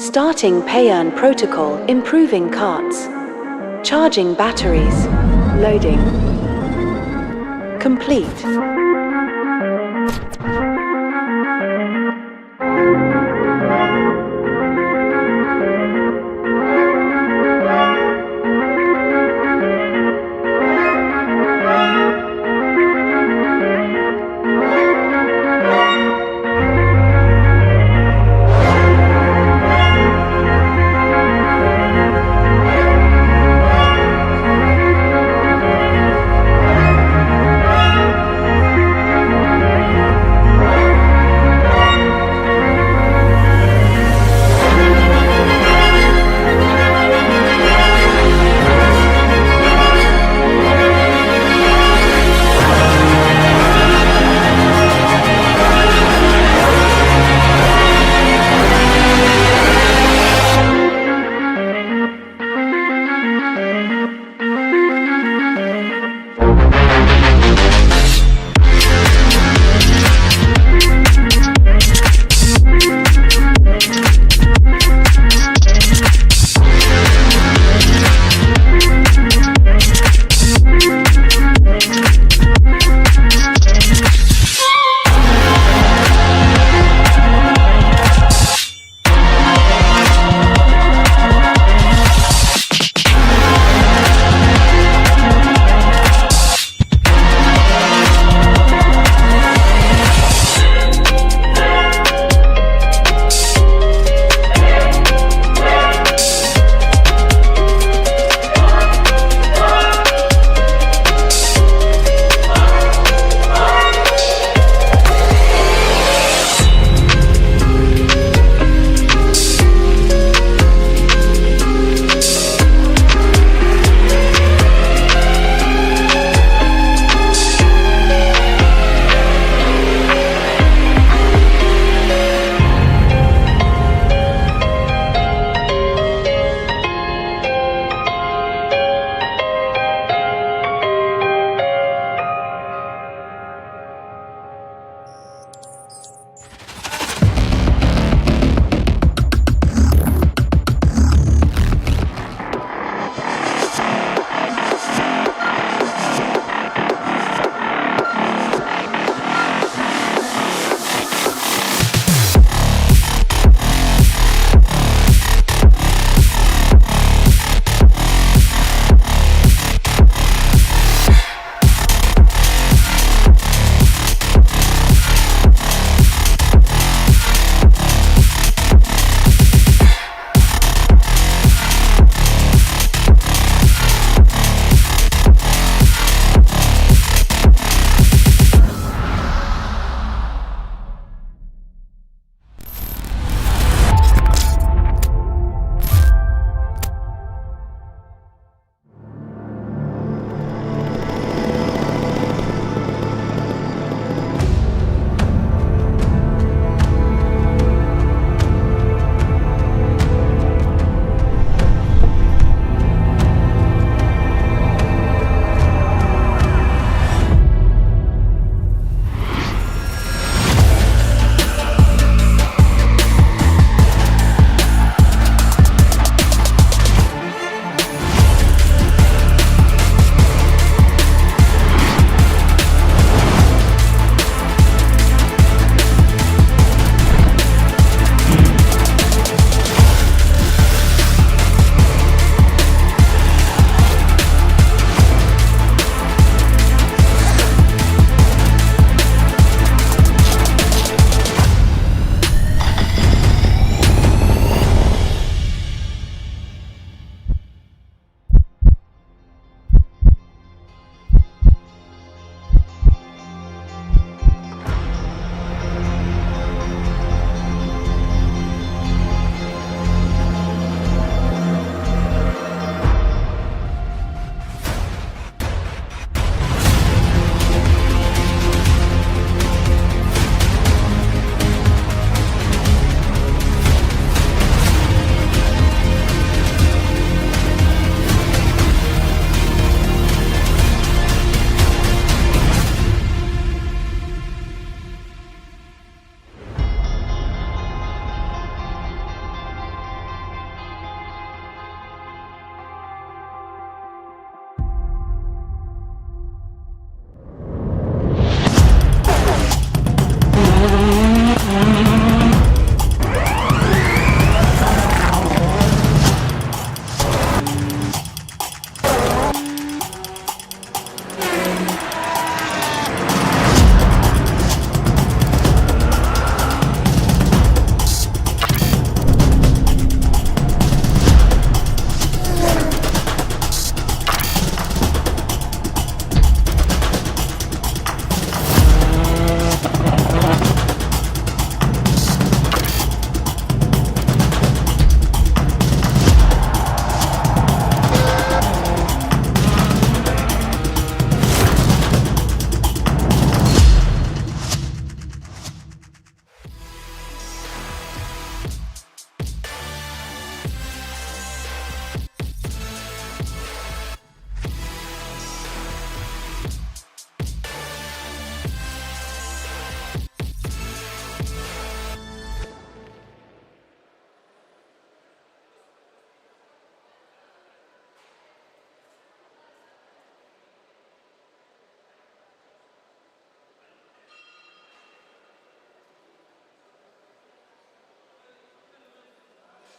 Starting pay-earn protocol, improving carts. Charging batteries. Loading. Complete.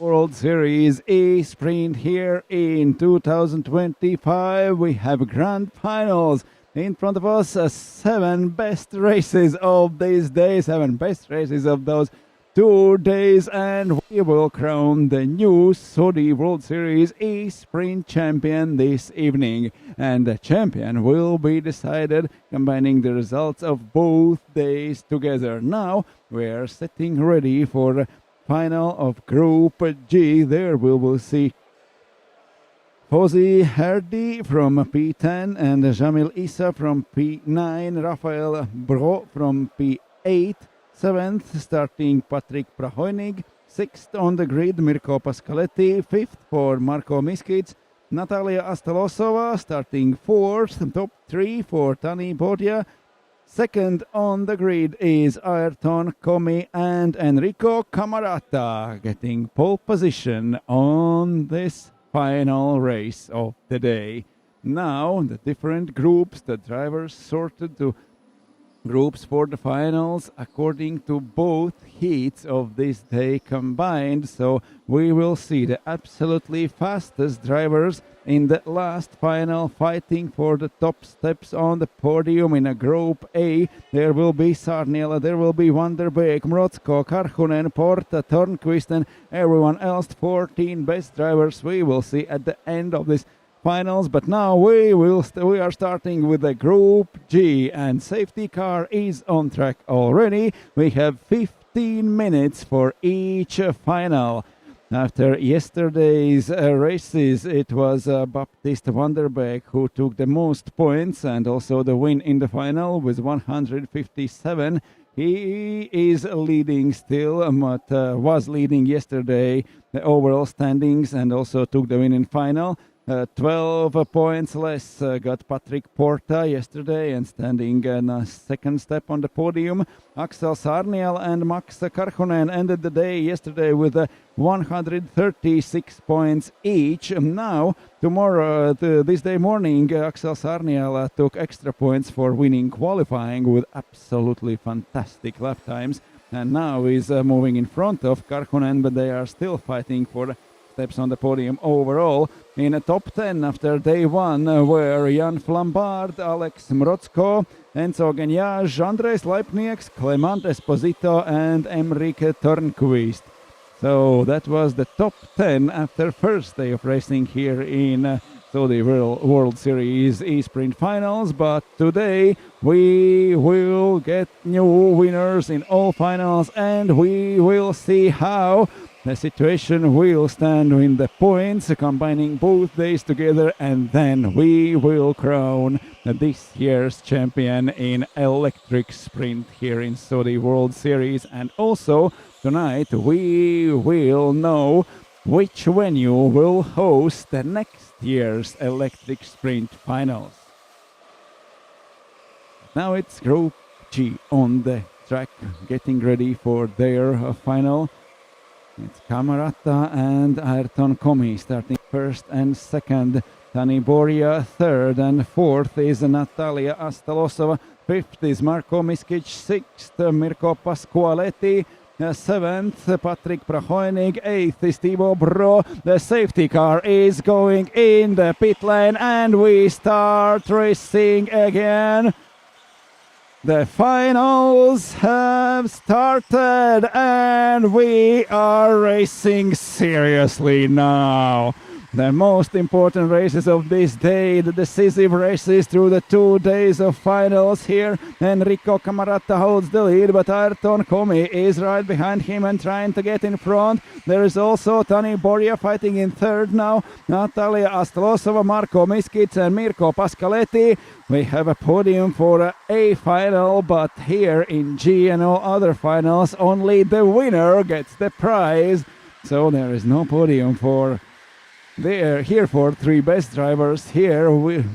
World Series E-Sprint here in 2025. We have grand finals in front of us. 7 best races of this day, 7 best races of those 2 days, and we will crown the new Saudi World Series E-Sprint champion this evening. And the champion will be decided combining the results of both days together. Now we're setting ready for the final of Group G. There we will see Fawzi Hardy from P10 and Jamil Issa from P9, Rafael Bro from P8, 7th starting Patrick Prahoinig, 6th on the grid Mirko Pascaletti, 5th for Marko Miskic, Natalia Astalosova starting 4th, top 3 for Tani Bodia. Second on the grid is Ayrton Comi and Enrico Camarata getting pole position on this final race of the day. Now the different groups, the drivers sorted to groups for the finals according to both heats of this day combined. So we will see the absolutely fastest drivers in the last final fighting for the top steps on the podium. In a Group A, there will be Sarniela, there will be Van der Beek, Mrotsko, Karhunen, Porta, Tornquist, and everyone else. 14 best drivers we will see at the end of this finals. But now we are starting with the Group G, and safety car is on track already. We have 15 minutes for each final. After yesterday's races, it was Baptiste Van der Beek who took the most points and also the win in the final with 157. He is leading still, but was leading yesterday the overall standings and also took the win in final. 12 points less got Patrick Porta yesterday and standing in second step on the podium. Axel Sarniel and Max Karhunen ended the day yesterday with 136 points each. Now, this day morning, Axel Sarniel took extra points for winning qualifying with absolutely fantastic lap times, and now is moving in front of Karhunen, but they are still fighting for steps on the podium overall. In a top 10 after day 1 were Jan Flambard, Alex Mrotsko, Enzo Geniage, Andres Leipnieks, Clement Esposito, and Emric Tornquist. So that was the top 10 after first day of racing here in Saudi World Series E-Sprint Finals. But today we will get new winners in all finals, and we will see how the situation will stand in the points, combining both days together, and then we will crown this year's champion in electric sprint here in Saudi World Series. And also tonight we will know which venue will host the next year's electric sprint finals. Now it's Group G on the track, getting ready for their final. It's Camarata and Ayrton Comi starting first and second. Tani Boria third, and fourth is Natalia Astalosova. Fifth is Marko Miskic. Sixth, Mirko Pasqualetti. Seventh, Patrick Prahoinig. Eighth is Thibaut Bro. The safety car is going in the pit lane, and we start racing again. The finals have started, and we are racing seriously now. The most important races of this day, the decisive races through the 2 days of finals here. Enrico Camarata holds the lead, but Ayrton Comi is right behind him and trying to get in front. There is also Tani Boria fighting in third now. Natalia Astalosova, Marko Miskic, and Mirko Pascaletti. We have a podium for a final, but here in G and all other finals, only the winner gets the prize. So there is no podium for here for 3 best drivers. Here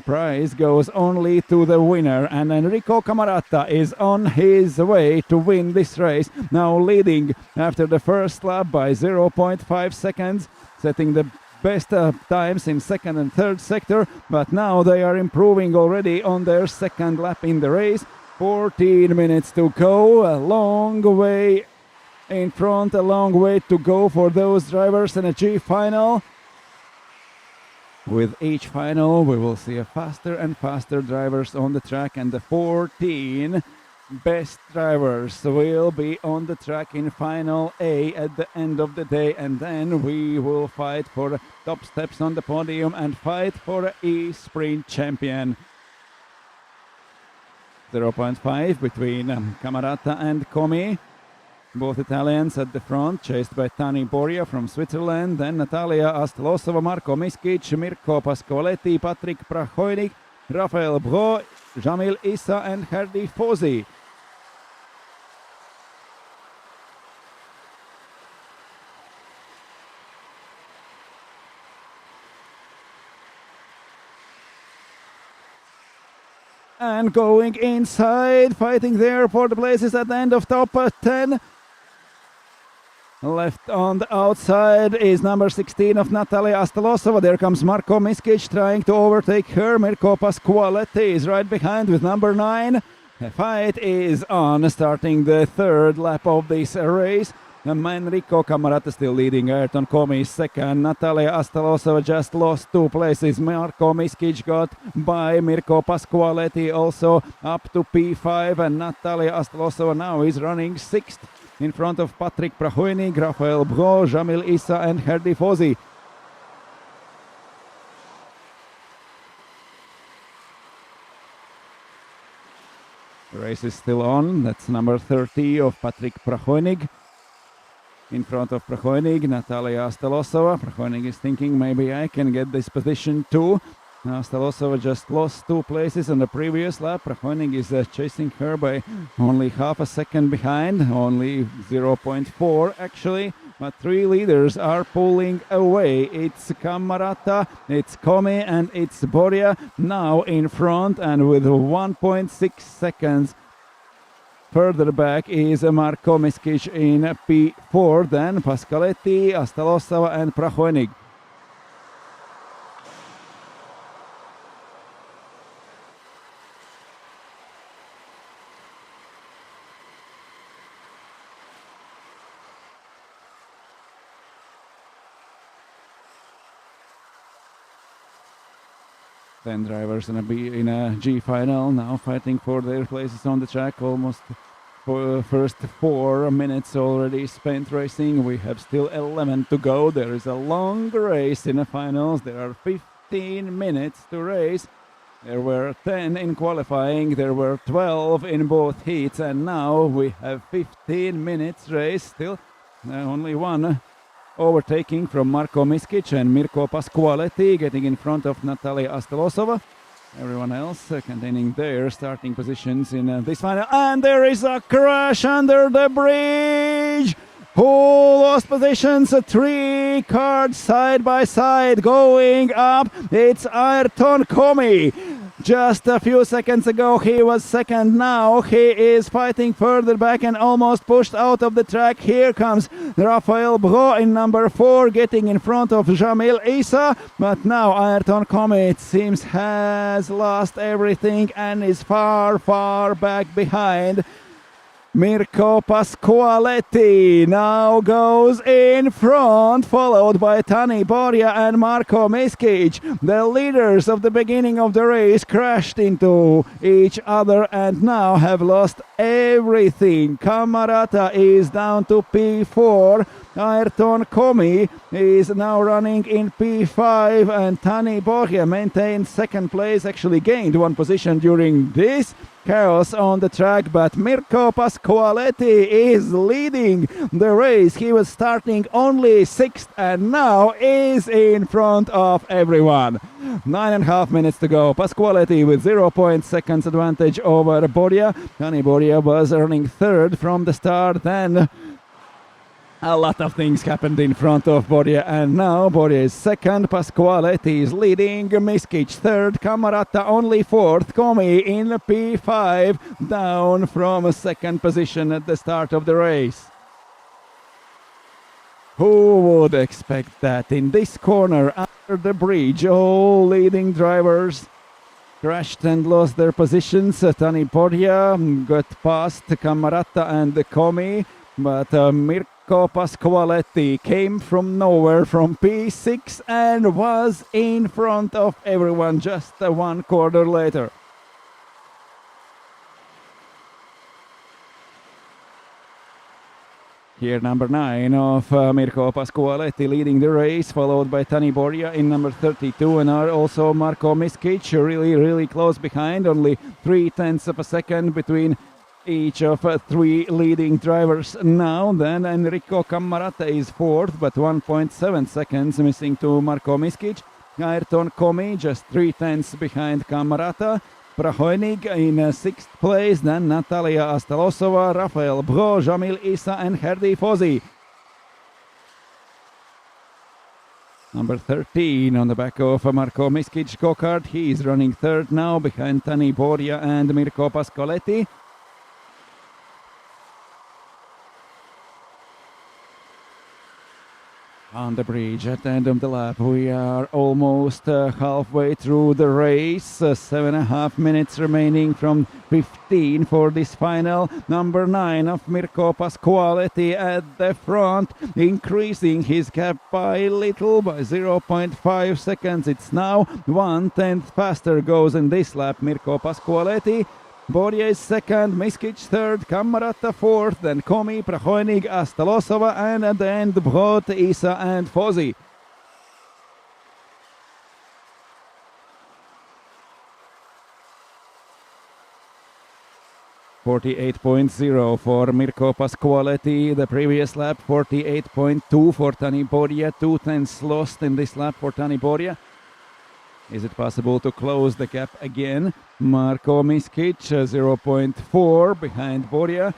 prize goes only to the winner, and Enrico Camarata is on his way to win this race, now leading after the first lap by 0.5 seconds, setting the best times in second and third sector, but now they are improving already on their second lap in the race. 14 minutes to go, a long way in front, a long way to go for those drivers in a G final. With each final, we will see a faster and faster drivers on the track, and the 14 best drivers will be on the track in Final A at the end of the day, and then we will fight for top steps on the podium and fight for an E-Sprint champion. 0.5 between Camarata and Comi. Both Italians at the front, chased by Tani Boria from Switzerland, then Natalia Astelosova, Marko Miskic, Mirko Pasqualetti, Patrick Prahoinik, Rafael Bro, Jamil Issa and Herdi Fozi. And going inside, fighting there for the places at the end of top 10. Left on the outside is number 16 of Natalia Astelosova. There comes Marko Miskic trying to overtake her. Mirko Pasqualetti is right behind with number 9. The fight is on, starting the third lap of this race. Enrico Camarata still leading. Ayrton Comi is second. Natalia Astelosova just lost 2 places. Marko Miskic got by Mirko Pasqualetti also up to P5, and Natalia Astelosova now is running 6th in front of Patrick Prahoinik, Rafael Bro, Jamil Issa and Herdi Fozi. The race is still on. That's number 30 of Patrick Prahoinik. In front of Prahoinik, Natalia Astelosova. Prahoinik is thinking, maybe I can get this position too. Astelosova just lost 2 places on the previous lap. Prahoinik is chasing her by only half a second behind, only 0.4 actually. But 3 leaders are pulling away. It's Camarata, it's Comi and it's Boria now in front, and with 1.6 seconds further back is Marko Miskic in P4, then Pasqualetti, Astelosova and Prahoinik. Ten drivers in a G final now fighting for their places on the track. Almost for first 4 minutes already spent racing. We have still 11 to go. There is a long race in the finals. There are 15 minutes to race. There were 10 in qualifying. There were 12 in both heats, and now we have 15 minutes race. Still only one overtaking from Marko Miskic and Mirko Pasqualetti, getting in front of Natalia Astelosova. Everyone else containing their starting positions in this final. And there is a crash under the bridge. Who lost positions? 3 cars side by side going up. It's Ayrton Comi. Just a few seconds ago he was second. Now he is fighting further back and almost pushed out of the track. Here comes Rafael Bro in number 4, getting in front of Jamil Issa. But now Ayrton Comi, it seems, has lost everything and is far, far back behind. Mirko Pasqualetti now goes in front, followed by Tani Boria and Marko Miskic. The leaders of the beginning of the race crashed into each other and now have lost everything. Camarata is down to P4. Ayrton Comi is now running in P5, and Tani Boria maintains second place, actually gained 1 position during this chaos on the track, but Mirko Pasqualetti is leading the race. He was starting only 6th and now is in front of everyone. 9.5 minutes to go. Pasqualetti with 0.6 seconds advantage over Boria. Tani Boria was running 3rd from the start, then a lot of things happened in front of Boria, and now Boria is 2nd, Pasqualetti is leading, Miskic 3rd, Camarata only 4th, Comi in P5, down from a 2nd position at the start of the race. Who would expect that? In this corner, under the bridge, all leading drivers crashed and lost their positions. Tani Boria got past Camarata and Comi. But Mirko Pasqualetti came from nowhere from P6 and was in front of everyone just one quarter later. Here number 9 of Mirko Pasqualetti leading the race, followed by Tani Borja in number 32 and also Marko Miskic really close behind, only 0.3 of a second between each of three leading drivers now. Then Enrico Cammarata is fourth, but 1.7 seconds missing to Marko Miskic. Ayrton Komi just 0.3 behind Cammarata. Prahoinig in sixth place, then Natalia Astalosova, Rafael Bro, Jamil Issa and Herdi Fozi. Number 13 on the back of Marko Miskic go-kart. He is running third now behind Tani Borja and Mirko Pasqualetti. On the bridge at the end of the lap, we are almost halfway through the race. 7.5 minutes remaining from 15 for this final. Number 9 of Mirko Pasqualetti at the front, increasing his gap by little, by 0.5 seconds. It's now 1/10 faster goes in this lap. Mirko Pasqualetti. Borja is second, Miskic third, Cammarata fourth, then Komi, Prahoinig, Astalosova, and at the end Brot, Issa and Fozi. .48.0 for Mirko Pasqualetti. The previous lap 48.2 for Tani Borja. 2/10 lost in this lap for Tani Borja. Is it possible to close the gap again? Marko Miskic 0.4 behind Borja.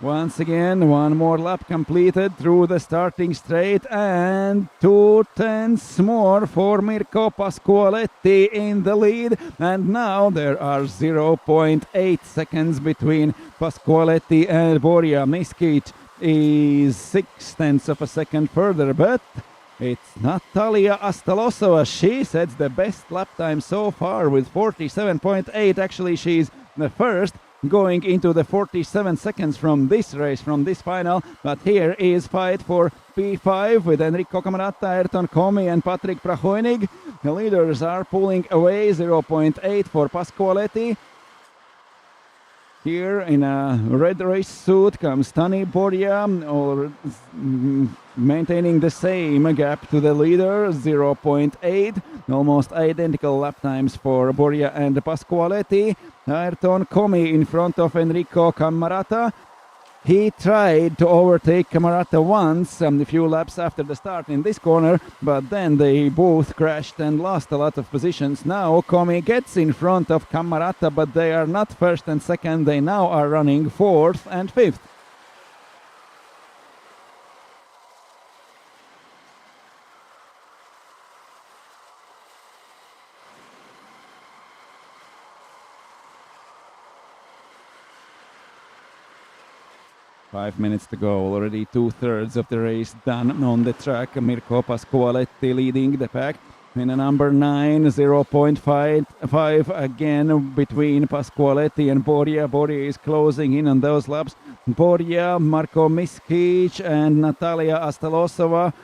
Once again, one more lap completed through the starting straight, and 2/10 more for Mirko Pasqualetti in the lead. And now there are 0.8 seconds between Pasqualetti and Borja. Miskic is 0.6 of a second further, but it's Natalia Astalosova. She sets the best lap time so far with 47.8. Actually, she's the first going into the 47 seconds from this race, from this final. But here is fight for P5 with Enrico Cammarata, Ayrton Komi and Patrick Prahoinig. The leaders are pulling away. 0.8 for Pasqualetti. Here in a red race suit comes Tani Borja, maintaining the same gap to the leader, 0.8. Almost identical lap times for Borja and Pasqualetti. Ayrton Komi in front of Enrico Cammarata. He tried to overtake Cammarata once, a few laps after the start in this corner, but then they both crashed and lost a lot of positions. Now Komi gets in front of Cammarata, but they are not first and second. They now are running fourth and fifth. Five minutes to go, already 2/3 of the race done on the track. Mirko Pasqualetti leading the pack. In a number 9, 0.5 again between Pasqualetti and Borja. Borja is closing in on those laps. Borja, Marko Miskic and Natalia Astalosova.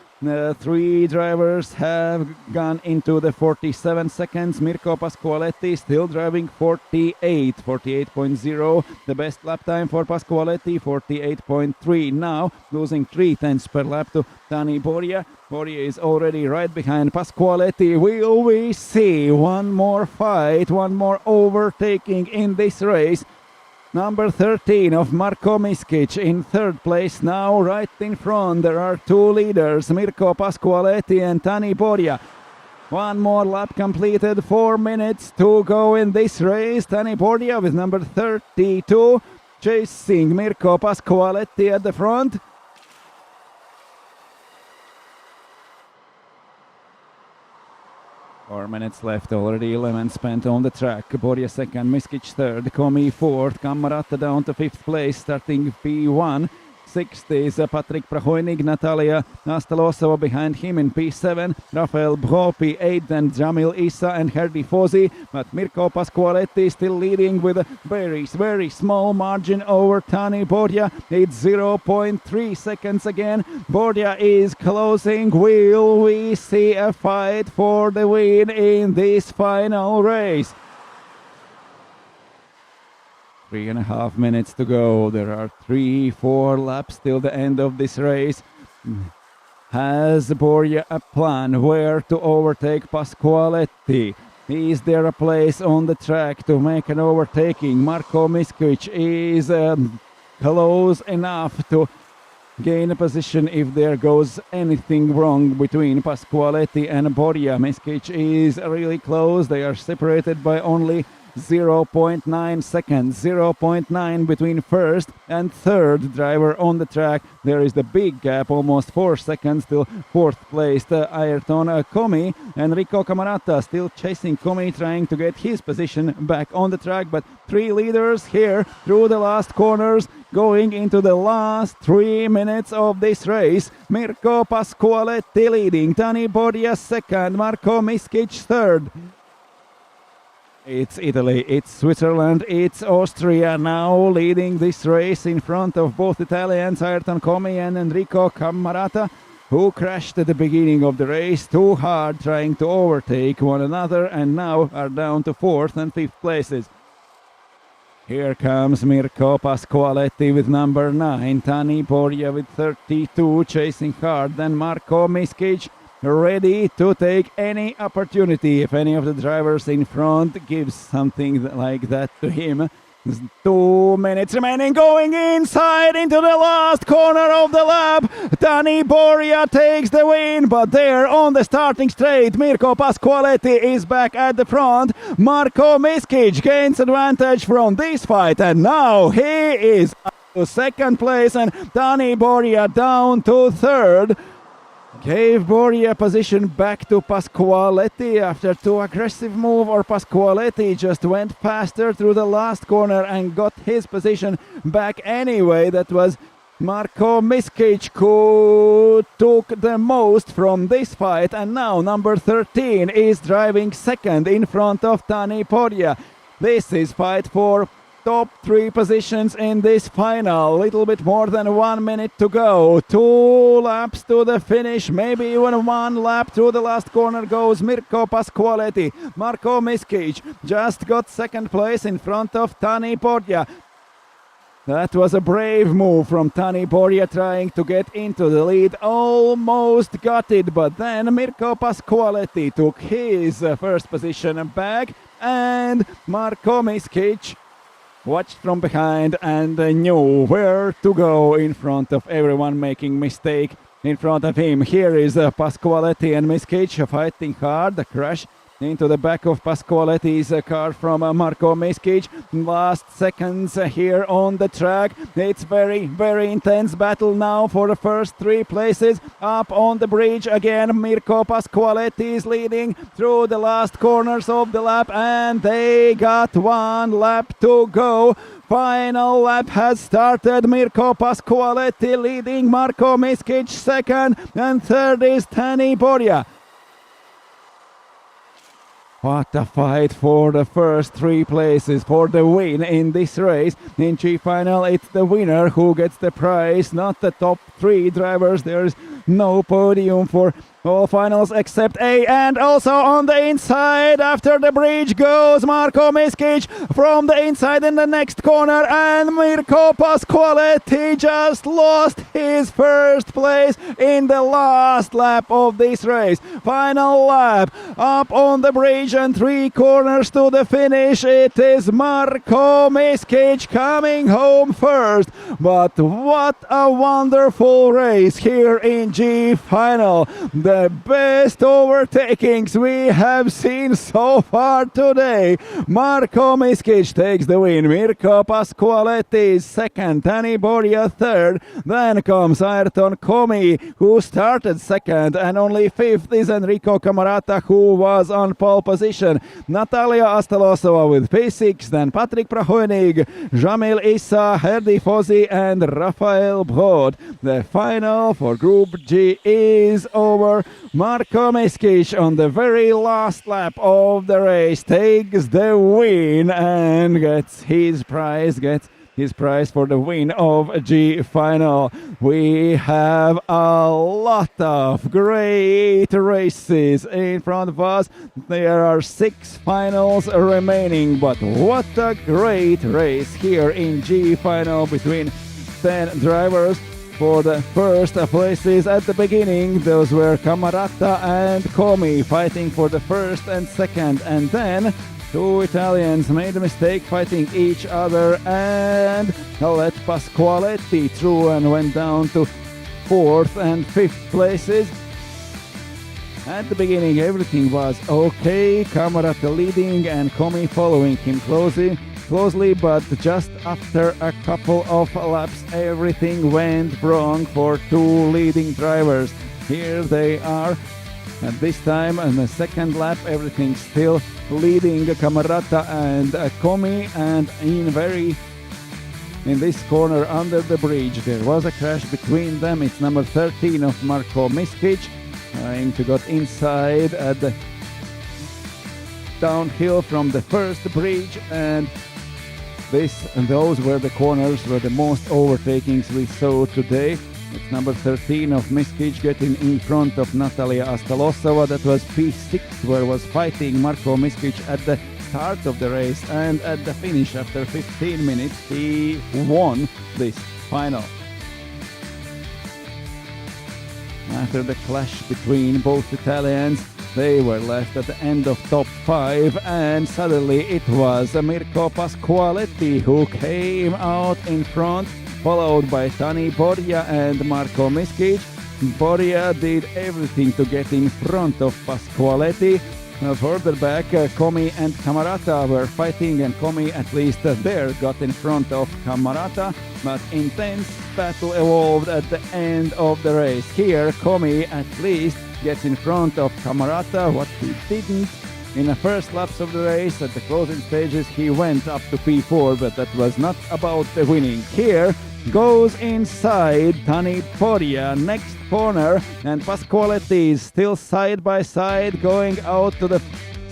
Three drivers have gone into the 47 seconds. Mirko Pasqualetti still driving 48.0. The best lap time for Pasqualetti, 48.3. Now losing 0.3 per lap to Tani Borja. Borja is already right behind Pasqualetti. Will we see one more fight, one more overtaking in this race? Number 13 of Marko Miskic in third place now, right in front. There are two leaders, Mirko Pasqualetti and Tani Borja. One more lap completed, 4 minutes to go in this race. Tani Borja with number 32, chasing Mirko Pasqualetti at the front. Four minutes left, already 11 spent on the track. Borja second, Miskic third, Komi fourth, Cammarata down to fifth place, starting P1. Sixth is Patrick Prahoinig, Natalia Nastalosova behind him in P7, Rafael Bro P8, then Jamil Issa and Herdi Fozi, but Mirko Pasqualetti still leading with a very small margin over Tani Borja. It's 0.3 seconds again. Borja is closing. Will we see a fight for the win in this final race? 3.5 minutes to go. There are 3-4 laps till the end of this race. Has Borja a plan where to overtake Pasqualetti? Is there a place on the track to make an overtaking? Marko Miskic is close enough to gain a position if there goes anything wrong between Pasqualetti and Borja. Miskic is really close. They are separated by only 0.9 seconds, 0.9 between first and third driver on the track. There is the big gap, almost 4 seconds till fourth placed Ayrton Comi, and Rico Camarata still chasing Comi, trying to get his position back on the track. But 3 leaders here through the last corners, going into the last 3 minutes of this race. Mirko Pasqualetti leading, Tani Borja second, Marko Miskic third. It's Italy, it's Switzerland, it's Austria now leading this race in front of both Italians, Ayrton Comi and Enrico Camarata, who crashed at the beginning of the race too hard trying to overtake one another and now are down to 4th and 5th places. Here comes Mirko Pasqualetti with number 9, Tani Borja with 32 chasing hard, then Marko Miskic ready to take any opportunity if any of the drivers in front gives something like that to him. There's 2 minutes remaining, going inside into the last corner of the lap. Tani Borja takes the win, but there on the starting straight, Mirko Pasqualetti is back at the front. Marko Miskic gains advantage from this fight, and now he is up to second place, and Tani Borja down to third. Gave Borja position back to Pasqualetti after too aggressive move, or Pasqualetti just went faster through the last corner and got his position back anyway. That was Marko Miskic who took the most from this fight, and now number 13 is driving second in front of Tani Borja. This is fight for top 3 positions in this final. Little bit more than 1 minute to go. 2 laps to the finish. Maybe even 1 lap through the last corner goes Mirko Pasqualetti. Marko Miskic just got second place in front of Tani Borja. That was a brave move from Tani Borja trying to get into the lead. Almost got it, but then Mirko Pasqualetti took his first position back, and Marko Miskic watched from behind and knew where to go in front of everyone making mistake in front of him. Here is Pasqualetti and Miskic fighting hard. The crash into the back of Pasqualetti's car from Marko Miskic. Last seconds here on the track. It's very intense battle now for the first 3 places. Up on the bridge again, Mirko Pasqualetti is leading through the last corners of the lap, and they got 1 lap to go. Final lap has started. Mirko Pasqualetti leading, Marko Miskic second, and third is Tani Borja. What a fight for the first 3 places, for the win in this race. In G-Final, it's the winner who gets the prize, not the top 3 drivers. There's no podium for all finals except A. And also on the inside, after the bridge goes Marko Miskic from the inside in the next corner, and Mirko Pasqualetti just lost his first place in the last lap of this race. Final lap, up on the bridge and 3 corners to the finish. It is Marko Miskic coming home first. But what a wonderful race here in G-Final. The the best overtakings we have seen so far today. Marco Miskic takes the win. Mirko Pasqualetti is second. Tani Borja third. Then comes Ayrton Komi, who started second, and only fifth is Enrico Camarata, who was on pole position. Natalia Astalosova with P6, then Patrick Prahoenig, Jamil Issa, Herdi Fozi, and Rafael Brod. The final for Group G is over. Marco Miskic on the very last lap of the race takes the win and gets his prize for the win of G final. We have a lot of great races in front of us. There are 6 finals remaining, but what a great race here in G final between 10 drivers. For the first places at the beginning, those were Camarata and Komi fighting for the first and second, and then 2 Italians made a mistake fighting each other and let Pasqualetti through and went down to 4th and 5th places. At the beginning everything was okay, Camarata leading and Komi following him closely, but just after a couple of laps everything went wrong for 2 leading drivers. Here they are. And this time on the second lap everything still leading Camarata and Komi, and in this corner under the bridge there was a crash between them. It's number 13 of Marco Miskic trying to get inside at the downhill from the first bridge, and those were the corners where the most overtakings we saw today. It's number 13 of Miskic getting in front of Natalia Astalosova. That was P6 where was fighting Marco Miskic at the start of the race, and at the finish after 15 minutes he won this final. After the clash between both Italians, they were left at the end of top 5, and suddenly it was Mirko Pasqualetti who came out in front, followed by Tani Borja and Marco Miskic. Borja did everything to get in front of Pasqualetti. Further back, Komi and Camarata were fighting, and Komi at least there got in front of Camarata, but intense battle evolved at the end of the race. Here, Komi at least gets in front of Camarata, what he didn't in the first laps of the race. At the closing stages he went up to P4, but that was not about the winning. Here goes inside Tani Borja, next corner, and Pasqualetti is still side by side going out to the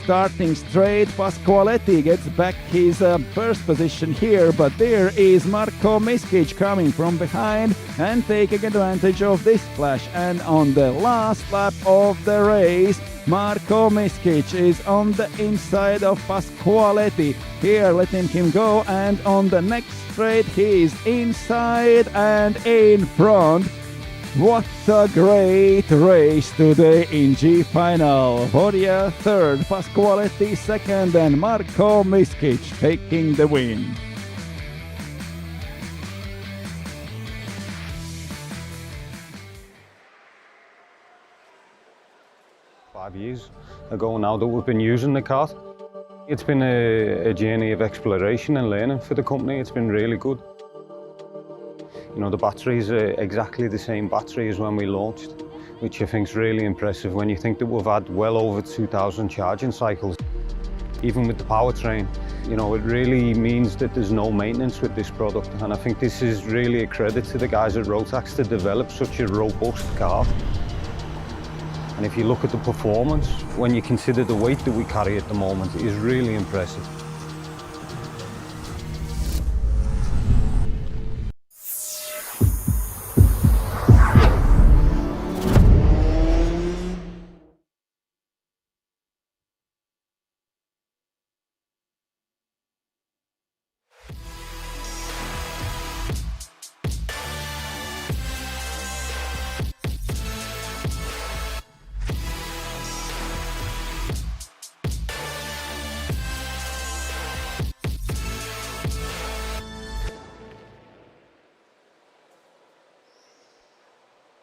starting straight. Pasqualetti gets back his first position here, but there is Marco Miskic coming from behind and taking advantage of this flash. And on the last lap of the race, Marco Miskic is on the inside of Pasqualetti. Here letting him go, and on the next straight he is inside and in front. What a great race today in G final. Borja third, Pasqualetti second, and Marco Miskic taking the win. Five years ago now that we've been using the kart. It's been a journey of exploration and learning for the company. It's been really good. You know, the batteries are exactly the same battery as when we launched, which I think is really impressive when you think that we've had well over 2,000 charging cycles. Even with the powertrain, you know, it really means that there's no maintenance with this product, and I think this is really a credit to the guys at Rotax to develop such a robust car. And if you look at the performance, when you consider the weight that we carry at the moment, it is really impressive.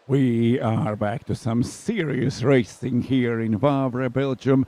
We are back to some serious racing here in Wavre, Belgium.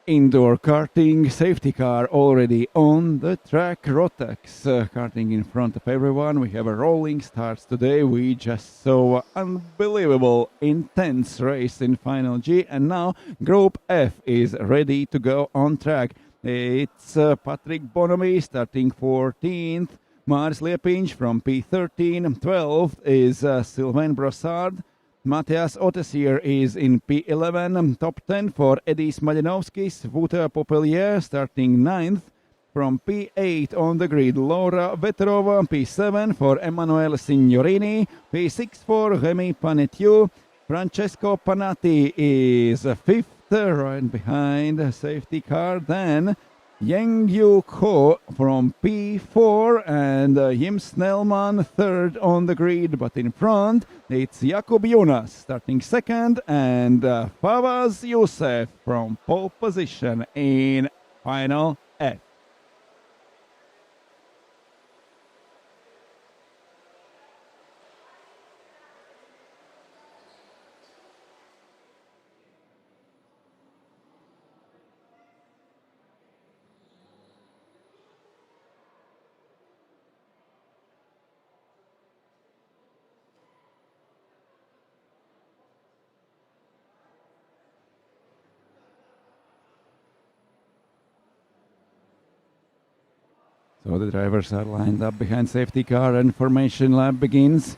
Indoor karting, safety car already on the track. Rotax karting in front of everyone. We have a rolling starts today. We just saw an unbelievable, intense race in Final G, and now Group F is ready to go on track. It's Patrick Bonomi starting 14th. Mars Liepinch from P13, 12th is Sylvain Brossard. Matthias Ottesier is in P11, top 10 for Edis Malinovskis. Wouter Popelier starting 9th. From P8 on the grid, Laura Veterova, P7 for Emanuele Signorini, P6 for Remy Panetieu. Francesco Panatti is 5th, right behind the safety car. Then Yang Yu Ko from P4 and Jim Snellman 3rd on the grid, but in front it's Jakub Jonas starting 2nd and Fawaz Youssef from pole position in Final F. So the drivers are lined up behind safety car and formation lap begins.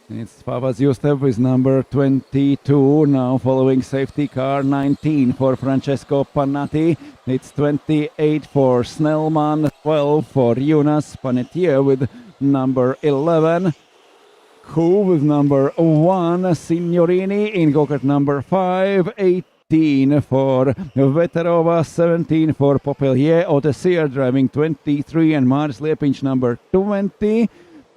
It's Fawaz Youssef with number 22 now following safety car, 19 for Francesco Panatti. It's 28 for Snellman, 12 for Jonas Panetier with number 11. Ku with number 1, Signorini in go-kart number 5, 18 for Veterova, 17 for Popelier, Ottesier driving 23 and Mars Liepinch number 20.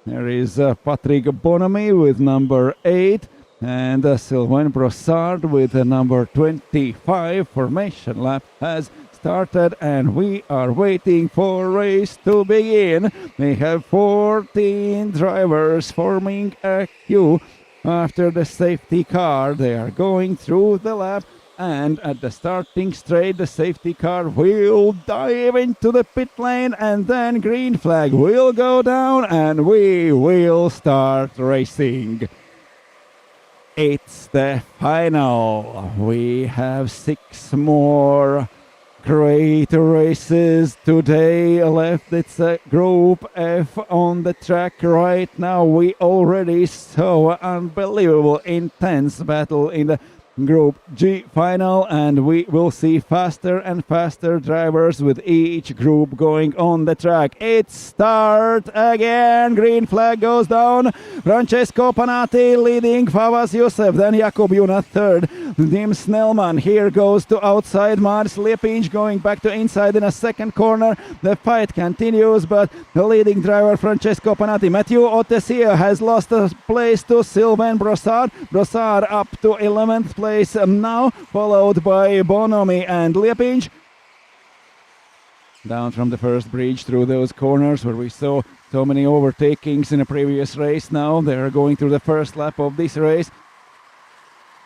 There is Patrick Bonomi with number 8 and Sylvain Brossard with number 25. Formation lap has started and we are waiting for race to begin. We have 14 drivers forming a queue after the safety car. They are going through the lap. And at the starting straight, the safety car will dive into the pit lane and then green flag will go down and we will start racing. It's the final. We have 6 more great races today left. It's a Group F on the track right now. We already saw an unbelievable intense battle in the Group G final, and we will see faster and faster drivers with each group going on the track. It start again. Green flag goes down. Francesco Panatti leading, Fawaz Youssef, then Jakub Jonas 3rd. Jim Snellman here goes to outside. Mars Liepinch going back to inside in a second corner. The fight continues, but the leading driver Francesco Panatti. Mathieu Ottesier has lost a place to Sylvain Brossard. Brossard up to 11th place now, followed by Bonomi and Liepinch. Down from the first bridge through those corners where we saw so many overtakings in a previous race. Now they are going through the first lap of this race.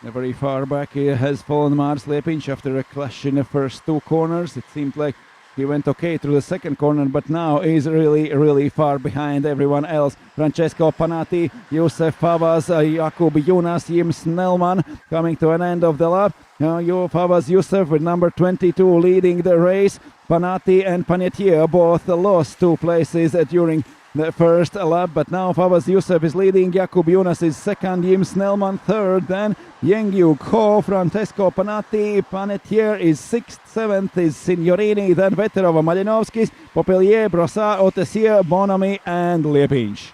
Very far back has fallen Mars Liepinch after a clash in the first 2 corners. It seemed like he went okay through the second corner, but now is really far behind everyone else. Francesco Panatti, Youssef Fawaz, Jakub Jonas, Jim Snellman coming to an end of the lap. Now Fawaz Youssef with number 22 leading the race. Panatti and Panetier both lost 2 places during the first lap, but now Fawaz Youssef is leading. Jakub Jonas is 2nd, Jim Snellman 3rd, then Yang Yu Ko, Francesco Panatti, Panetier is 6th, 7th is Signorini, then Veterova, Malinovskis, Popelier, Brossard, Ottesier, Bonomi and Liepinch.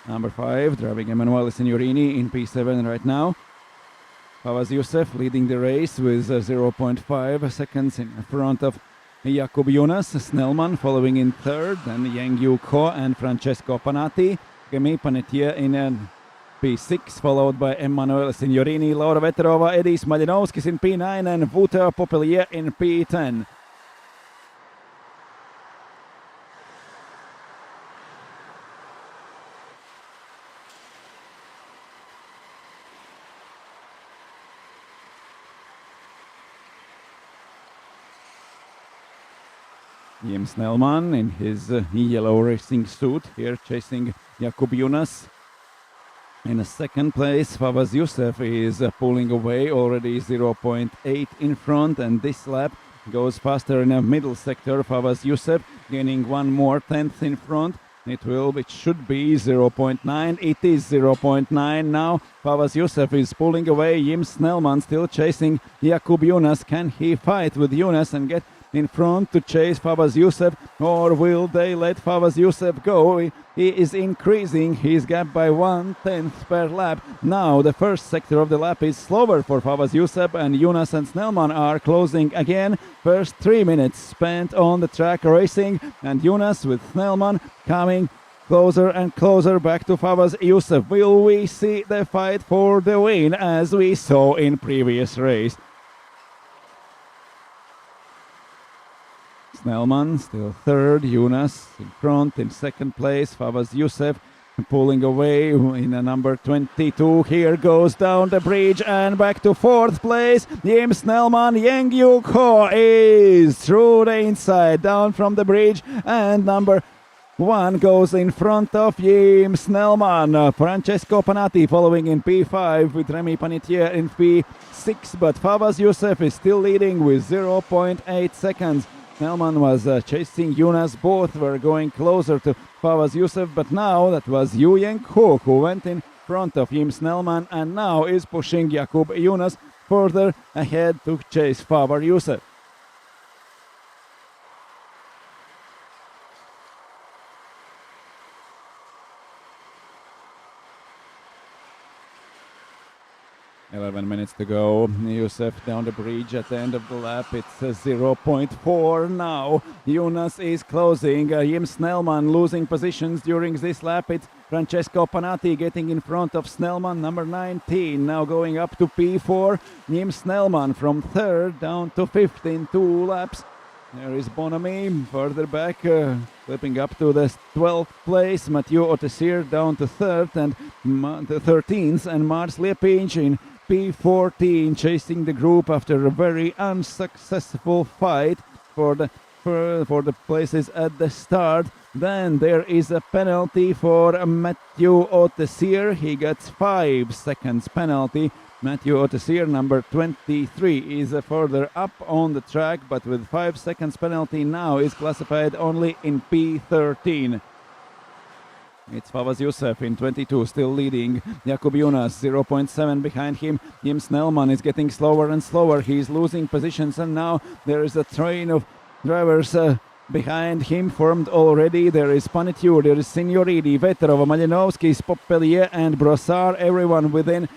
Number 5, driving Emanuele Signorini in P7 right now. Fawaz Youssef leading the race with 0.5 seconds in front of Jakub Jonas. Snellman following in 3rd, then Yang Yu Ko and Francesco Panatti. Remy Panetier in P6, followed by Emanuele Signorini, Laura Veterova, Edis Malinovskis in P9 and Wouter Popelier in P10. Jim Snellman in his yellow racing suit here chasing Jakub Jonas. In second place, Fawaz Youssef is pulling away, already 0.8 in front, and this lap goes faster in the middle sector. Fawaz Youssef gaining one more tenth in front. It should be 0.9. It is 0.9 now. Fawaz Youssef is pulling away. Jim Snellman still chasing Jakub Jonas. Can he fight with Jonas and get in front to chase Fawaz Youssef, or will they let Fawaz Youssef go? He is increasing his gap by 1/10 per lap. Now the first sector of the lap is slower for Fawaz Youssef, and Jonas and Snellman are closing again. First 3 minutes spent on the track racing, and Jonas with Snellman coming closer and closer back to Fawaz Youssef. Will we see the fight for the win as we saw in previous race? Snellman still third, Jonas in front in second place, Fawaz Youssef pulling away in a number 22. Here goes down the bridge and back to fourth place. Jim Snellman, Yang Yuk Ho is through the inside down from the bridge, and number one goes in front of Jim Snellman. Francesco Panatti following in P5 with Remy Panetier in P6, but Fawaz Youssef is still leading with 0.8 seconds. Snellman was chasing Jonas. Both were going closer to Fawaz Youssef, but now that was Yu Yang Ho who went in front of Jim Snellman and now is pushing Jakub Jonas further ahead to chase Fawaz Youssef. Eleven minutes to go. Youssef down the bridge at the end of the lap. It's 0.4 now. Jonas is closing. Jim Snellman losing positions during this lap. It's Francesco Panatti getting in front of Snellman, number 19. Now going up to P4. Jim Snellman from third down to fifth in 2 laps. There is Bonamy further back, slipping up to the 12th place. Mathieu Otessier down to third and the 13th, and Mars Lepinch in P14 chasing the group after a very unsuccessful fight for the places at the start. Then there is a penalty for Mathieu Otessier. He gets 5 seconds penalty. Mathieu Otessier, number 23, is further up on the track, but with 5 seconds penalty now is classified only in P13. It's Fawaz Youssef in 22, still leading. Jakub Jonas 0.7 behind him. Jim Snellman is getting slower and slower. He's losing positions, and now there is a train of drivers behind him formed already. There is Panetier, there is Signoridi, Veterov, Malinovsky, Spopelier and Brossard, everyone within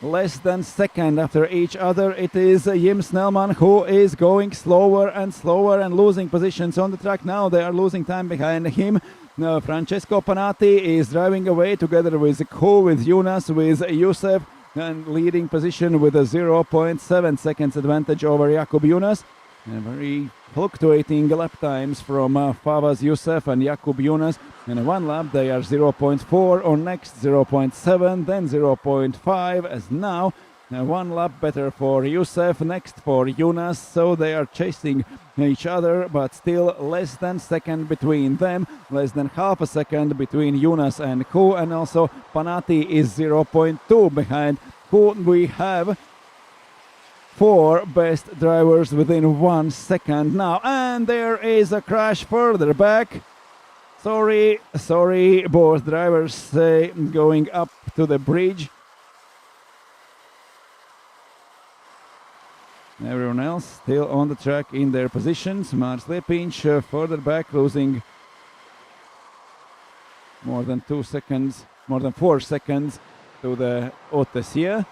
less than second after each other. It is Jim Snellman who is going slower and slower and losing positions on the track. Now they are losing time behind him. Now Francesco Panatti is driving away together with Ko, with Jonas, with Youssef, and leading position with a 0.7 seconds advantage over Jakub Jonas. And very fluctuating lap times from Fawaz Youssef and Jakub Jonas. In one lap they are 0.4, on next 0.7, then 0.5, as now one lap better for Youssef, next for Jonas, so they are chasing each other, but still less than second between them, less than half a second between Jonas and Ko, and also Panatti is 0.2 behind Ko. We have 4 best drivers within 1 second now, and there is a crash further back. Sorry, both drivers say going up to the bridge. Everyone else still on the track in their positions. Mars Lepinch further back, losing more than 4 seconds to the Otessier.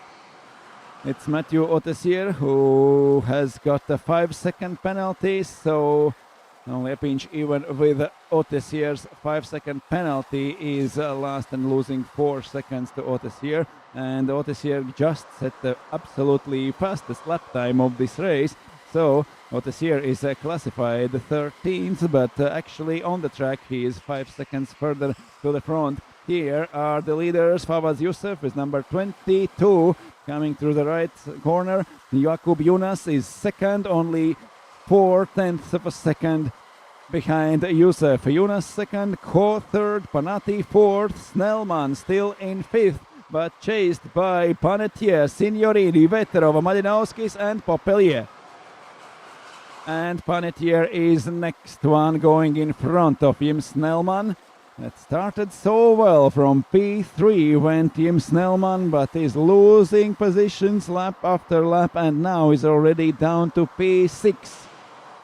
It's Mathieu Otessier who has got a 5-second penalty, so Lepinch, even with Otessier's 5-second penalty, is last and losing 4 seconds to Otessier. And Otessier just set the absolutely fastest lap time of this race. So Otessier is classified 13th, but actually on the track he is 5 seconds further to the front. Here are the leaders. Fawaz Youssef is number 22, coming through the right corner. Jakub Jonas is second, only 0.4 of a second behind Youssef. Yunus second, Ko third, Panati fourth, Snellman still in fifth, but chased by Panetier, Signorini, Veterov, Malinovskis and Popelier. And Panetier is next one, going in front of Jim Snellman. That started so well. From P3 went Jim Snellman, but is losing positions lap after lap, and now is already down to P6.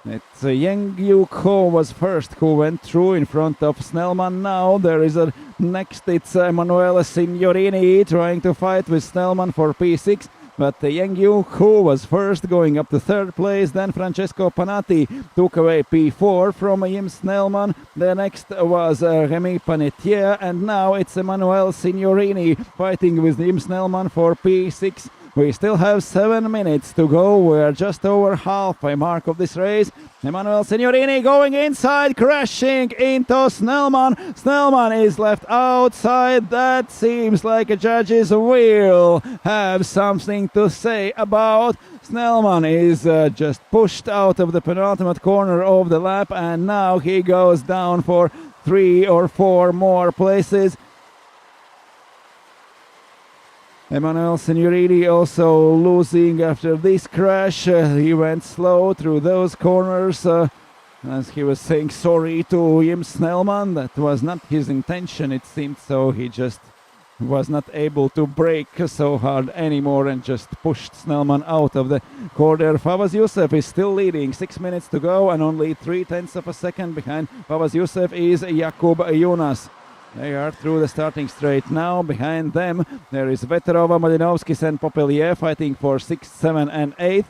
It's Yang Yu-Ko was first, who went through in front of Snellman. Now there is a next, it's Emanuele Signorini trying to fight with Snellman for P6. But Yang Yu-Ko was first, going up to third place. Then Francesco Panati took away P4 from Jim Snellman. The next was Remy Panetier, and now it's Emanuele Signorini fighting with Jim Snellman for P6. We still have 7 minutes to go. We're just over halfway mark of this race. Emanuele Signorini going inside, crashing into Snellman. Snellman is left outside. That seems like a judges will have something to say about. Snellman is just pushed out of the penultimate corner of the lap, and now he goes down for 3 or 4 more places. Emanuele Signorini also losing after this crash. He went slow through those corners as he was saying sorry to Jim Snellman. That was not his intention, it seemed, so he just was not able to brake so hard anymore and just pushed Snellman out of the corner. Fawaz Youssef is still leading, 6 minutes to go, and only 0.3 of a second behind Fawaz Youssef is Jakub Yunus. They are through the starting straight now. Behind them there is Veterova, Malinovskis and Popelier fighting for 6th, 7th and 8th.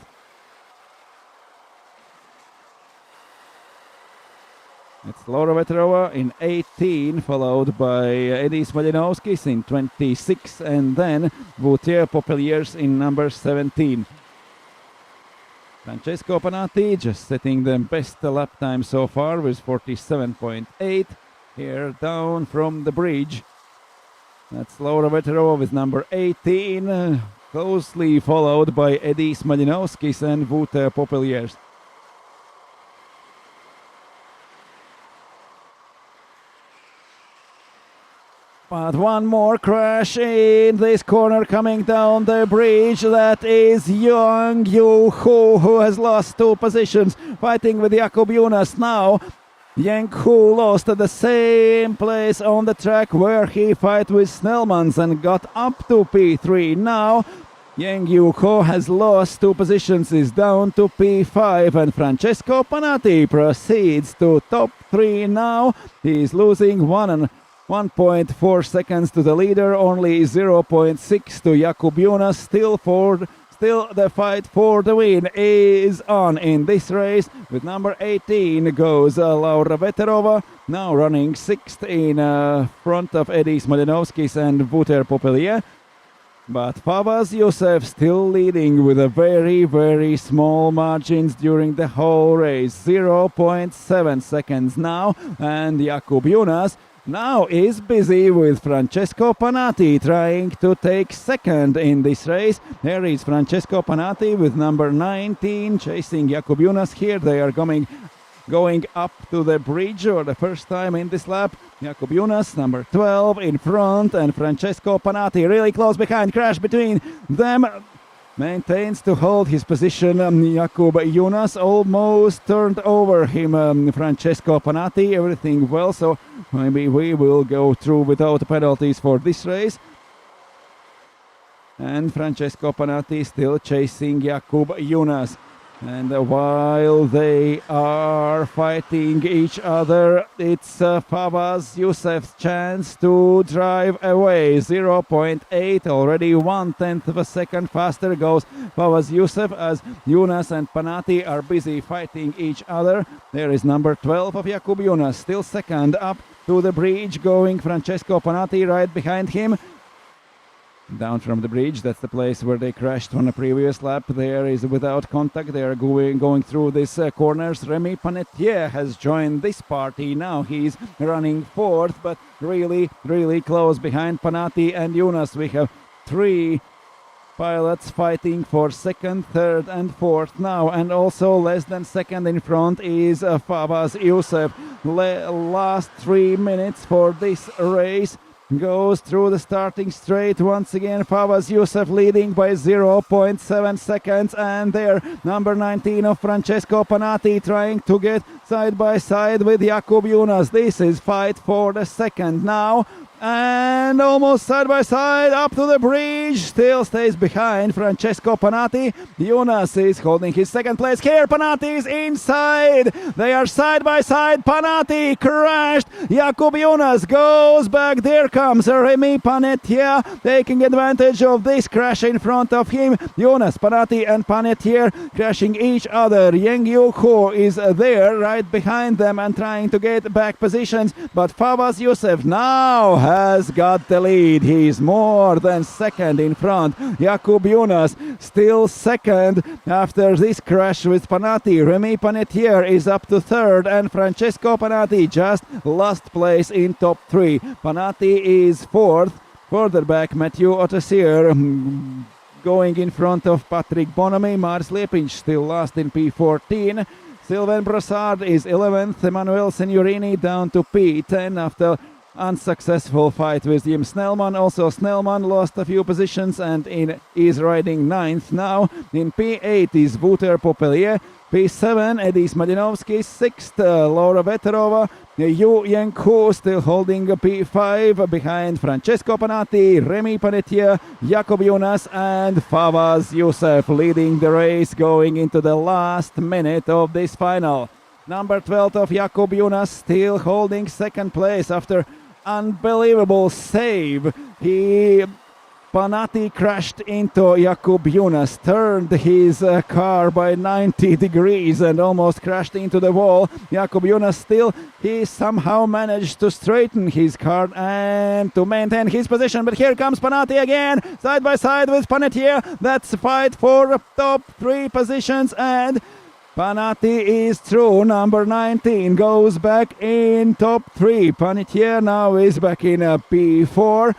It's Laura Veterova in 18, followed by Edis Malinovskis in 26, and then Vautier Popeliers in number 17. Francesco Panati just setting the best lap time so far with 47.8. Here down from the bridge. That's Laura Veterova with number 18, closely followed by Edis Malinovskis and Vautier Popeliers. But one more crash in this corner coming down the bridge. That is Yang Yu-Ko, who has lost 2 positions, fighting with Jakub Yunus now. Yang Hu lost at the same place on the track where he fight with Snellmans and got up to P3. Now Yang Yu-Ko has lost 2 positions, is down to P5, and Francesco Panati proceeds to top 3 now. He is losing 1.4 seconds to the leader, only 0.6 to Jakub Yunus. Still the fight for the win is on in this race. With number 18 goes Laura Veterova, now running 6th in front of Edis Malinovskis and Vautier Popelier. But Fawaz Youssef still leading with a very, very small margins during the whole race. 0.7 seconds now, and Jakub Yunus now is busy with Francesco Panati trying to take second in this race. There is Francesco Panati with number 19 chasing Jakub Yunus. Here they are going up to the bridge for the first time in this lap. Jakub Yunus, number 12 in front, and Francesco Panati really close behind. Crash between them. Maintains to hold his position. Jakub Yunus almost turned over him. Francesco Panati, everything well, so maybe we will go through without penalties for this race. And Francesco Panati still chasing Jakub Yunus. And while they are fighting each other, it's Fawaz Youssef's chance to drive away. 0.8, already 1/10 of a second faster goes Fawaz Youssef as Yunus and Panati are busy fighting each other. There is number 12 of Jakub Yunus, still second, up to the bridge going Francesco Panati right behind him. Down from the bridge, that's the place where they crashed on a previous lap. There is without contact. They are going through these corners. Remy Panetier has joined this party. Now he's running 4th, but really, really close behind Panati and Yunus. We have 3 pilots fighting for second, third and fourth now, and also less than second in front is Fawaz Youssef. Last 3 minutes for this race goes through the starting straight. Once again, Fawaz Youssef leading by 0.7 seconds, and there number 19 of Francesco Panatti trying to get side by side with Jakub Jonas. This is fight for the second now, and almost side by side up to the bridge, still stays behind Francesco Panatti. Jonas is holding his second place here. Panatti is inside, they are side by side. Panatti crashed, Jakub Jonas goes back. There comes Remy Panetier taking advantage of this crash in front of him. Jonas, Panatti and Panetier crashing each other. Yang Yu-Ho is there right behind them and trying to get back positions, but Fawaz Youssef now has got the lead. He's more than second in front. Jakub Jonas still second after this crash with Panatti. Remy Panetier is up to third, and Francesco Panatti just last place in top three. Panatti is fourth. Further back, Mathieu Ottesier going in front of Patrick Bonamy. Mars Lepinch still last in P14. Sylvain Brossard is 11th. Emmanuel Signorini down to P10 after unsuccessful fight with Jim Snellman. Also Snellman lost a few positions and is riding 9th now. In P8 is Wouter Popelier. P7 Edis Madinovsky. 6th Laura Veterova. Yu Yang-Hu still holding P5 behind Francesco Panatti, Remy Panetier, Jakub Jonas and Fawaz Youssef leading the race going into the last minute of this final. Number 12 of Jakub Jonas still holding second place after unbelievable save. Panatti crashed into Jakub Jonas, turned his car by 90 degrees and almost crashed into the wall. Jakub Jonas he somehow managed to straighten his car and to maintain his position. But here comes Panatti again, side by side with Panetier. That's a fight for top three positions, and Panatti is through. Number 19 goes back in top 3. Panetier now is back in P4.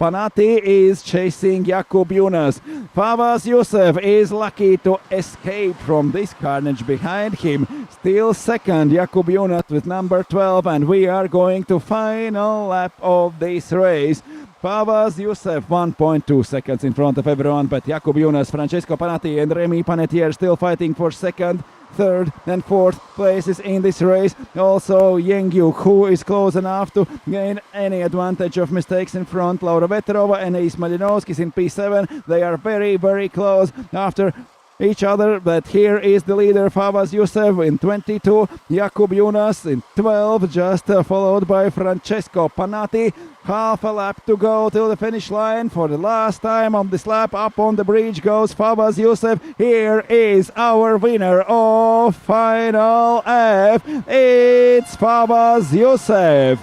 Panatti is chasing Jakub Jonas. Fawaz Youssef is lucky to escape from this carnage behind him. Still second, Jakub Jonas with number 12, and we are going to final lap of this race. Fawaz Youssef 1.2 seconds in front of everyone, but Jakub Jonas, Francesco Panatti and Remy Panetier still fighting for second, third and fourth places in this race. Also Yang Yu-Ho is close enough to gain any advantage of mistakes in front. Laura Veterova and Edis Madinovsky in P7. They are very, very close after each other, but here is the leader, Fawaz Youssef in 22, Jakub Jonas in 12, just followed by Francesco Panatti. Half a lap to go till the finish line. For the last time on this lap, up on the bridge goes Fawaz Youssef. Here is our winner of Final F. It's Fawaz Youssef.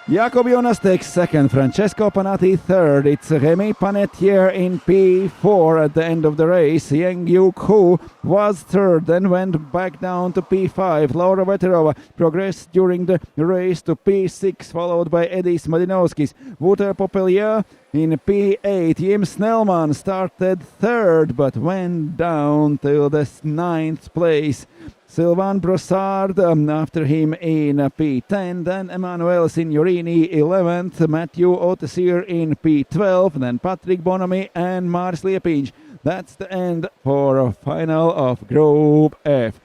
Jakub Jonas takes second, Francesco Panatti third. It's Remy Panetier in P4 at the end of the race. Yang Yu-Ho was third, then went back down to P5. Laura Veterova progressed during the race to P6, followed by Edis Madinovskis. Wouter Popelier in P8. Jim Snellman started third, but went down to the 9th place. Sylvain Brossard after him in P10, then Emmanuel Signorini 11th, Mathieu Ottesier in P12, then Patrick Bonamy and Mars Lepinch. That's the end for a final of Group F.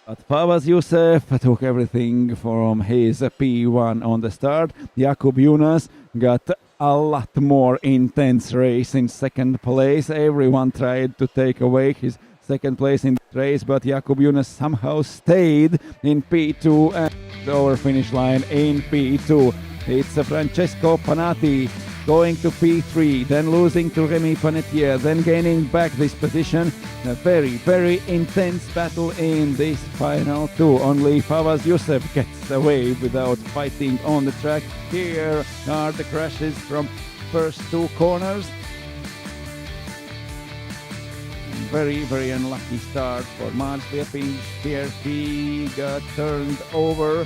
But Fawaz Youssef took everything from his P1 on the start. Jakub Jonas got a lot more intense race in second place. Everyone tried to take away his second place in the race, but Jakub Jonas somehow stayed in P2 and over finish line in P2. It's Francesco Panatti going to P3, then losing to Remy Panetier, then gaining back this position. A very, very intense battle in this final two. Only Fawaz Youssef gets away without fighting on the track. Here are the crashes from first two corners. Very, very unlucky start for Mars Lepinch. Here he got turned over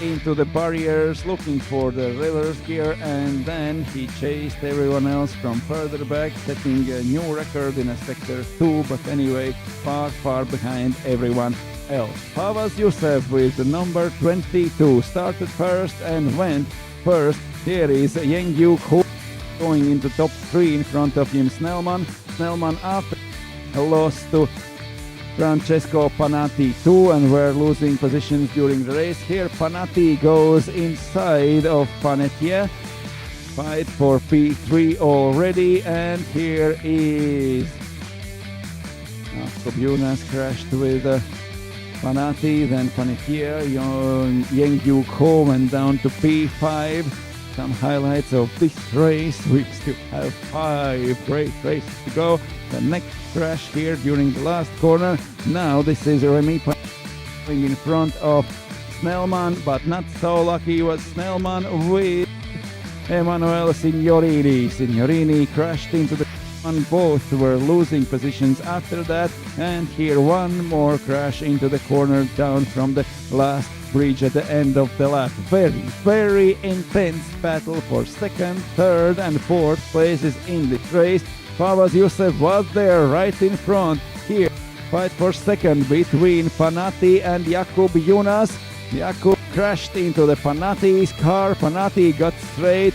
into the barriers looking for the reverse gear, and then he chased everyone else from further back, setting a new record in a sector 2, but anyway, far behind everyone else. Fawaz Youssef with the number 22 started first and went first. Here is Yeng Yuk Ho going into top 3 in front of him. Snellman after lost to Francesco Panatti too, and were losing positions during the race. Here Panatti goes inside of Panetier. Fight for P3 already, and here is Kobunas crashed with Panatti, then Panetier. Yeng Yuk Ho went down to P5. Some highlights of this race. We still have 5 great races to go. The next crash here during the last corner. Now this is Remy Panatti in front of Snellman, but not so lucky was Snellman with Emanuele Signorini. Signorini crashed into the one. Both were losing positions after that, and here one more crash into the corner down from the last bridge at the end of the lap. Very intense battle for second, third and fourth places in this race. Fawaz Youssef was there right in front. Here, fight for second between Panatti and Jakub Jonas. Jakub crashed into the Panatti's car. Panatti got straight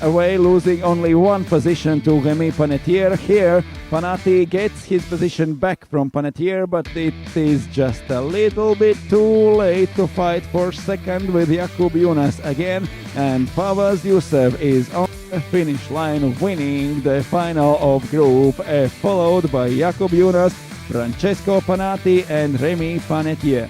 away, losing only one position to Remy Panetier. Here, Panatti gets his position back from Panetier, but it is just a little bit too late to fight for second with Jakub Jonas again, and Fawaz Youssef is on the finish line, winning the final of Group F, followed by Jakub Jonas, Francesco Panatti and Remy Panetier.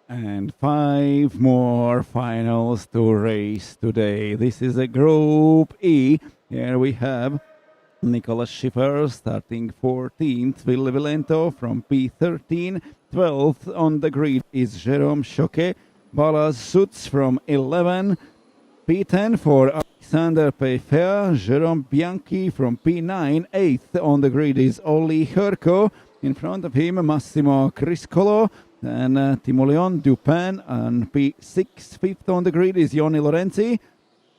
And 5 more finals to race today. This is a Group E. Here we have Nicolas Schiffer starting 14th, Ville Vilento from P13. 12th on the grid is Jérôme Choquet. Balazs Sutz from 11. P10 for Alexander Peyfer. Jérôme Bianchi from P9. 8th on the grid is Olli Hörkö. In front of him, Massimo Criscolo. And Timoleon Dupin on P6. 5th on the grid is Joni Lorenzi.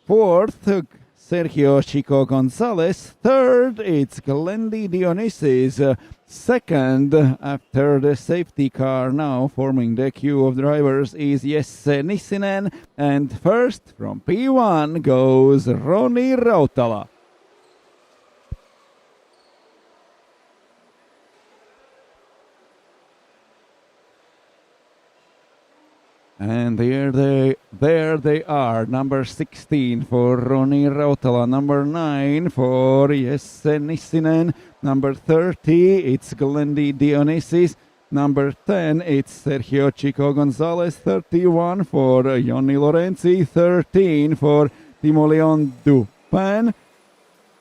4th, Sergio Chico Gonzalez. 3rd, it's Glendy Dionysis. 2nd, after the safety car now forming the queue of drivers, is Jesse Nissinen. And 1st, from P1, goes Roni Rautala. And there they are. Number 16 for Roni Rautala, number 9 for Jesse Nissinen, number 30 it's Glendy Dionysis, number 10 it's Sergio Chico Gonzalez, 31 for Jonni Lorenzi, 13 for Timo Leon Dupin.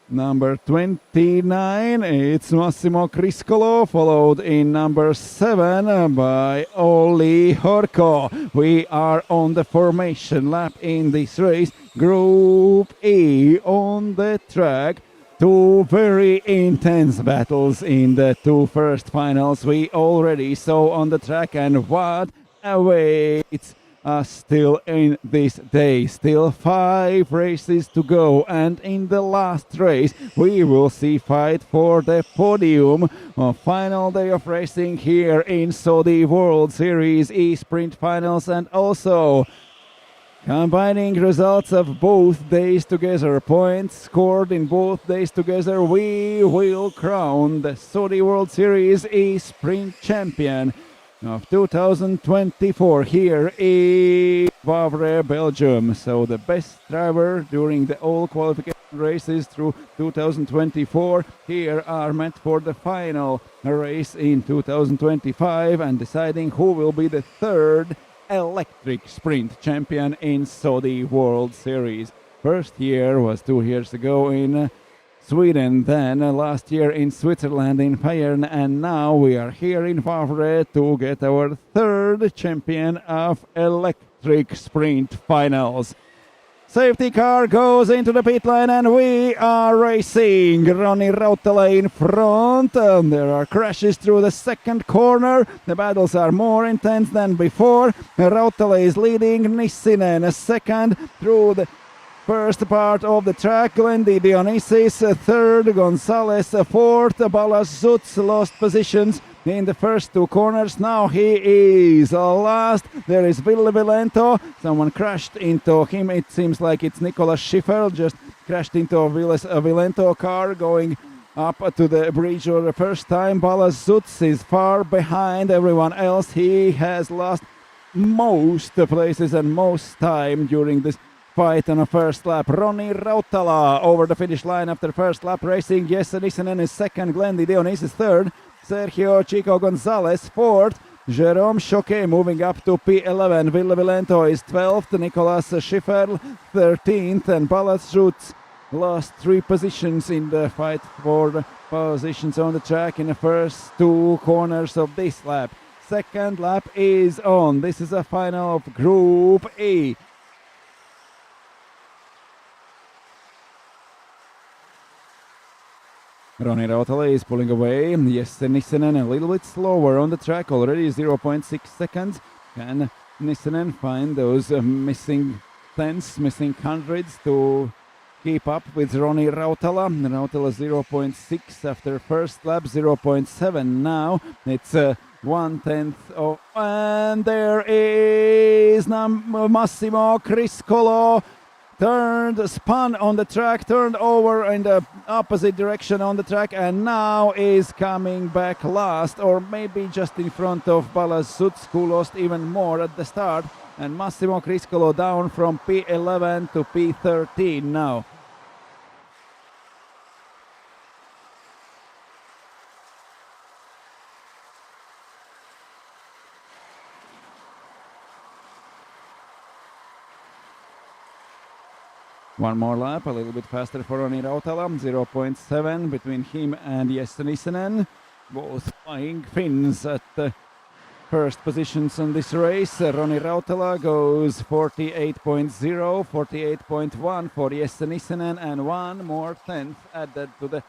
Number 29, it's Massimo Criscolo, followed in number 7 by Olli Horko. We are on the formation lap in this race. Group E on the track. Two very intense battles in the two first finals we already saw on the track, and what awaits still in this day. Still 5 races to go, and in the last race we will see fight for the podium on final day of racing here in Saudi World Series E-Sprint Finals, and also combining results of both days together, points scored in both days together, we will crown the Saudi World Series E-Sprint champion of 2024 here in Wavre, Belgium. So the best driver during the all qualification races through 2024 here are met for the final race in 2025 and deciding who will be the third electric sprint champion in Saudi World Series. First year was 2 years ago in Sweden, then last year in Switzerland in Bayern, and now we are here in Wavre to get our third champion of electric sprint finals. Safety car goes into the pit lane and we are racing. Roni Rautala in front. There are crashes through the second corner. The battles are more intense than before. Rautala is leading, Nissinen second through the first part of the track. Glendy Dionysis third, Gonzalez fourth, Balas Zutz lost positions in the first two corners. Now he is last. There is Ville Vilento. Someone crashed into him. It seems like it's Nicolas Schiffer just crashed into a Vilento car going up to the bridge for the first time. Balas Zutz is far behind everyone else. He has lost most places and most time during this fight on a first lap. Roni Rautala over the finish line after first lap racing. Jesse Nissinen is second, Glendy Dionysis third, Sergio Chico Gonzalez fourth, Jérôme Choquet moving up to P11, Ville Vilento is 12th, Nicolas Schiffer 13th, and Balas Zutz lost 3 positions in the fight for the positions on the track in the first 2 corners of this lap. Second lap is on. This is a final of Group E. Roni Rautala is pulling away. Jesse Nissinen a little bit slower on the track, already 0.6 seconds. Can Nissinen find those missing tenths, missing hundreds to keep up with Roni Rautala? Rautala 0.6 after first lap, 0.7 now. It's 1/10 of... And there is Massimo Criscolo. Spun on the track, turned over in the opposite direction on the track, and now is coming back last, or maybe just in front of Balas Zutz, who lost even more at the start, and Massimo Criscolo down from P11 to P13 now. One more lap, a little bit faster for Roni Rautala, 0.7 between him and Jesse Nissinen. Both flying Finns at the first positions in this race. Roni Rautala goes 48.0, 48.1 for Jesse Nissinen, and one more tenth added to the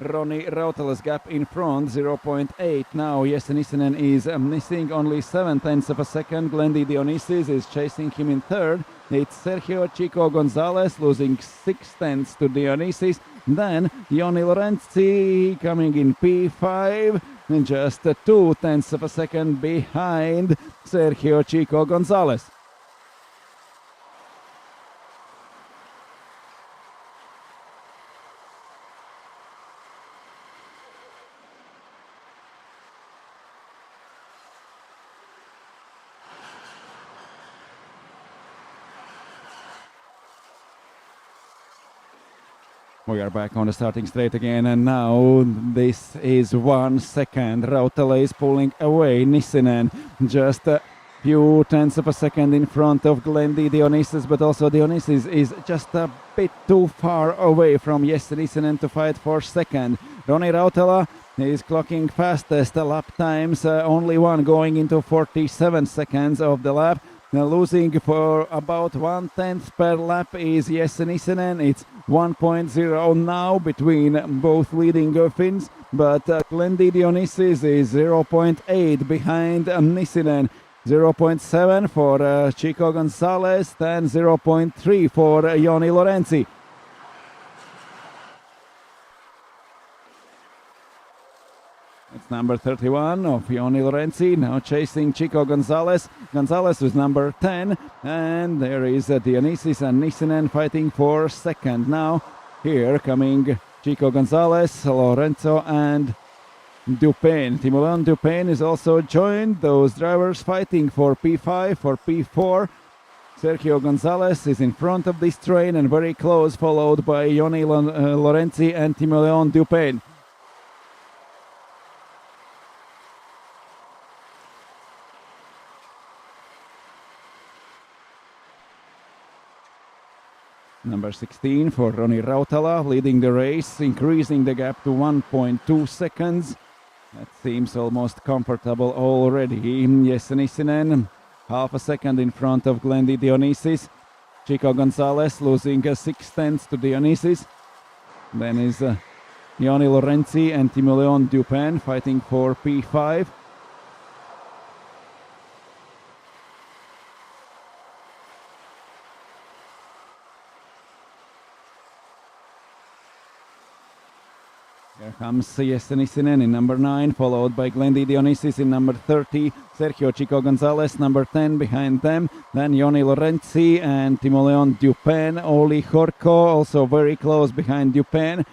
Roni Rautala's gap in front, 0.8. Now Jesse Nissinen is missing only 7/10 of a second. Glendy Dionysis is chasing him in third. It's Sergio Chico Gonzalez losing 6/10 to Dionysis. Then Jonni Lorenzi coming in P5, and just 2/10 of a second behind Sergio Chico Gonzalez. We are back on the starting straight again, and now this is 1 second. Rautala is pulling away Nissinen, just a few tenths of a second in front of Glendy Dionysus, but also Dionysus is just a bit too far away from Jesse Nissinen to fight for second. Roni Rautala is clocking fastest lap times, only one going into 47 seconds of the lap. Losing for about 1/10 per lap is Jesse Nissinen. It's 1.0 now between both leading Finns, but Glendy Dionysus is 0.8 behind Nissinen. 0.7 for Chico Gonzalez, then 0.3 for Joni Lorenzi. It's number 31 of Joni Lorenzi, now chasing Chico Gonzalez. Gonzalez was number 10, and there is Dionysus and Nissinen fighting for second. Now here coming Chico Gonzalez, Lorenzo and Dupin. Timoleon Dupin is also joined. Those drivers fighting for P5, for P4. Sergio Gonzalez is in front of this train and very close, followed by Joni Lorenzi and Timoleon Dupin. Number 16 for Roni Rautala, leading the race, increasing the gap to 1.2 seconds. That seems almost comfortable already. Jesse Nissinen, half a second in front of Glendy Dionysus. Chico Gonzalez losing 6/10 to Dionysus. Then is Joni Lorenzi and Timoleon Dupin fighting for P5. Here comes Jesse Nissinen in number 9, followed by Glendy Dionysus in number 30, Sergio Chico Gonzalez number 10 behind them, then Joni Lorenzi and Timoleon Dupin, Oli Horko also very close behind Dupin,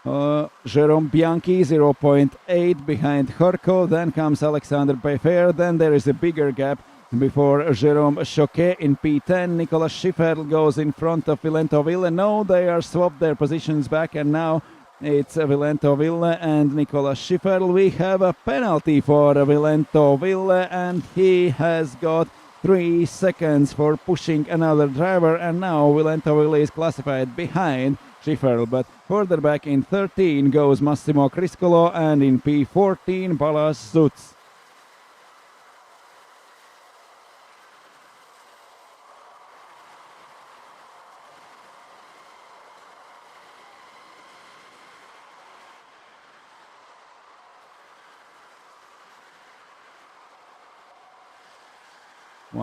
Jérôme Bianchi 0.8 behind Horko, then comes Alexander Pfeffer, then there is a bigger gap before Jérôme Choquet in P10. Nicolas Schiffer goes in front of Vilento Ville. No, they are swapped their positions back, and now it's Vilento Ville and Nicolas Schiffer. We have a penalty for Vilento Ville, and he has got 3 seconds for pushing another driver, and now Vilento Ville is classified behind Schiffer. But further back in 13 goes Massimo Criscolo, and in P14 Balas Zutz.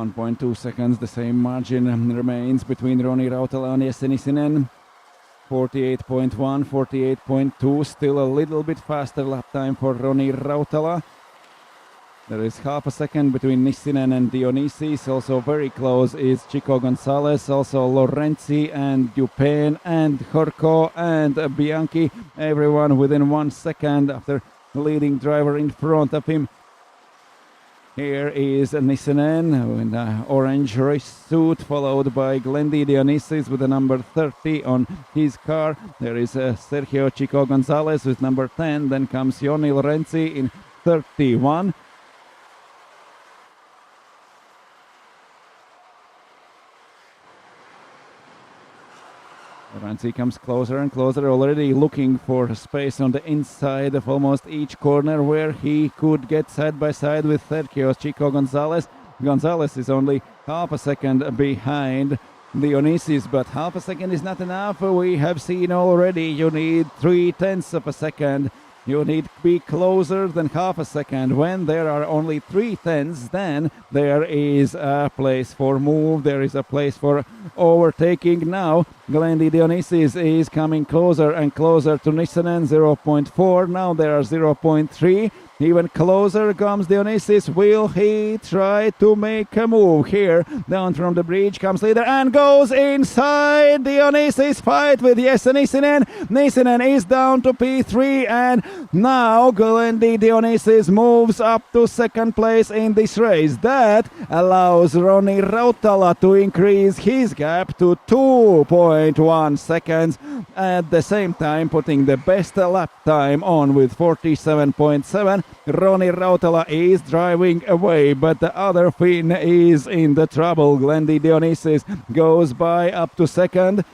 .2 seconds, the same margin remains between Roni Rautala and Jesse Nissinen. 48.1, 48.2, still a little bit faster lap time for Roni Rautala. There is half a second between Nissinen and Dionysus. Also very close is Chico Gonzalez, also Lorenzi and Dupin and Horko and Bianchi. Everyone within 1 second after the leading driver in front of him. Here is Nissinen in an orange race suit, followed by Glendy Dionysus with the number 30 on his car. There is Sergio Chico Gonzalez with number 10. Then comes Joni Lorenzi in 31. Lorenzi comes closer and closer, already looking for space on the inside of almost each corner where he could get side by side with Sergio Chico Gonzalez. Gonzalez is only half a second behind Dionysus, but half a second is not enough. We have seen already you need 3/10 of a second. You need to be closer than half a second. When there are only 3/10, then there is a place for move, there is a place for overtaking. Now Glendy Dionysus is coming closer and closer to Nissinen, 0.4. Now there are 0.3. Even closer comes Dionysis. Will he try to make a move here? Down from the bridge comes leader and goes inside. Dionysis fight with Jesse Nissinen. Nissinen is down to P3 and now Glendy Dionysis moves up to second place in this race. That allows Roni Rautala to increase his gap to 2.1 seconds, at the same time putting the best lap time on with 47.7. Roni Rautala is driving away, but the other Finn is in the trouble. Glendy Dionysis goes by up to second.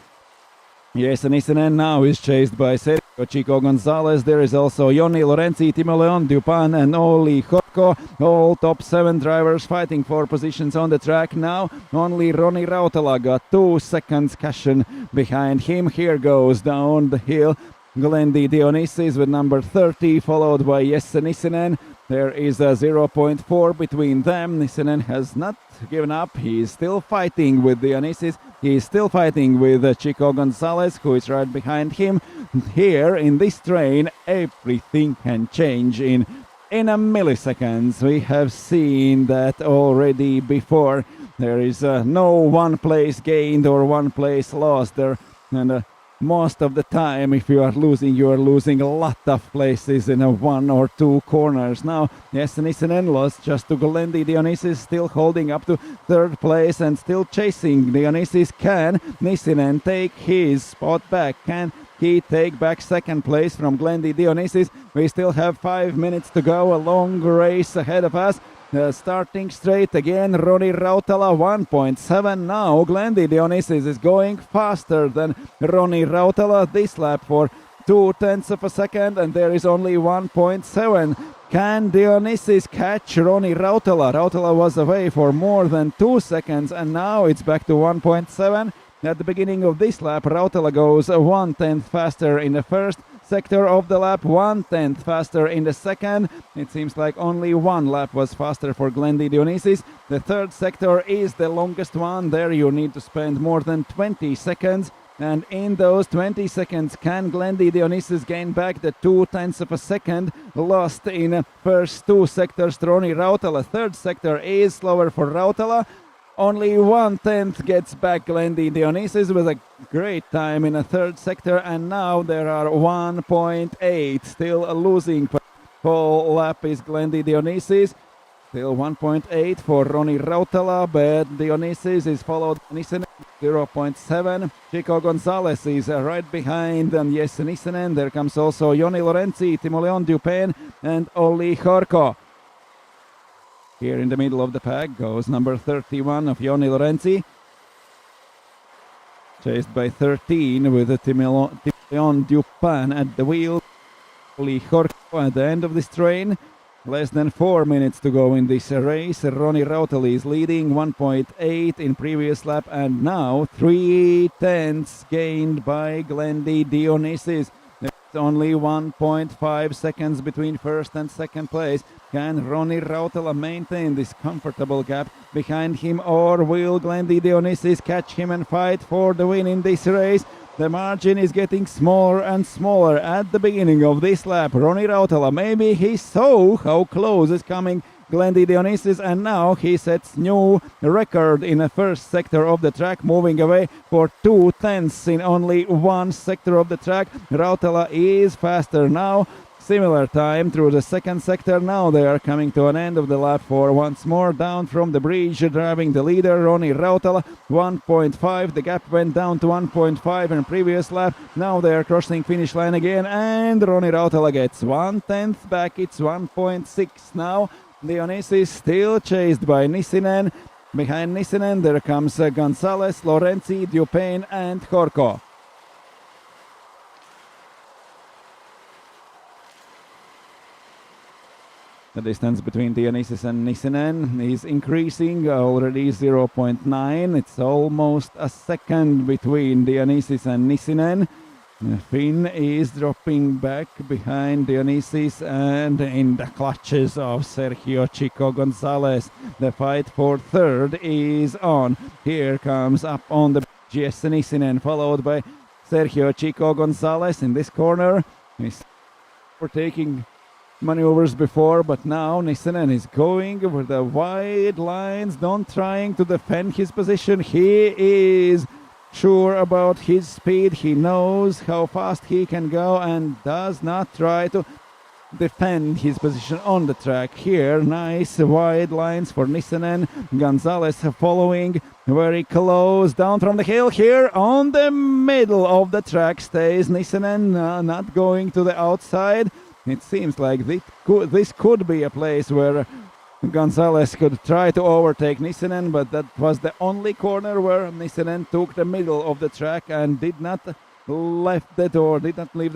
Yes, Nissinen now is chased by Sergio Chico Gonzalez. There is also Joni Lorenzi, Timo Leon, Dupan and Olli Horko. All top 7 drivers fighting for positions on the track now. Only Roni Rautala got 2 seconds cushion behind him. Here goes down the hill Glendy Dionysis with number 30, followed by Jesse Nissinen. There is a 0.4 between them. Nissinen has not given up. He is still fighting with Dionysis. He is still fighting with Chico Gonzalez, who is right behind him. Here in this train, everything can change in a milliseconds. We have seen that already before. There is no one place gained or one place lost there. And most of the time, if you are losing a lot of places in a 1 or 2 corners. Now, yes, Nissinen lost just to Glendy Dionysis, still holding up to 3rd place and still chasing Dionysis. Can Nissinen take his spot back? Can he take back 2nd place from Glendy Dionysis? We still have 5 minutes to go, a long race ahead of us. Starting straight again, Roni Rautala 1.7 now. Glendy Dionysis is going faster than Roni Rautala this lap for 0.2 of a second, and there is only 1.7. Can Dionysis catch Roni Rautala? Rautala was away for more than 2 seconds, and now it's back to 1.7. At the beginning of this lap, Rautala goes 1/10 faster in the first sector of the lap, 1/10 faster in the second. It seems like only 1 lap was faster for Glendy Dionysis. The 3rd sector is the longest one. There you need to spend more than 20 seconds. And in those 20 seconds, can Glendy Dionysis gain back the 0.2 of a second lost in first 2 sectors to Roni Rautala? 3rd sector is slower for Rautala. Only 1/10 gets back Glendy Dionysis with a great time in a 3rd sector, and now there are 1.8 still losing. Whole lap is Glendy Dionysis. Still 1.8 for Roni Rautala, but Dionysis is followed by Nissinen 0.7. Chico Gonzalez is right behind Jesse Nissinen. There comes also Joni Lorenzi, Timo Leon, Dupain and Olli Horko. Here in the middle of the pack goes number 31 of Joni Lorenzi, chased by 13 with Timo Leon Dupan at the wheel. Olli Horko at the end of this train. Less than 4 minutes to go in this race. Roni Rautala is leading 1.8 in previous lap, and now 3/10 gained by Glendy Dionysis. There's only 1.5 seconds between 1st and 2nd place. Can Roni Rautala maintain this comfortable gap behind him, or will Glendy Dionysis catch him and fight for the win in this race? The margin is getting smaller and smaller at the beginning of this lap. Roni Rautala, maybe he saw how close is coming Glendy Dionysis, and now he sets new record in the 1st sector of the track, moving away for 2/10 in only 1 sector of the track. Rautala is faster now. Similar time through the 2nd sector. Now they are coming to an end of the lap for once more. Down from the bridge, driving the leader, Roni Rautala, 1.5. The gap went down to 1.5 in previous lap. Now they are crossing finish line again, and Roni Rautala gets 1/10 back. It's 1.6 now. Dionysis still chased by Nissinen. Behind Nissinen there comes Gonzalez, Lorenzi, Dupain and Horko. The distance between Dionysis and Nissinen is increasing, already 0.9. It's almost a second between Dionysis and Nissinen. Finn is dropping back behind Dionysis and in the clutches of Sergio Chico Gonzalez. The fight for 3rd is on. Here comes up on the Jesse Nissinen, followed by Sergio Chico Gonzalez in this corner. He's overtaking maneuvers before, but now Nissinen is going with the wide lines, not trying to defend his position. He is sure about his speed. He knows how fast he can go and does not try to defend his position on the track here. Nice wide lines for Nissinen. Gonzalez following very close down from the hill here on the middle of the track stays Nissinen, not going to the outside. It seems like this could be a place where Gonzalez could try to overtake Nissinen, but that was the only corner where Nissinen took the middle of the track and did not leave the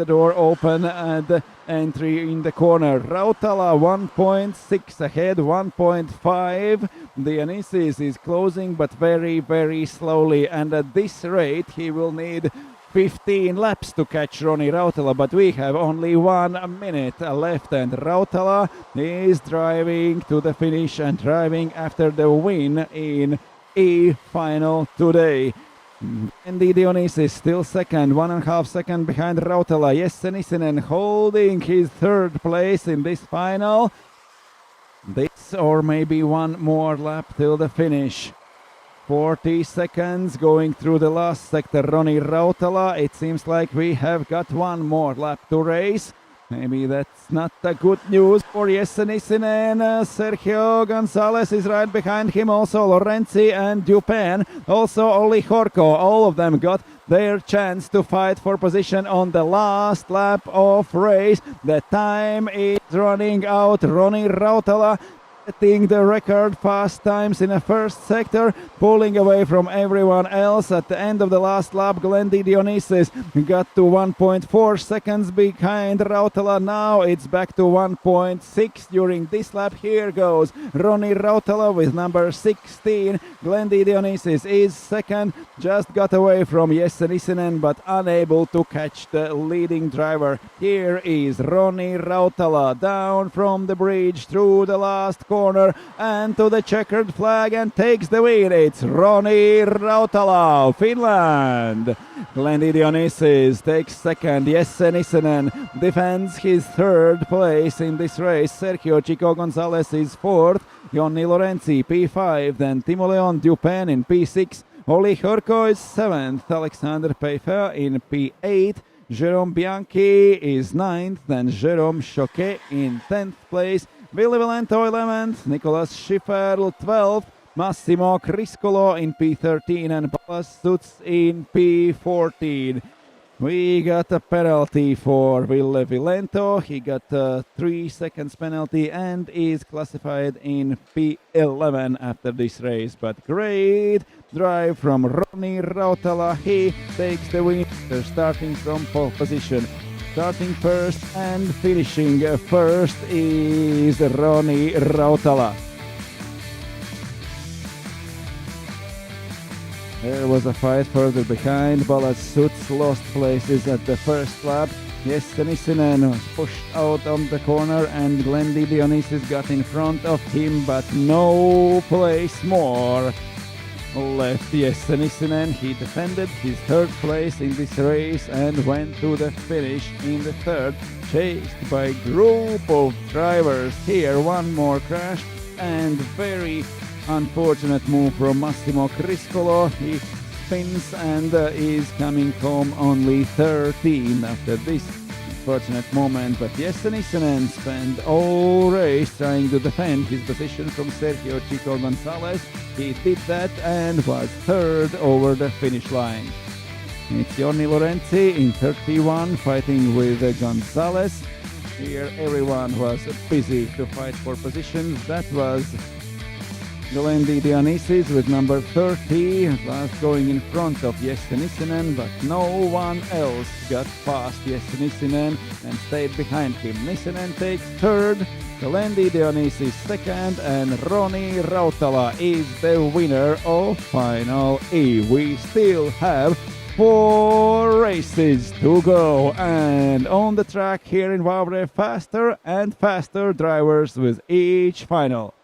door open at the entry in the corner. Rautala 1.6 ahead, 1.5. Dionysis is closing, but very, very slowly, and at this rate he will need 15 laps to catch Roni Rautala, but we have only 1 minute left, and Rautala is driving to the finish and driving after the win in E-Final today. Andy Dionysis still second, 1.5 seconds behind Rautala. Jesse Nissinen holding his third place in this final. This or maybe one more lap till the finish. 40 seconds going through the last sector. Roni Rautala, it seems like we have got one more lap to race. Maybe that's not the good news for Jesse Nissinen. Sergio Gonzalez is right behind him. Also Lorenzi and Dupin. Also Olli Horko. All of them got their chance to fight for position on the last lap of race. The time is running out. Roni Rautala setting the record fast times in the first sector, pulling away from everyone else. At the end of the last lap, Glendy Dionysis got to 1.4 seconds behind Rautala. Now it's back to 1.6 during this lap. Here goes Roni Rautala with number 16. Glendy Dionysis is second, just got away from Jesse Nissinen, but unable to catch the leading driver. Here is Roni Rautala down from the bridge through the last corner and to the checkered flag and takes the win. It's Roni Rautala, Finland. Glendy Dionysis takes second. Jesse Nissinen defends his third place in this race. Sergio Chico Gonzalez is fourth. Jonni Lorenzi P5, then Timo Leon Dupin in P6. Olli Horko is seventh. Alexander Peifer in P8. Jérôme Bianchi is ninth. Then Jérôme Choquet in 10th place. Ville Valento 11th, Nicolas Schiffer 12th, Massimo Criscolo in P13 and Ballas Sutz in P14. We got a penalty for Ville Valento. He got a 3 seconds penalty and is classified in P11 after this race. But great drive from Roni Rautala. He takes the win, starting from pole position. Starting first and finishing first is Roni Rautala. There was a fight further behind. Ballas Sutz lost places at the first lap. Jesse Nissinen was pushed out on the corner and Glendy Dionysis got in front of him, but no place more left. Jesse Nissinen, he defended his third place in this race and went to the finish in the third, chased by a group of drivers. Here one more crash and very unfortunate move from Massimo Criscolo. He spins and is coming home only 13 after this unfortunate moment, but Jesse Nissinen spent all race trying to defend his position from Sergio Chico Gonzalez. He did that and was third over the finish line. It's Jonni Lorenzi in 31 fighting with Gonzalez. Here everyone was busy to fight for positions. That was Glendy Dionysis with number 30, last going in front of Jesse Nissinen, but no one else got past Jesse Nissinen and stayed behind him. Nissinen takes third, Glendy Dionysis second, and Roni Rautala is the winner of Final E. We still have 4 races to go, and on the track here in Wavre, faster and faster drivers with each final.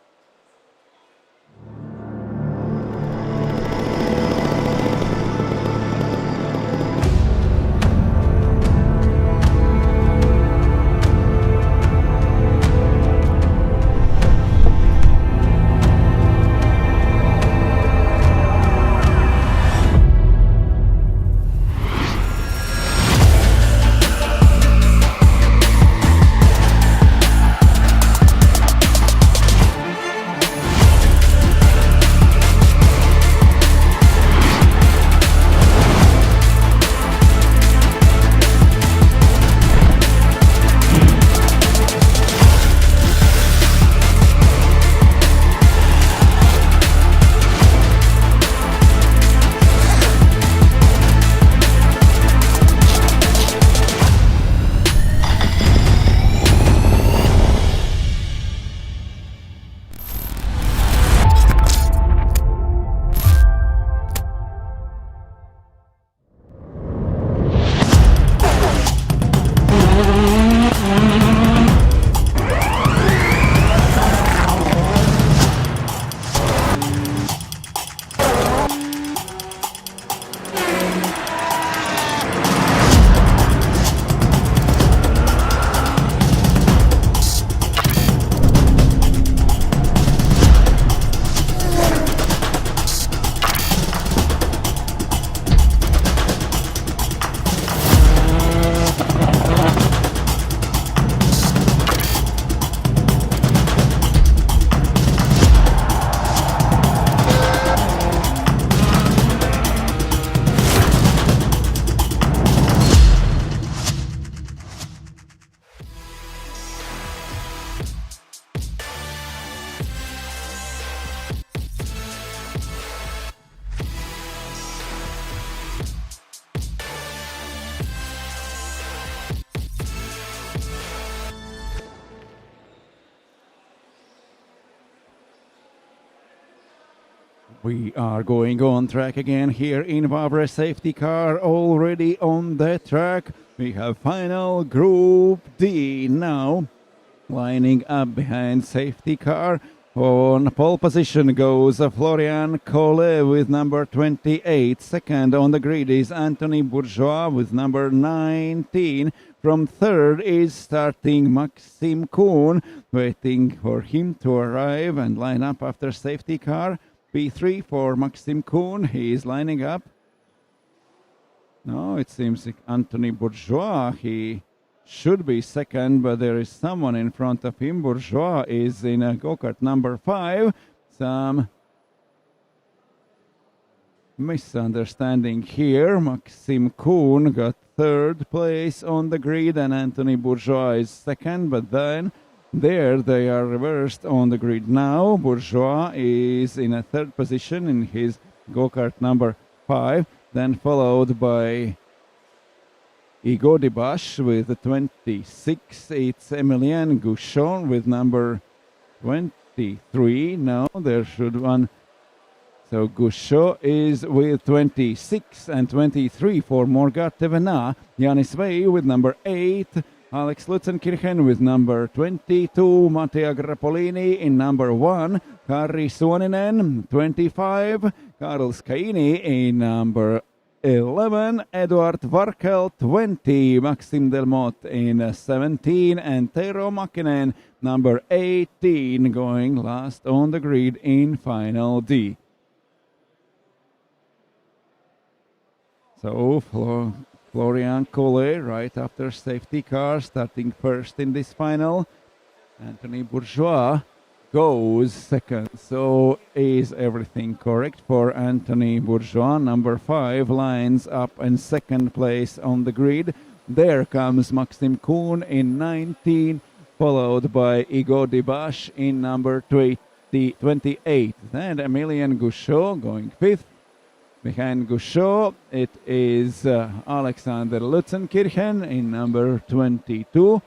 We are going on track again here in Wavre. Safety car already on the track. We have final Group D now. Lining up behind safety car. On pole position goes Florian Collet with number 28. Second on the grid is Anthony Bourgeois with number 19. From third is starting Maxime Kuhn, waiting for him to arrive and line up after safety car. P3 for Maxime Kuhn, he is lining up. No, it seems like Anthony Bourgeois, he should be second, but there is someone in front of him. Bourgeois is in a go-kart number 5. Some misunderstanding here. Maxime Kuhn got third place on the grid and Anthony Bourgeois is second, but then there they are reversed on the grid now. Bourgeois is in a third position in his go-kart number 5, then followed by Igor Dibash with 26. It's Emilien Gouchon with number 23. No, there should one. So Gouchon is with 26 and 23 for Morgat Tevena. Janis Vey with number 8. Alex Lutzenkirchen with number 22. Matteo Grappolini in number 1. Kari Suoninen, 25. Karl Skaini in number 11, Eduard Varkel 20, Maxime Delmotte in 17, and Tero Makinen number 18 going last on the grid in final D. So Florian Collet right after safety car starting first in this final. Anthony Bourgeois goes second. So is everything correct for Anthony Bourgeois? Number 5 lines up in second place on the grid. There comes Maxime Kuhn in 19, followed by Igor Dibash in number 28. Then Emilien Gouchon going 5th. Behind Gouchon, it is Alexander Lutzenkirchen in number 22.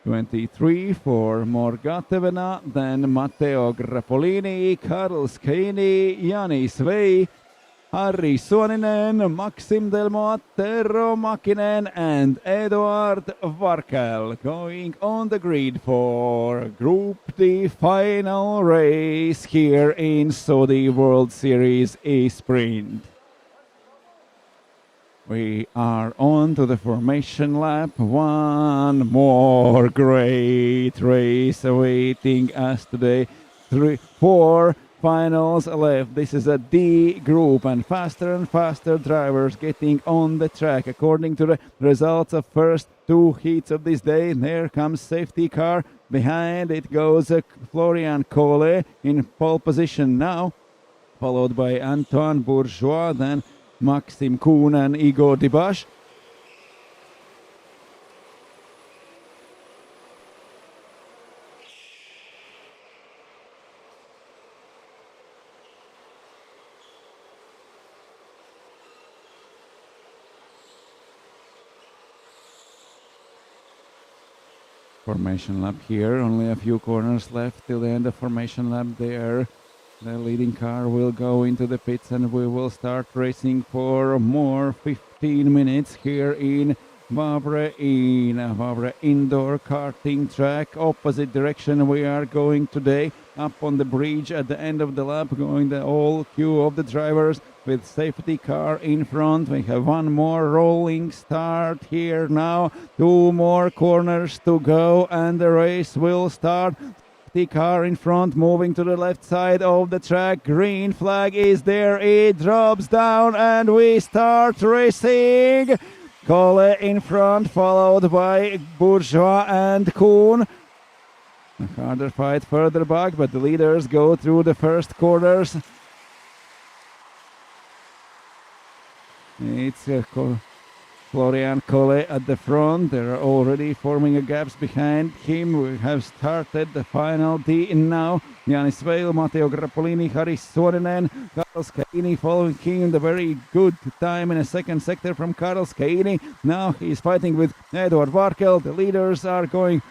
23 for Morgatevena, then Matteo Grappolini, Karl Skaini, Janis Vey, Harri Suoninen, Maxime Delmotte, Tero Makinen and Eduard Varkel going on the grid for Group D final race here in Saudi World Series E-Sprint. We are on to the formation lap. One more great race awaiting us today. 4 finals left. This is a D group and faster drivers getting on the track. According to the results of first 2 heats of this day, there comes safety car. Behind it goes Florian Collet in pole position now, followed by Antoine Bourgeois, then Maxime Kuhn and Igor Dibash. Formation lap here, only a few corners left till the end of formation lap there. The leading car will go into the pits and we will start racing for more 15 minutes here in Wavre Indoor Karting track. Opposite direction we are going today, up on the bridge at the end of the lap, going the whole queue of the drivers with safety car in front. We have one more rolling start here now, 2 more corners to go and the race will start. The car in front moving to the left side of the track. Green flag is there. It drops down and we start racing. Collet in front, followed by Bourgeois and Kuhn. A harder fight further back, but the leaders go through the first corners. It's Florian Collet at the front. They're already forming a gaps behind him. We have started the final D now. Janis Veil, Matteo Grappolini, Harri Suoninen, Karl Skaini following him. The very good time in a second sector from Karl Skaini. Now he's fighting with Eduard Varkel. The leaders are going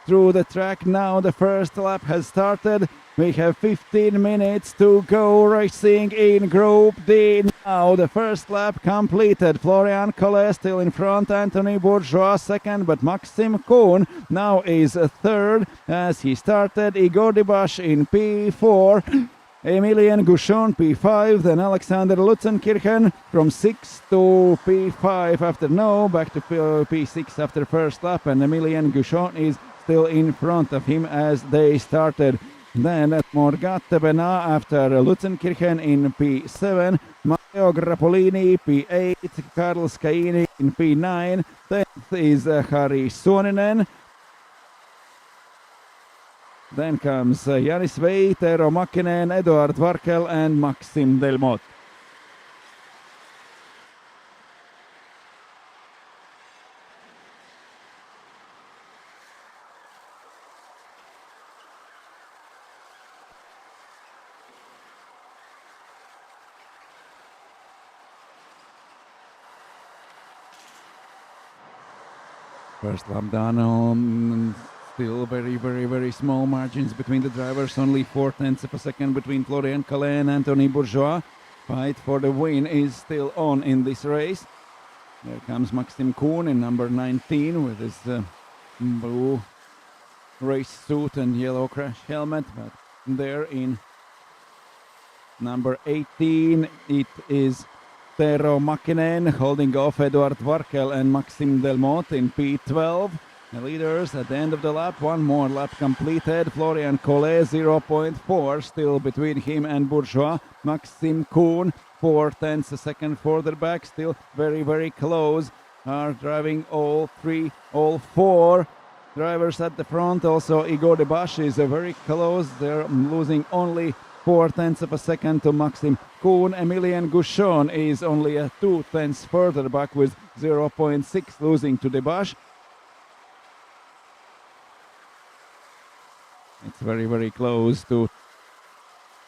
through the track. Now the first lap has started. We have 15 minutes to go racing in Group D. Now the first lap completed. Florian Collet still in front, Anthony Bourgeois second, but Maxim Kuhn now is third as he started. Igor Dibash in P4. Emilian Gouchon P5, then Alexander Lutzenkirchen from 6 to P5 back to P6 after first lap, and Emilian Gouchon is still in front of him as they started. Then at Morgate Bena after Lutzenkirchen in P7, Matteo Grappolini P8, Carl Scaini in P9, 10th is Harri Suoninen. Then comes Janis Vei, Tero Makinen, Eduard Varkel and Maxim Delmotte. First lap done on still very small margins between the drivers, only 0.4 of a second between Florian Collet and Anthony Bourgeois. Fight for the win is still on in this race. There comes Maxim Kuhn in number 19 with his blue race suit and yellow crash helmet, but there in number 18 it is Tero Makinen holding off Eduard Varkel and Maxim Delmotte in P12. The leaders at the end of the lap, one more lap completed. Florian Collet 0.4 still between him and Bourgeois. Maxim Kuhn 0.4 a second further back, still very close. Are driving all four drivers at the front. Also Igor Dibash is very close. They're losing only 0.4 of a second to Maxim Kuhn. Emilian Gouchon is only a 0.2 further back with 0.6 losing to Dibash. It's very close to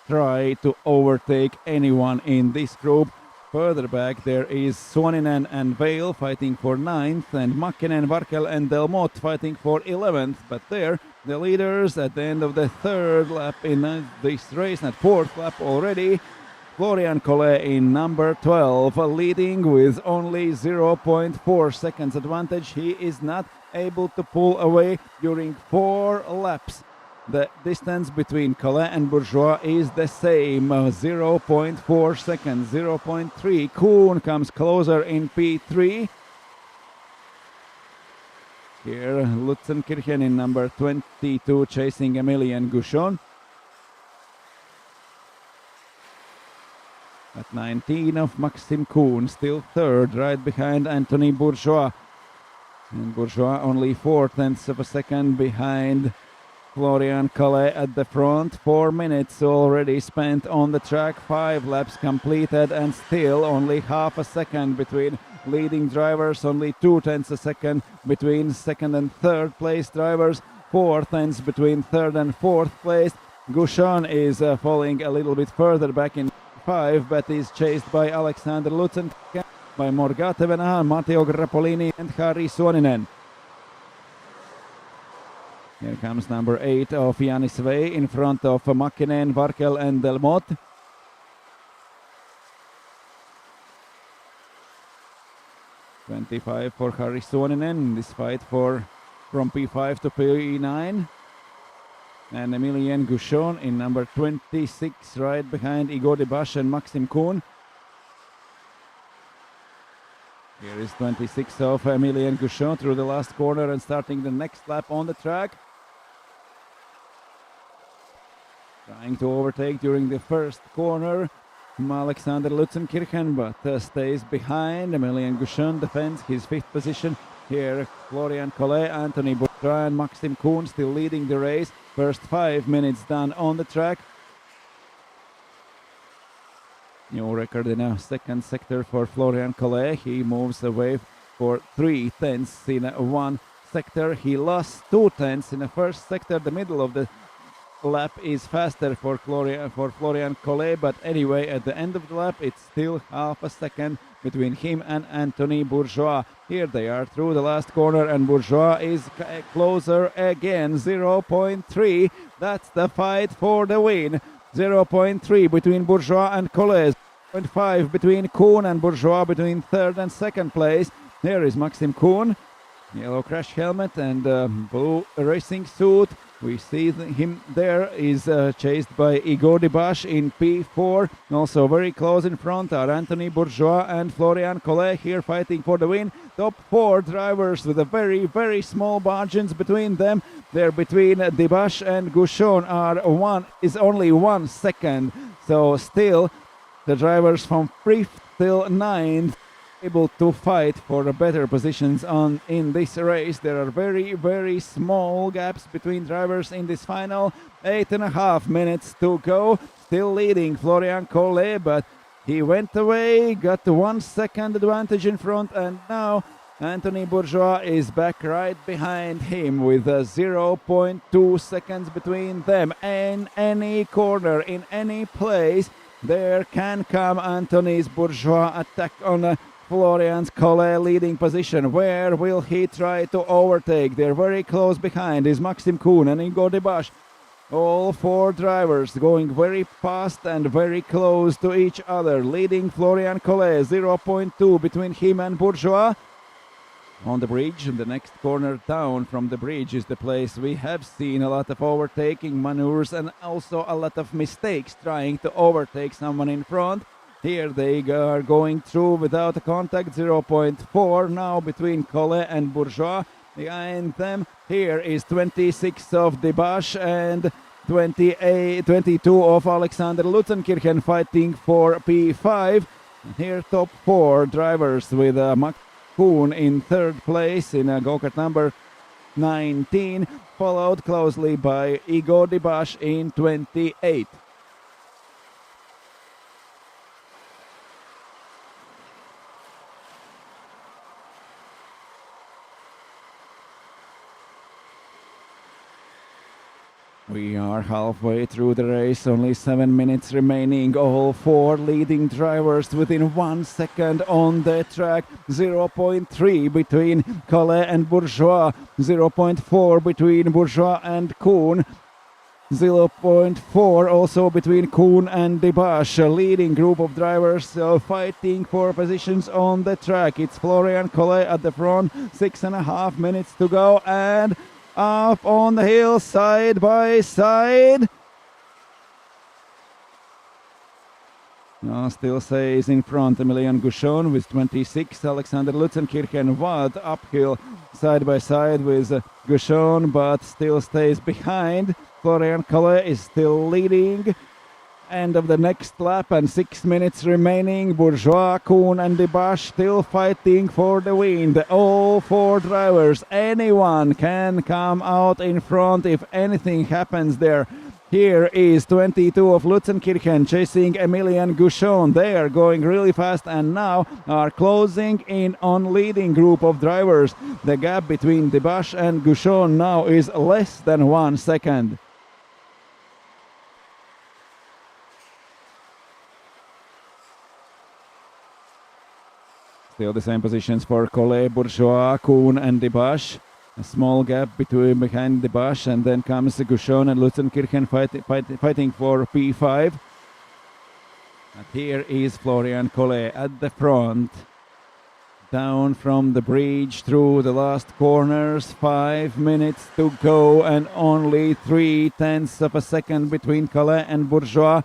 try to overtake anyone in this group. Further back there is Suoninen and Vale fighting for 9th, and Makinen, Varkel and Delmotte fighting for 11th. But there, the leaders at the end of the third lap in this race, at fourth lap already. Florian Collet in number 12, leading with only 0.4 seconds advantage. He is not able to pull away during 4 laps. The distance between Collet and Bourgeois is the same, 0.4 seconds, 0.3. Kuhn comes closer in P3. Here, Lutzenkirchen in number 22 chasing Emilian Gouchon. At 19 of Maxim Kuhn, still third, right behind Anthony Bourgeois. And Bourgeois only 0.4 of a second behind Florian Collet at the front. 4 minutes already spent on the track, 5 laps completed, and still only half a second between leading drivers, only 0.2 a second between second and third place drivers, 0.4 between third and fourth place. Gouchon is falling a little bit further back in 5, but is chased by Alexander Lutzenkirchen, by Morgate Venäjä, Matteo Grappolini and Harri Suoninen. Here comes number 8 of Janis Vei in front of Makinen, Varkel and Delmotte. .25 for Harri Suoninen in this fight from P5 to P9. And Emilian Gouchon in number 26 right behind Igor Dibash and Maxim Kuhn. Here is 26 of Emilian Gouchon through the last corner and starting the next lap on the track. Trying to overtake during the first corner Alexander Lutzenkirchen, but stays behind. Emilian Gouchon defends his 5th position. Here Florian Collet, Anthony Bourgeois and Maxim Kuhn still leading the race. First 5 minutes done on the track. New record in a second sector for Florian Collet. He moves away for 0.3 in one sector. He lost 0.2 in the first sector, the middle of the lap is faster for Florian Collet, but anyway, at the end of the lap, it's still half a second between him and Anthony Bourgeois. Here they are through the last corner, and Bourgeois is closer again, 0.3. That's the fight for the win. 0.3 between Bourgeois and Collet. 0.5 between Kuhn and Bourgeois between third and second place. Here is Maxim Kuhn, yellow crash helmet and blue racing suit. We see him there is chased by Igor Dibash in P4. Also very close in front are Anthony Bourgeois and Florian Collet here fighting for the win. Top 4 drivers with a very, very small margins between them. There between Dibash and Gouchon is only 1 second. So still the drivers from 5th till 9th able to fight for better positions in this race. There are very, very small gaps between drivers in this final. 8.5 minutes to go. Still leading Florian Collet, but he went away, got 1 second advantage in front, and now Anthony Bourgeois is back right behind him with 0.2 seconds between them. In any corner, in any place, there can come Anthony Bourgeois attack on Florian Collet leading position. Where will he try to overtake? They're very close behind is Maxim Kuhn and Igor Dibash. All 4 drivers going very fast and very close to each other. Leading Florian Collet, 0.2 between him and Bourgeois. On the bridge, the next corner down from the bridge is the place we have seen a lot of overtaking maneuvers and also a lot of mistakes trying to overtake someone in front. Here they are going through without a contact, 0.4 now between Collet and Bourgeois. Behind them, here is 26 of Dibash and 22 of Alexander Lutzenkirchen fighting for P5. Here top 4 drivers with Max Kuhn in 3rd place in go-kart number 19, followed closely by Igor Dibash in 28. We are halfway through the race, only 7 minutes remaining. All 4 leading drivers within 1 second on the track. 0.3 between Collet and Bourgeois, 0.4 between Bourgeois and Kuhn, 0.4 also between Kuhn and Dibash. A leading group of drivers fighting for positions on the track. It's Florian Collet at the front, 6.5 minutes to go, and up on the hill, side by side. Still stays in front Emilian Gouchon with 26. Alexander Lutzenkirchen what uphill side by side with Gouchon, but still stays behind. Florian Collet is still leading. End of the next lap and 6 minutes remaining. Bourgeois, Kuhn and Dibash still fighting for the win. All 4 drivers, anyone can come out in front if anything happens there. Here is 22 of Lutzenkirchen chasing Emilian Gouchon. They are going really fast and now are closing in on leading group of drivers. The gap between Dibash and Gouchon now is less than 1 second. Still the same positions for Collet, Bourgeois, Kuhn and Dibash. A small gap behind Dibash, and then comes Gouchon and Lutzenkirchen fighting for P5. And here is Florian Collet at the front. Down from the bridge through the last corners, 5 minutes to go and only 0.3 of a second between Collet and Bourgeois.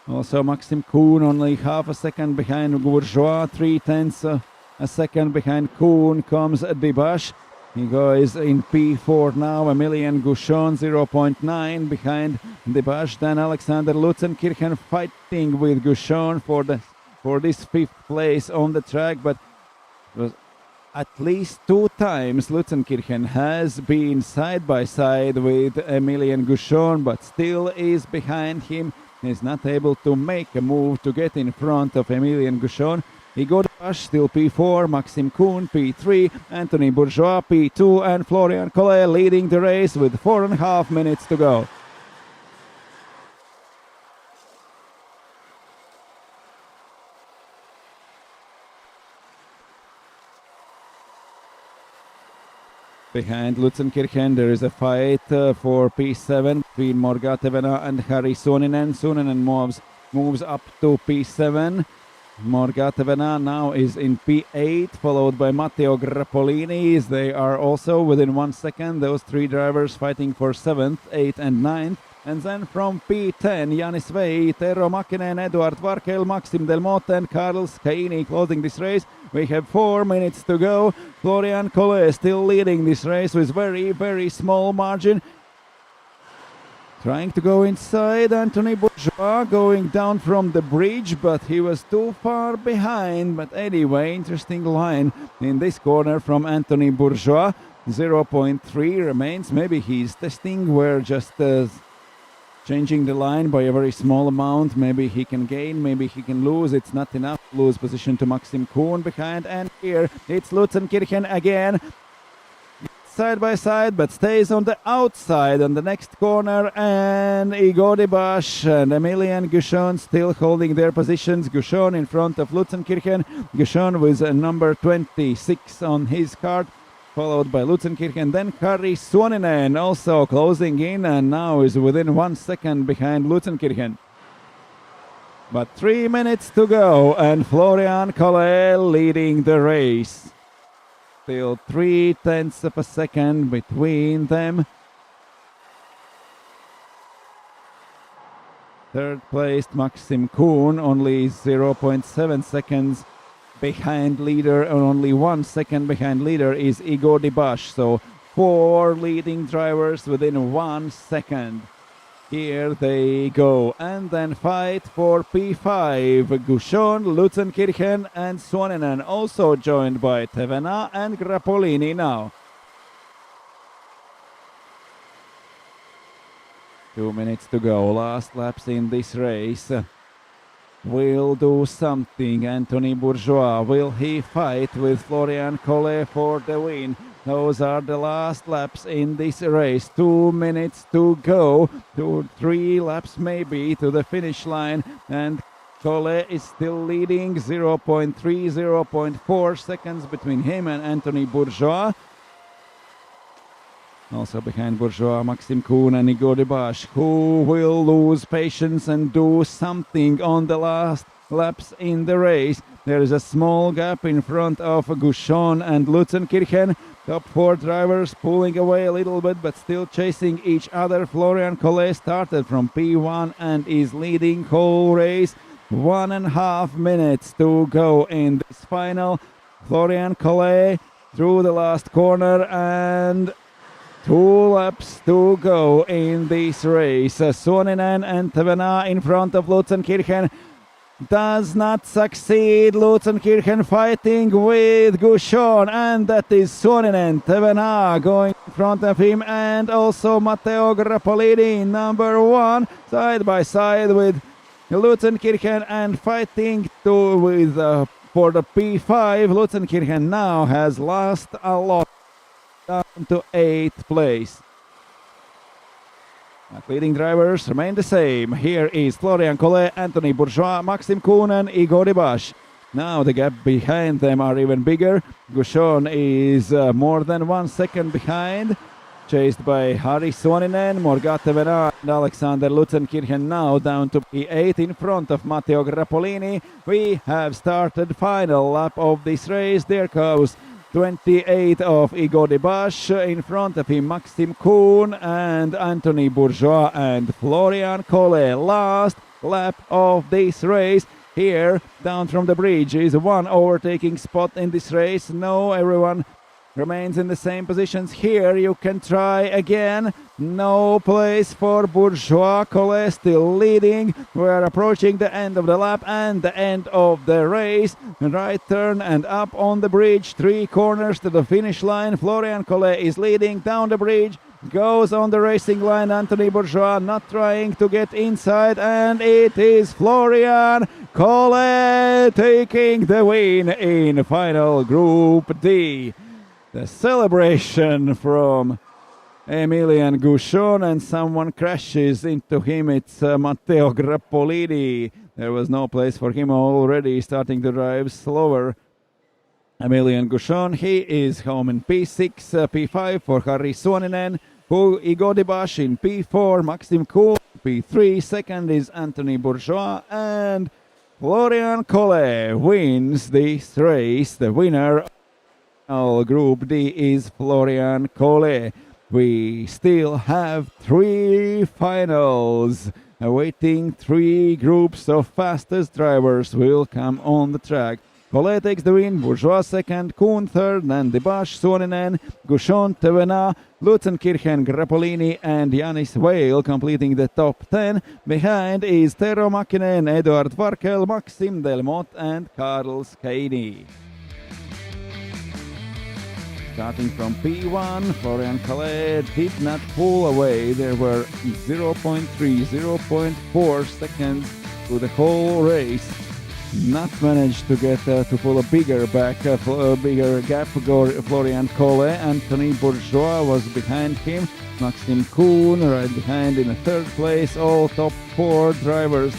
Also Maxim Kuhn only half a second behind Bourgeois, 0.3 a second behind Kuhn comes Dibash. He goes in P4 now, Emilian Gouchon 0.9 behind Dibash. Then Alexander Lutzenkirchen fighting with Gouchon for this 5th place on the track, but at least 2 times Lutzenkirchen has been side by side with Emilian Gouchon, but still is behind him. He's not able to make a move to get in front of Emilian Gouchon. He got Bash still P4, Maxime Kuhn P3, Anthony Bourgeois P2, and Florian Collet leading the race with 4.5 minutes to go. Behind Lutzenkirchen there is a fight for P7 between Morga Tevena and Harry Suoninen. Suoninen moves up to P7. Morga Tevena now is in P8, followed by Matteo Grappolini. They are also within 1 second. Those three drivers fighting for 7th, 8th and 9th. And then from P10, Janis Vei, Tero Makinen, Eduard Varkel, Maxim Delmotte and Carlos Caini closing this race. We have 4 minutes to go. Florian Collet still leading this race with very, very small margin. Trying to go inside, Anthony Bourgeois going down from the bridge, but he was too far behind. But anyway, interesting line in this corner from Anthony Bourgeois. 0.3 remains. Maybe he's testing where just changing the line by a very small amount. Maybe he can gain, maybe he can lose. It's not enough to lose position to Maxim Kuhn behind. And here it's Lutzenkirchen again. Side by side, but stays on the outside on the next corner. And Igor Debash and Emilian Guchon still holding their positions. Guchon in front of Lutzenkirchen. Guchon with a number 26 on his card, followed by Lutzenkirchen, then Harry Suoninen also closing in and now is within 1 second behind Lutzenkirchen. But 3 minutes to go and Florian Collet leading the race. Still 0.3 of a second between them. Third placed Maxim Kuhn, only 0.7 seconds behind leader, and only 1 second behind leader is Igor Debash. So 4 leading drivers within 1 second. Here they go. And then fight for P5. Guchon, Lutzenkirchen and Suoninen, also joined by Tevena and Grappolini now. 2 minutes to go. Last laps in this race. Will do something. Anthony Bourgeois, will he fight with Florian Collet for the win? Those are the last laps in this race. 2 minutes to go. 2-3 laps maybe to the finish line. And Collet is still leading. 0.3, 0.4 seconds between him and Anthony Bourgeois. Also behind Bourgeois, Maxim Kuhn and Igor Debash, who will lose patience and do something on the last laps in the race. There is a small gap in front of Guchon and Lutzenkirchen. Top 4 drivers pulling away a little bit, but still chasing each other. Florian Collet started from P1 and is leading whole race. 1.5 minutes to go in this final. Florian Collet through the last corner and 2 laps to go in this race. Suoninen and Tevena in front of Lutzenkirchen. Does not succeed. Lutzenkirchen fighting with Guchon, and that is Suoninen. Tevena going in front of him, and also Matteo Grappolini, number 1, side by side with Lutzenkirchen and fighting for the P5. Lutzenkirchen now has lost a lot, down to 8th place. But leading drivers remain the same. Here is Florian Collet, Anthony Bourgeois, Maxim Kuhn and Igor Debash. Now the gap behind them are even bigger. Guchon is more than 1 second behind, chased by Harry Suoninen, Morga Tevena and Alexander Lutzenkirchen now down to P8 in front of Matteo Grappolini. We have started final lap of this race. There goes 28 of Igor Debash, in front of him Maxim Kuhn and Anthony Bourgeois and Florian Collet. Last lap of this race. Here, down from the bridge, is one overtaking spot in this race. No, everyone remains in the same positions. Here you can try again. No place for Bourgeois. Collet still leading. We're approaching the end of the lap and the end of the race. Right turn and up on the bridge. 3 corners to the finish line. Florian Collet is leading down the bridge. goes on the racing line. Anthony Bourgeois not trying to get inside, and it is Florian Collet taking the win in final Group D. The celebration from Emilian Gouchon, and someone crashes into him. It's Matteo Grappolini. There was no place for him, already starting to drive slower. Emilian Gouchon, he is home in P6, P5 for Harri Suoninen, Igo Dibash in P4, Maxim Kuhn, P3, second is Anthony Bourgeois, and Florian Collet wins this race. The winner of Group D is Florian Collet. We still have 3 finals awaiting. 3 groups of fastest drivers will come on the track. Collet takes the win, Bourgeois second, Kuhn third, and Dibash, Suoninen, Gouchon, Tevena, Lutzenkirchen, Grappolini, and Janis Weil completing the top 10. Behind is Tero Makinen, Eduard Varkel, Maxim Delmotte, and Karl Skaini. Starting from P1, Florian Collet did not pull away. There were 0.3, 0.4 seconds to the whole race. Not managed to get to pull a bigger gap. Florian Collet. Anthony Bourgeois was behind him. Maxim Kuhn right behind in the third place. All top 4 drivers